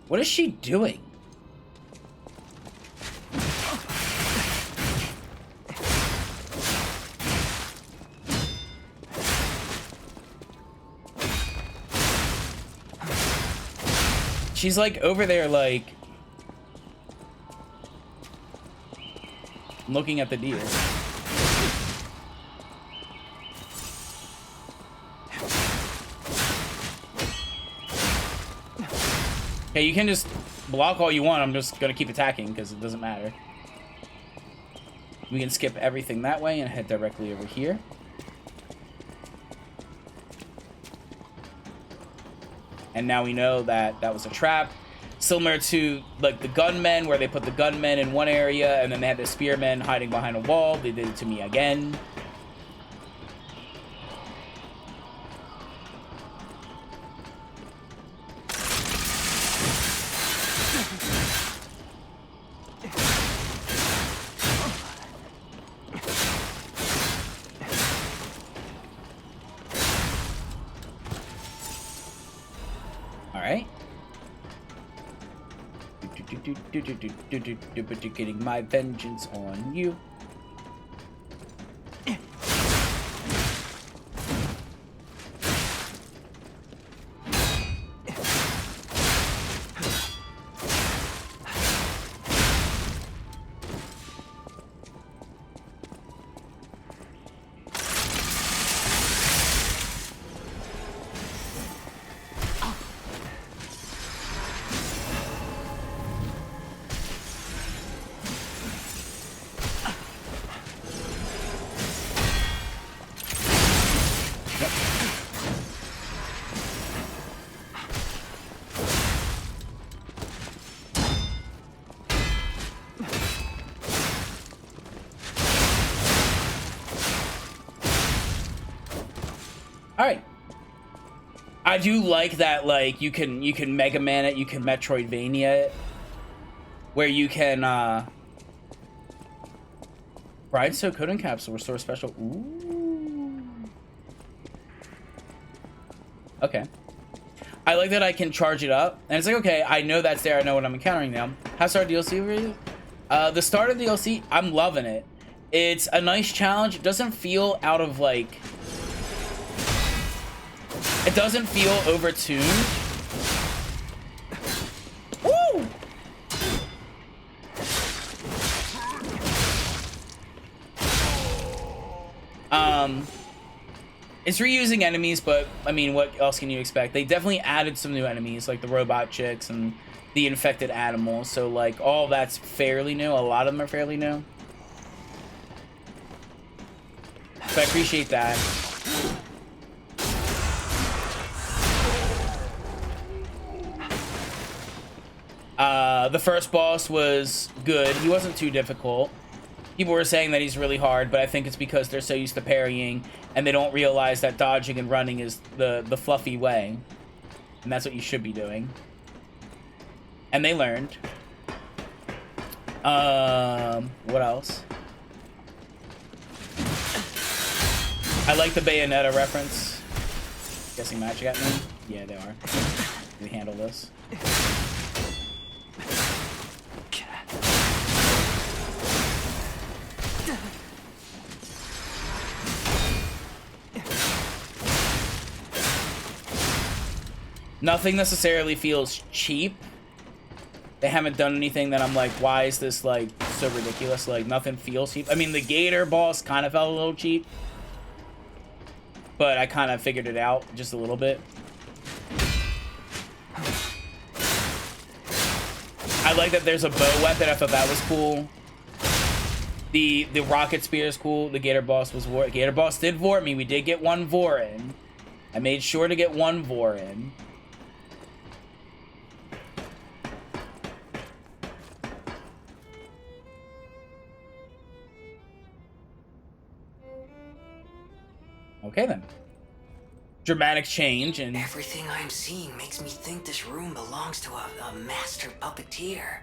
What is she doing? She's like over there, like looking at the deer. Okay, you can just block all you want. I'm just gonna keep attacking because it doesn't matter. We can skip everything that way and head directly over here. And now we know that that was a trap. Similar to like the gunmen, where they put the gunmen in one area and then they had the spearmen hiding behind a wall. They did it to me again. Getting my vengeance on you. Alright. I do like that, like, you can Mega Man it, you can Metroidvania it. Where you can, Grindstone Coding Capsule, restore special. Ooh. Okay. I like that I can charge it up. And it's like, okay, I know that's there, I know what I'm encountering now. How's our DLC for you? The start of the DLC, I'm loving it. It's a nice challenge. It doesn't feel out of, like... It doesn't feel overtuned. Woo! It's reusing enemies, but I mean, what else can you expect? They definitely added some new enemies, like the robot chicks and the infected animals. So like all that's fairly new. A lot of them are fairly new. So I appreciate that. The first boss was good. He wasn't too difficult. People were saying that he's really hard, but I think it's because they're so used to parrying and they don't realize that dodging and running is the fluffy way. And that's what you should be doing. And they learned. What else? I like the Bayonetta reference. Guessing Magic at me? Yeah, they are. We handle this. Nothing necessarily feels cheap. They haven't done anything that I'm like, why is this like so ridiculous? Like nothing feels cheap. I mean, the Gator boss kind of felt a little cheap, but I kind of figured it out just a little bit. I like that there's a bow weapon. I thought that was cool. The rocket spear is cool. The Gator boss was Gator boss did Vort me. We did get one Vor in. I made sure to get one Vor in. Okay then. Dramatic change and everything I'm seeing makes me think this room belongs to a master puppeteer.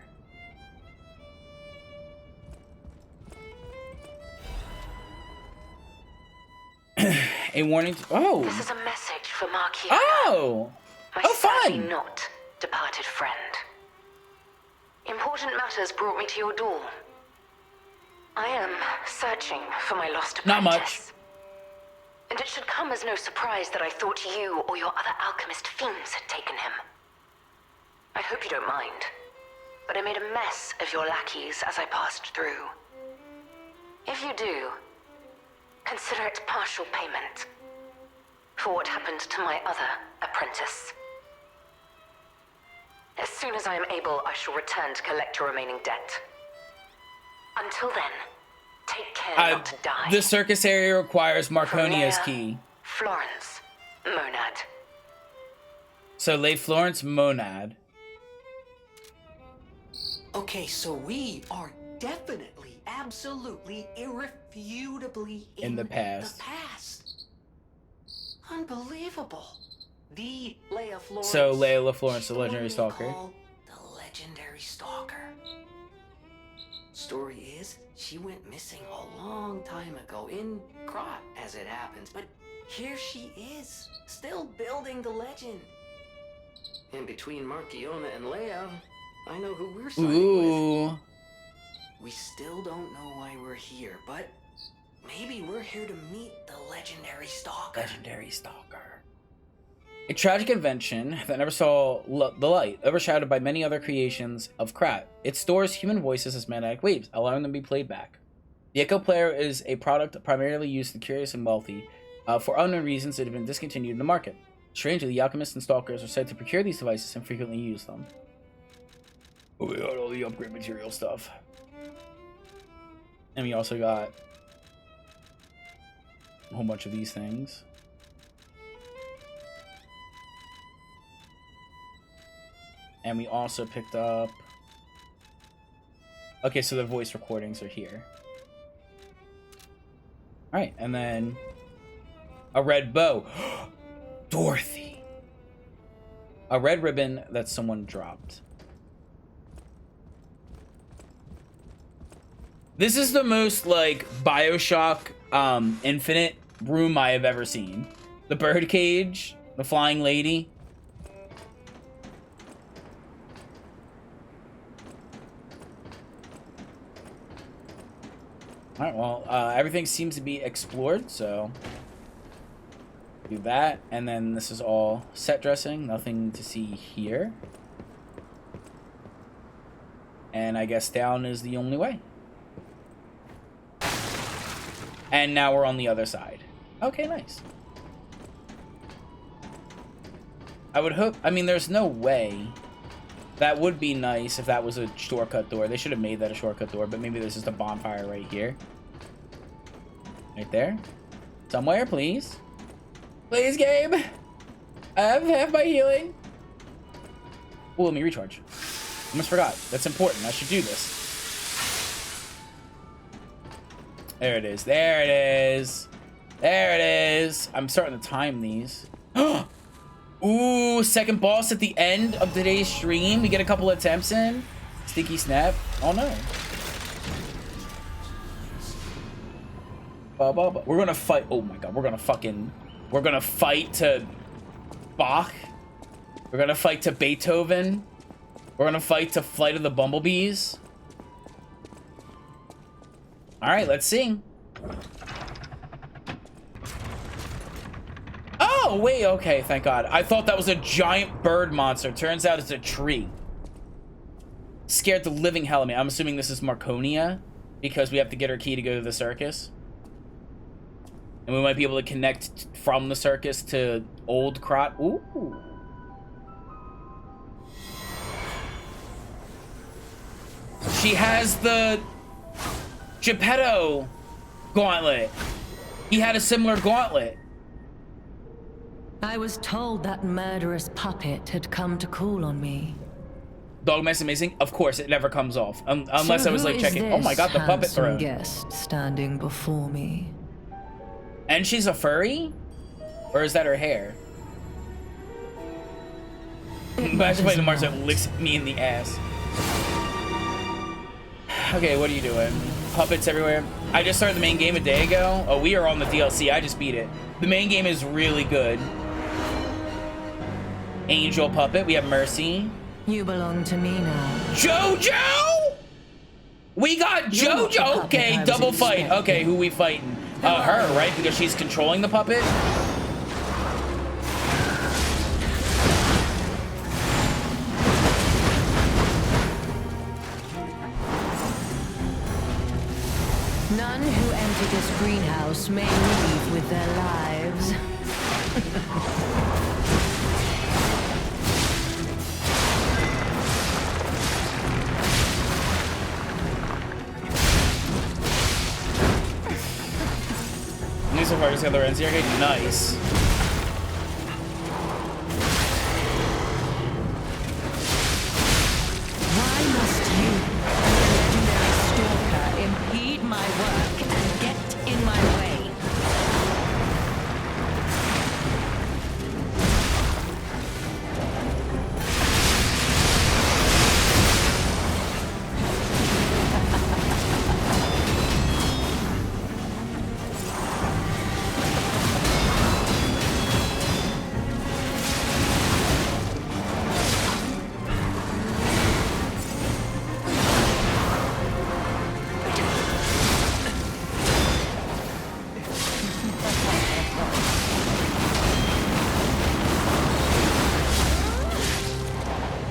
A warning. Oh. This is a message for Markiona. Oh. My Fun. sadly not departed friend. Important matters brought me to your door. I am searching for my lost apprentice. Not much. And it should come as no surprise that I thought you or your other alchemist fiends had taken him. I hope you don't mind, but I made a mess of your lackeys as I passed through. If you do, consider it partial payment for what happened to my other apprentice. As soon as I am able, I shall return to collect your remaining debt. Until then, Take care not to die. The circus area requires Marconia's Leia, key. Florence. Monad. So lay Florence Monad. Okay, so we are definitely, absolutely, irrefutably In the past. The past. Unbelievable. The Leia Florence. So Leia LaFlorence, the She's legendary one they stalker. call the legendary stalker. Story is, she went missing a long time ago in Krot, as it happens, but here she is, still building the legend. And between Markiona and Leia, I know who we're siding with. Ooh. We still don't know why we're here, but maybe we're here to meet the legendary stalker. Legendary stalker. A tragic invention that never saw the light, overshadowed by many other creations of Krat. It stores human voices as magnetic waves, allowing them to be played back. The Echo Player is a product primarily used to the curious and wealthy. For unknown reasons, it had been discontinued in the market. Strangely, the alchemists and stalkers are said to procure these devices and frequently use them. Oh, we got all the upgrade material stuff. And we also got a whole bunch of these things. And we also picked up... Okay, so the voice recordings are here. Alright, and then... A red bow. Dorothy! A red ribbon that someone dropped. This is the most, like, Bioshock Infinite room I have ever seen. The birdcage, the flying lady. Alright, well, everything seems to be explored, so... Do that, and then this is all set dressing. Nothing to see here. And I guess down is the only way. And now we're on the other side. Okay, nice. I would hope... I mean, there's no way... That would be nice if that was a shortcut door. They should have made that a shortcut door, but maybe there's just a bonfire right here. Right there. Somewhere, please. Please, Gabe. I have my healing. Oh, let me recharge. Almost forgot. That's important. I should do this. There it is. There it is. There it is. I'm starting to time these. Ooh, second boss at the end of today's stream. We get a couple attempts in. Sticky snap. Oh no. We're gonna fight. Oh my god. We're gonna fight to Bach. We're gonna fight to Beethoven. We're gonna fight to Flight of the Bumblebees. Alright, let's see. Oh, wait, okay, thank God. I thought that was a giant bird monster. Turns out it's a tree. Scared the living hell of me. I'm assuming this is Marconia, because we have to get her key to go to the circus. And we might be able to connect from the circus to Old Krot. Ooh. She has the Geppetto gauntlet. He had a similar gauntlet. I was told that murderous puppet had come to call on me. Dogma's amazing. Of course, it never comes off. Unless So I was who like is checking. Oh my god, the puppet handsome throne. guest standing before me. And she's a furry? Or is that her hair? Imagine playing the Mars that licks me in the ass. Okay, what are you doing? Puppets everywhere. I just started the main game a day ago. Oh, we are on the DLC. I just beat it. The main game is really good. Angel puppet. We have Mercy. You belong to me now. JoJo! We got You're not the JoJo! puppet Okay, I was double fight. expecting. Okay, who we fighting? Her, right? Because she's controlling the puppet? None who enter this greenhouse may leave with their lives. the other end. Okay, nice. Why must you, the legendary stalker, impede my work and get in my way?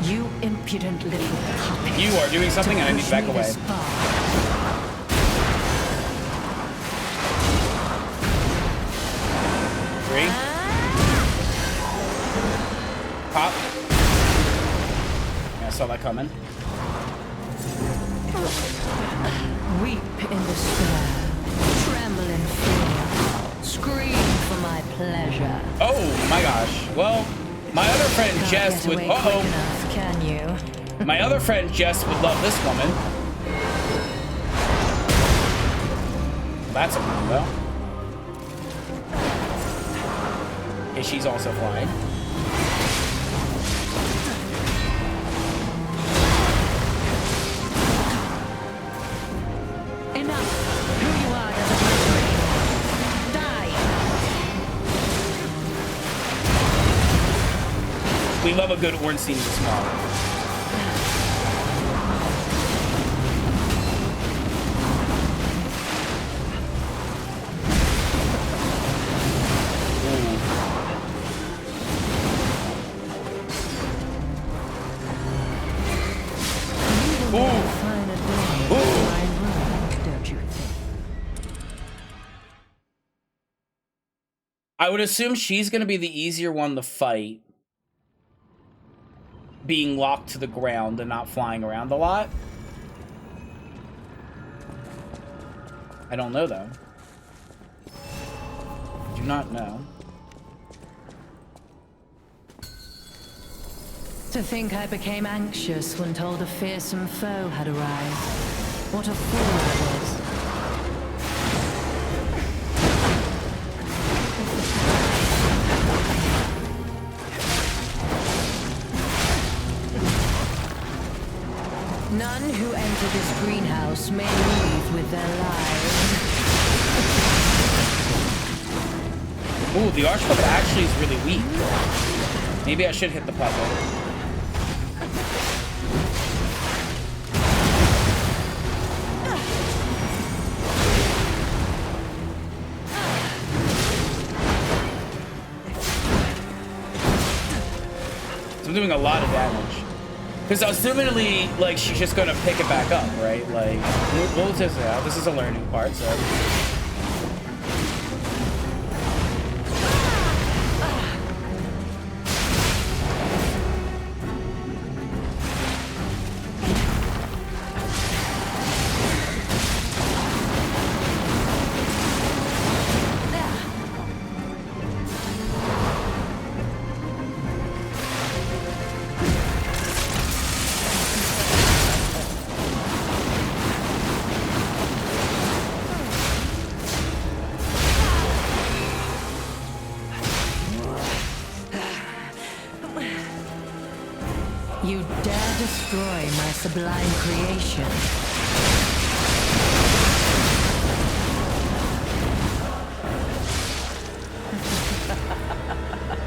You impudent little puppet. You are doing something and I need to back push me away. this far. Three. Pop. Yeah, I saw that coming. Weep in despair, tremble in fear, scream for my pleasure. Oh my gosh. Well, my other friend Can't Jess get would. away quick enough, can you? My other friend Jess would love this woman. That's a woman, though. Okay, she's also flying. Enough. Who you are doesn't matter anymore. Die. We love a good Ornstein small. You will never find a door in my room, don't you think? I would assume she's going to be the easier one to fight, being locked to the ground and not flying around a lot. I don't know, though. Do not know. To think I became anxious when told a fearsome foe had arrived. What a fool I was. None who enter this greenhouse may leave with their lives. Ooh, the Archpuppet actually is really weak. Maybe I should hit the puppet. So I'm doing a lot of damage. Because ultimately, like, she's just gonna pick it back up, right? Like, we'll test it out. This is a learning part, so. You dare destroy my sublime creation.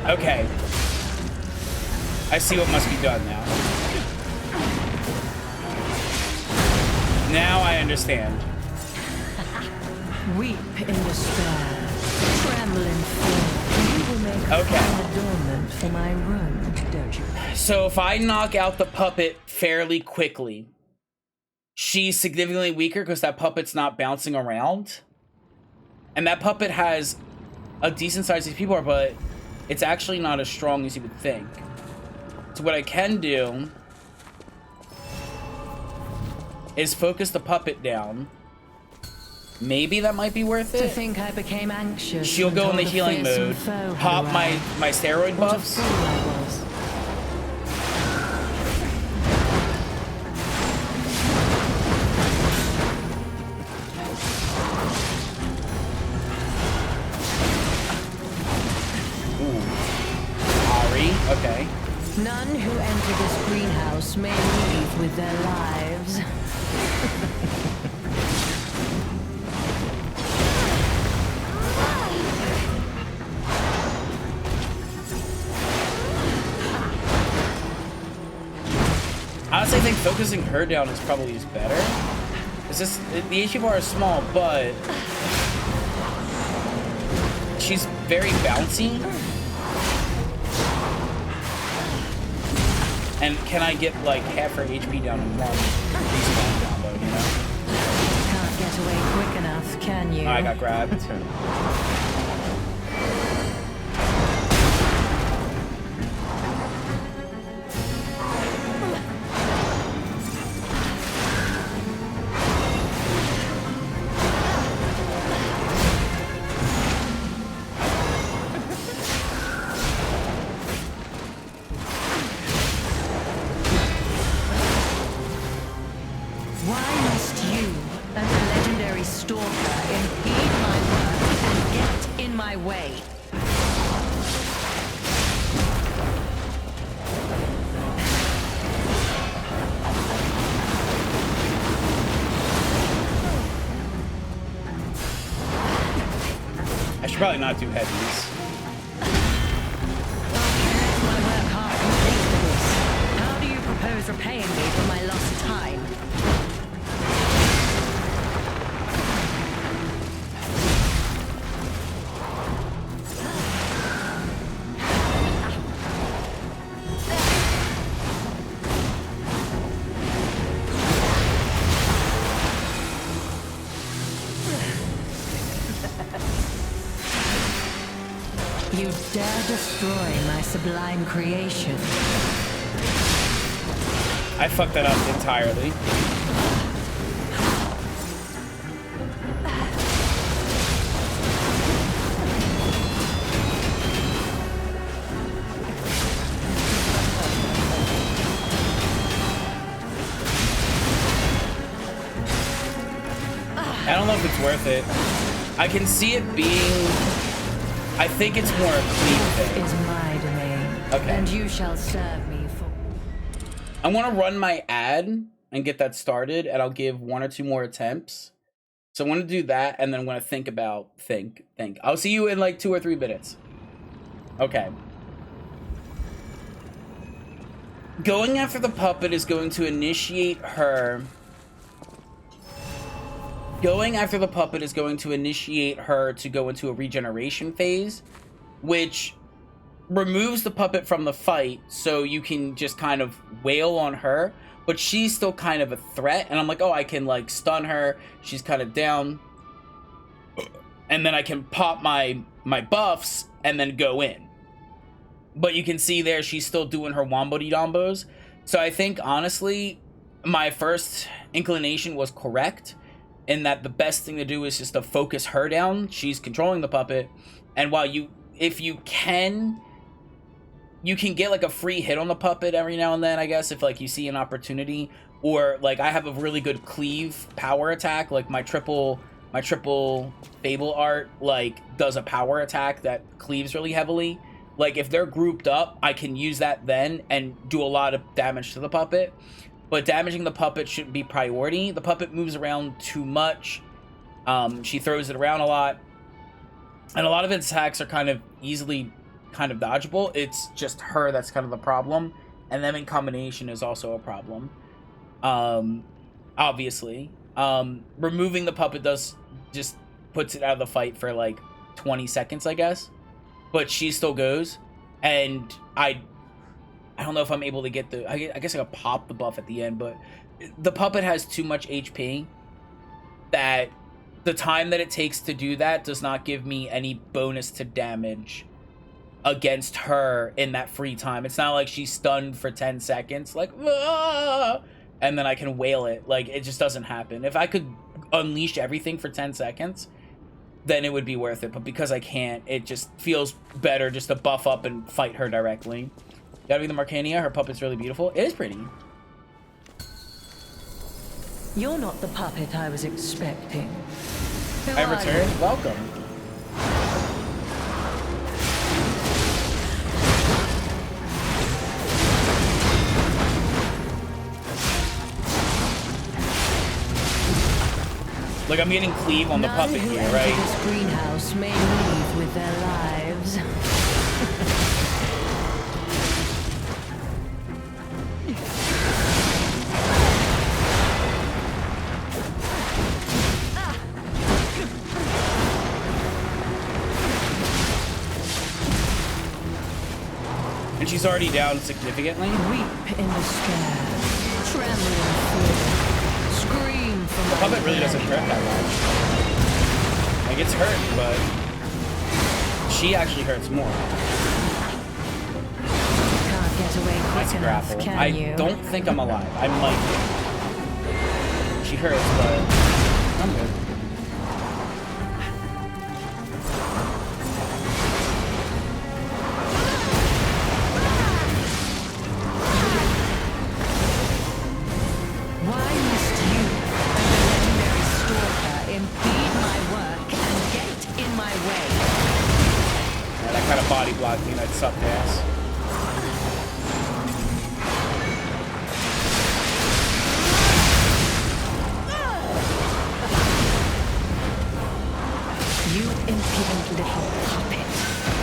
Okay. I see what must be done now. Now I understand. Weep in despair, tremble in fear. You will make Okay. an adornment for my room, don't you? So if I knock out the puppet fairly quickly, she's significantly weaker because that puppet's not bouncing around. And that puppet has a decent size these people are, but it's actually not as strong as you would think. So what I can do is focus the puppet down maybe that might be worth To it. think I became anxious. She'll when go in the told a healing fearsome mode, foe had pop arrived. my steroid What a buffs. fool I was. Ari, okay. None who enter this greenhouse may leave with their lives. Honestly, I think focusing her down is probably better. It's just the HP bar is small, but she's very bouncy. And can I get like half her HP down in one respawn combo, you know? Can't get away quick enough, can you? I got grabbed. Why must you and the legendary stalker impede my work and get in my way? I should probably not do heavies. Makes my work hard complete for this. How do you propose repaying me for my lost time? You dare destroy my sublime creation. I fucked that up entirely. I don't know if it's worth it. I can see it being... I think it's more a clean thing. Is my domain. Okay. And you shall serve me for... I want to run my ad and get that started, and I'll give 1 or 2 more attempts. So I want to do that, and then when I think. I'll see you in like 2 or 3 minutes. Okay. Going after the puppet is going to initiate her... Going after the puppet is going to initiate her to go into a regeneration phase, which removes the puppet from the fight, so you can just kind of wail on her, but she's still kind of a threat, and I'm like, oh, I can like stun her, she's kind of down, and then I can pop my buffs and then go in. But you can see there she's still doing her wombo-de-dombos. So I think honestly my first inclination was correct, in that the best thing to do is just to focus her down. She's controlling the puppet, and while if you can get like a free hit on the puppet every now and then, I guess, if like you see an opportunity, or like I have a really good cleave power attack, like my triple Fable art like does a power attack that cleaves really heavily. Like if they're grouped up, I can use that then and do a lot of damage to the puppet. But damaging the puppet shouldn't be priority. The puppet moves around too much. She throws it around a lot. And a lot of its attacks are kind of easily kind of dodgeable. It's just her that's kind of the problem. And them in combination is also a problem. Obviously. Removing the puppet just puts it out of the fight for like 20 seconds, I guess. But she still goes. And I don't know if I'm able to get I guess I could pop the buff at the end, but the puppet has too much HP that the time that it takes to do that does not give me any bonus to damage against her in that free time. It's not like she's stunned for 10 seconds, like, ah! And then I can wail it. Like, it just doesn't happen. If I could unleash everything for 10 seconds, then it would be worth it. But because I can't, it just feels better just to buff up and fight her directly. Gotta be the Marcania. Her puppet's really beautiful. It is pretty. You're not the puppet I was expecting. Who I are you? returned. Welcome. Look, I'm getting cleave on the None puppet who here, enter right? this greenhouse may leave with their lives. And she's already down significantly. Weep in despair, tremble in fear, scream from The puppet really doesn't hurt that much. Like, it's hurt, but she actually hurts more. Can't get away quick Let's enough, grapple. can I you? don't think I'm alive. I might be. She hurts, but I'm good. Why must you, the legendary stalker, impede my work and get in my way? Yeah, that kind of body blocking, that sucked ass. You impudent little puppet,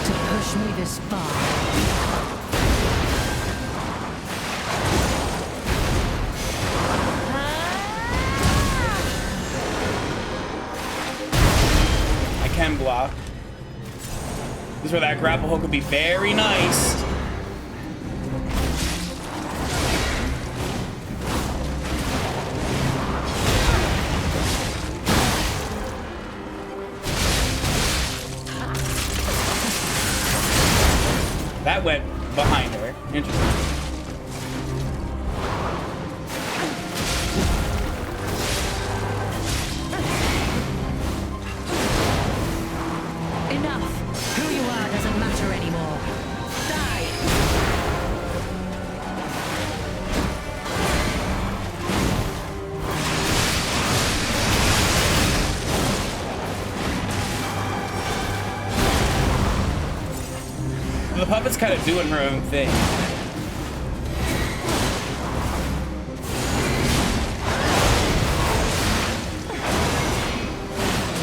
to push me this far. I can block. This is where that grapple hook would be very nice. That went behind her. Interesting. Enough! Who you are doesn't matter anymore. Die! The puppet's kind of doing her own thing.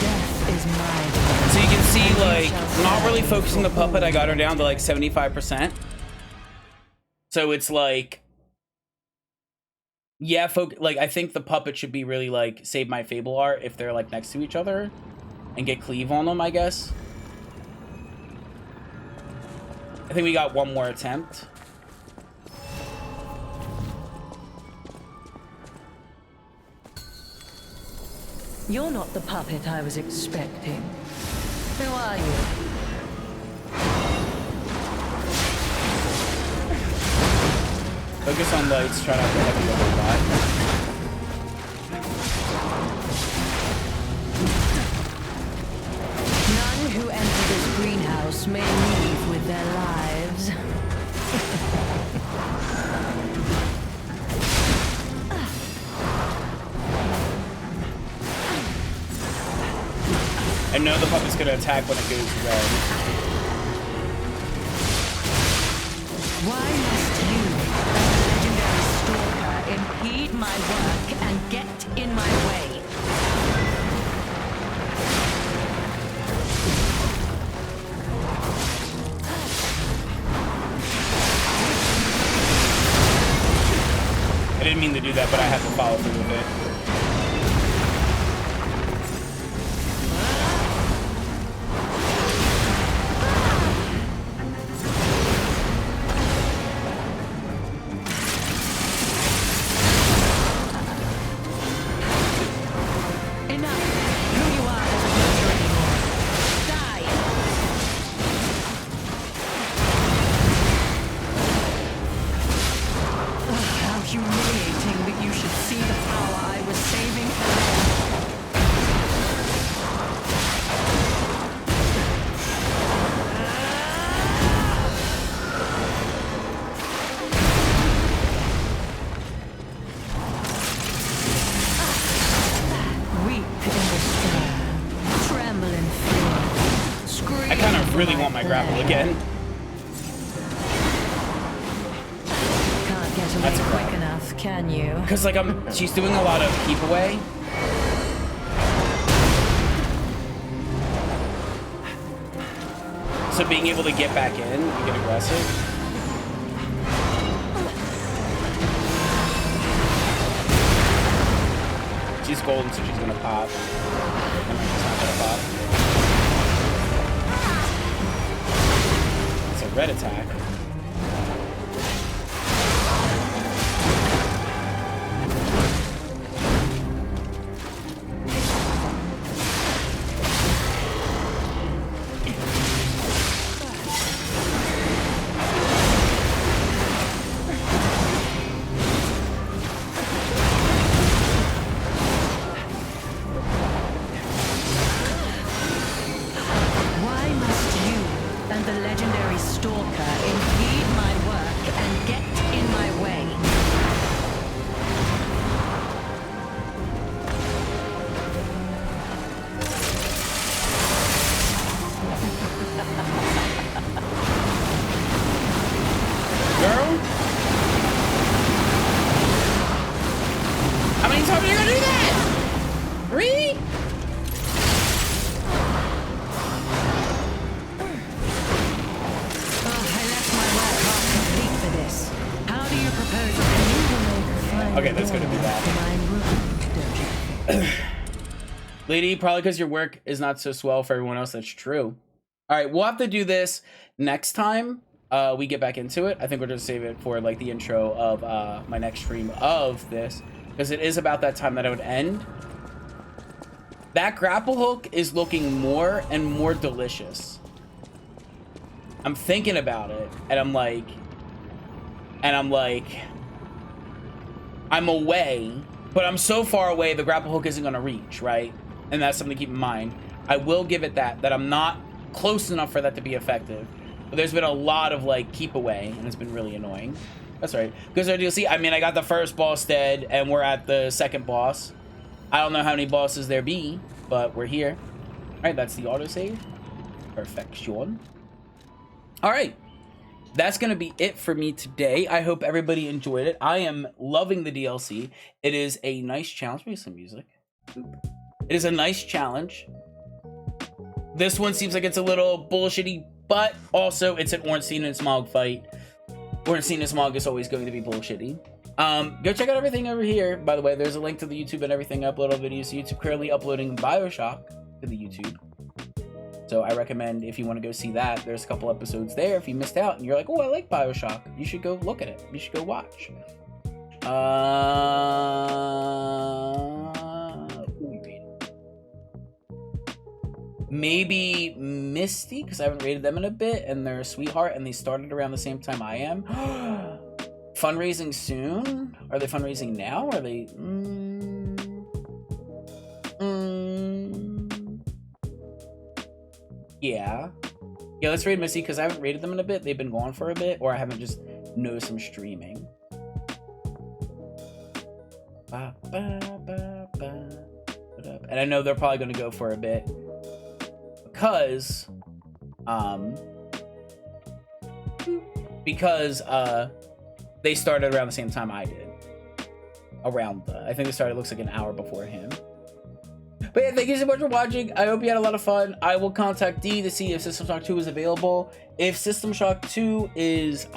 Death is mine. So you can see, like, not really focusing the puppet, I got her down to like 75%. So it's like, yeah, like, I think the puppet should be really like Save My Fable art if they're like next to each other and get cleave on them, I guess. I think we got one more attempt. You're not the puppet I was expecting. Who are you? Focus on lights, try not to have you overbot. None who enter this greenhouse may leave with their lives. I know the puppet's gonna attack when it goes red. Why must you, the legendary stalker, impede my work and get in my way? I didn't mean to do that, but I had to follow through with it. Enough! Who you are doesn't matter anymore. Die! How humiliating that you should see the power I grapple again. Can't get away That's a quick grab. enough, can you? Because, like, she's doing a lot of keep away. So being able to get back in and get aggressive. She's golden, so she's gonna pop. And then she's not gonna pop. It's a red attack. Why must you and the legendary Stalker impede my work and get in my way? Girl? How many times are you gonna do that? 3? Oh, I left my work half complete for this. How do you propose to maneuver? Okay, that's gonna be bad. Lady, probably because your work is not so swell for everyone else. That's true. All right, we'll have to do this next time we get back into it. I think we're going to save it for like the intro of my next stream of this, because it is about that time that I would end. That grapple hook is looking more and more delicious. I'm thinking about it, and I'm like, I'm away, but I'm so far away the grapple hook isn't going to reach, right? And that's something to keep in mind. I will give it that I'm not close enough for that to be effective. But there's been a lot of like keep away, and it's been really annoying. That's right. Because you'll see, I mean, I got the first boss dead, and we're at the second boss. I don't know how many bosses there be, but we're here. All right, that's the autosave. Perfection. All right. That's going to be it for me today. I hope everybody enjoyed it. I am loving the DLC. It is a nice challenge. Maybe some music. It is a nice challenge. This one seems like it's a little bullshitty, but also it's an Ornstein and Smaug fight. Ornstein and Smaug is always going to be bullshitty. Go check out everything over here. By the way, there's a link to the YouTube and everything. Upload all videos to YouTube. Currently uploading BioShock to the YouTube. So I recommend if you want to go see that, there's a couple episodes there. If you missed out and you're like, oh, I like BioShock, you should go look at it. You should go watch. Maybe Misty, because I haven't rated them in a bit, and they're a sweetheart, and they started around the same time I am. Fundraising soon? Are they fundraising now? Are they... Yeah. Yeah, let's raid Misty, because I haven't rated them in a bit. They've been gone for a bit, or I haven't just noticed them streaming. And I know they're probably going to go for a bit. Because they started around the same time I did. I think they started, looks like an hour before him. But yeah, thank you so much for watching. I hope you had a lot of fun. I will contact D to see if System Shock 2 is available. If System Shock 2 is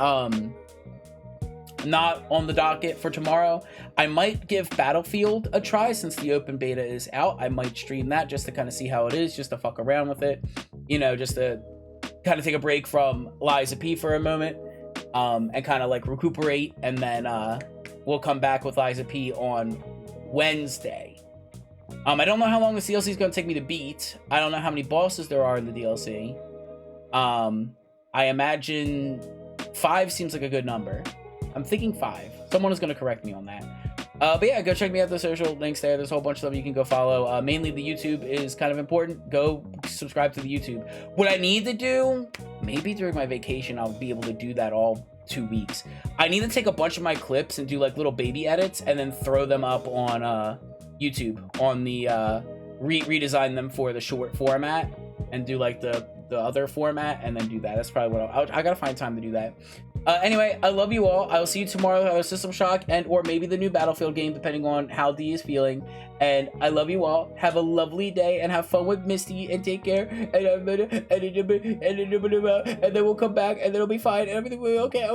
not on the docket for tomorrow, I might give Battlefield a try since the open beta is out. I might stream that just to kind of see how it is, just to fuck around with it. You know, just to kind of take a break from Lies of P for a moment, and kind of like recuperate, and then we'll come back with Lies of P on Wednesday. I don't know how long this DLC is going to take me to beat. I don't know how many bosses there are in the DLC. I imagine 5 seems like a good number. I'm thinking 5. Someone is going to correct me on that. But yeah, go check me out. The social links there. There's a whole bunch of stuff you can go follow. Mainly the YouTube is kind of important. Go subscribe to the YouTube. What I need to do, maybe during my vacation, I'll be able to do that all 2 weeks. I need to take a bunch of my clips and do like little baby edits and then throw them up on YouTube on the redesign them for the short format and do like the the other format and then do that. That's probably what I gotta find time to do that. Anyway, I love you all. I will see you tomorrow with System Shock and or maybe the new Battlefield game, depending on how D is feeling. And I love you all. Have a lovely day and have fun with Misty and take care. And then we'll come back and then it'll be fine and everything will be okay.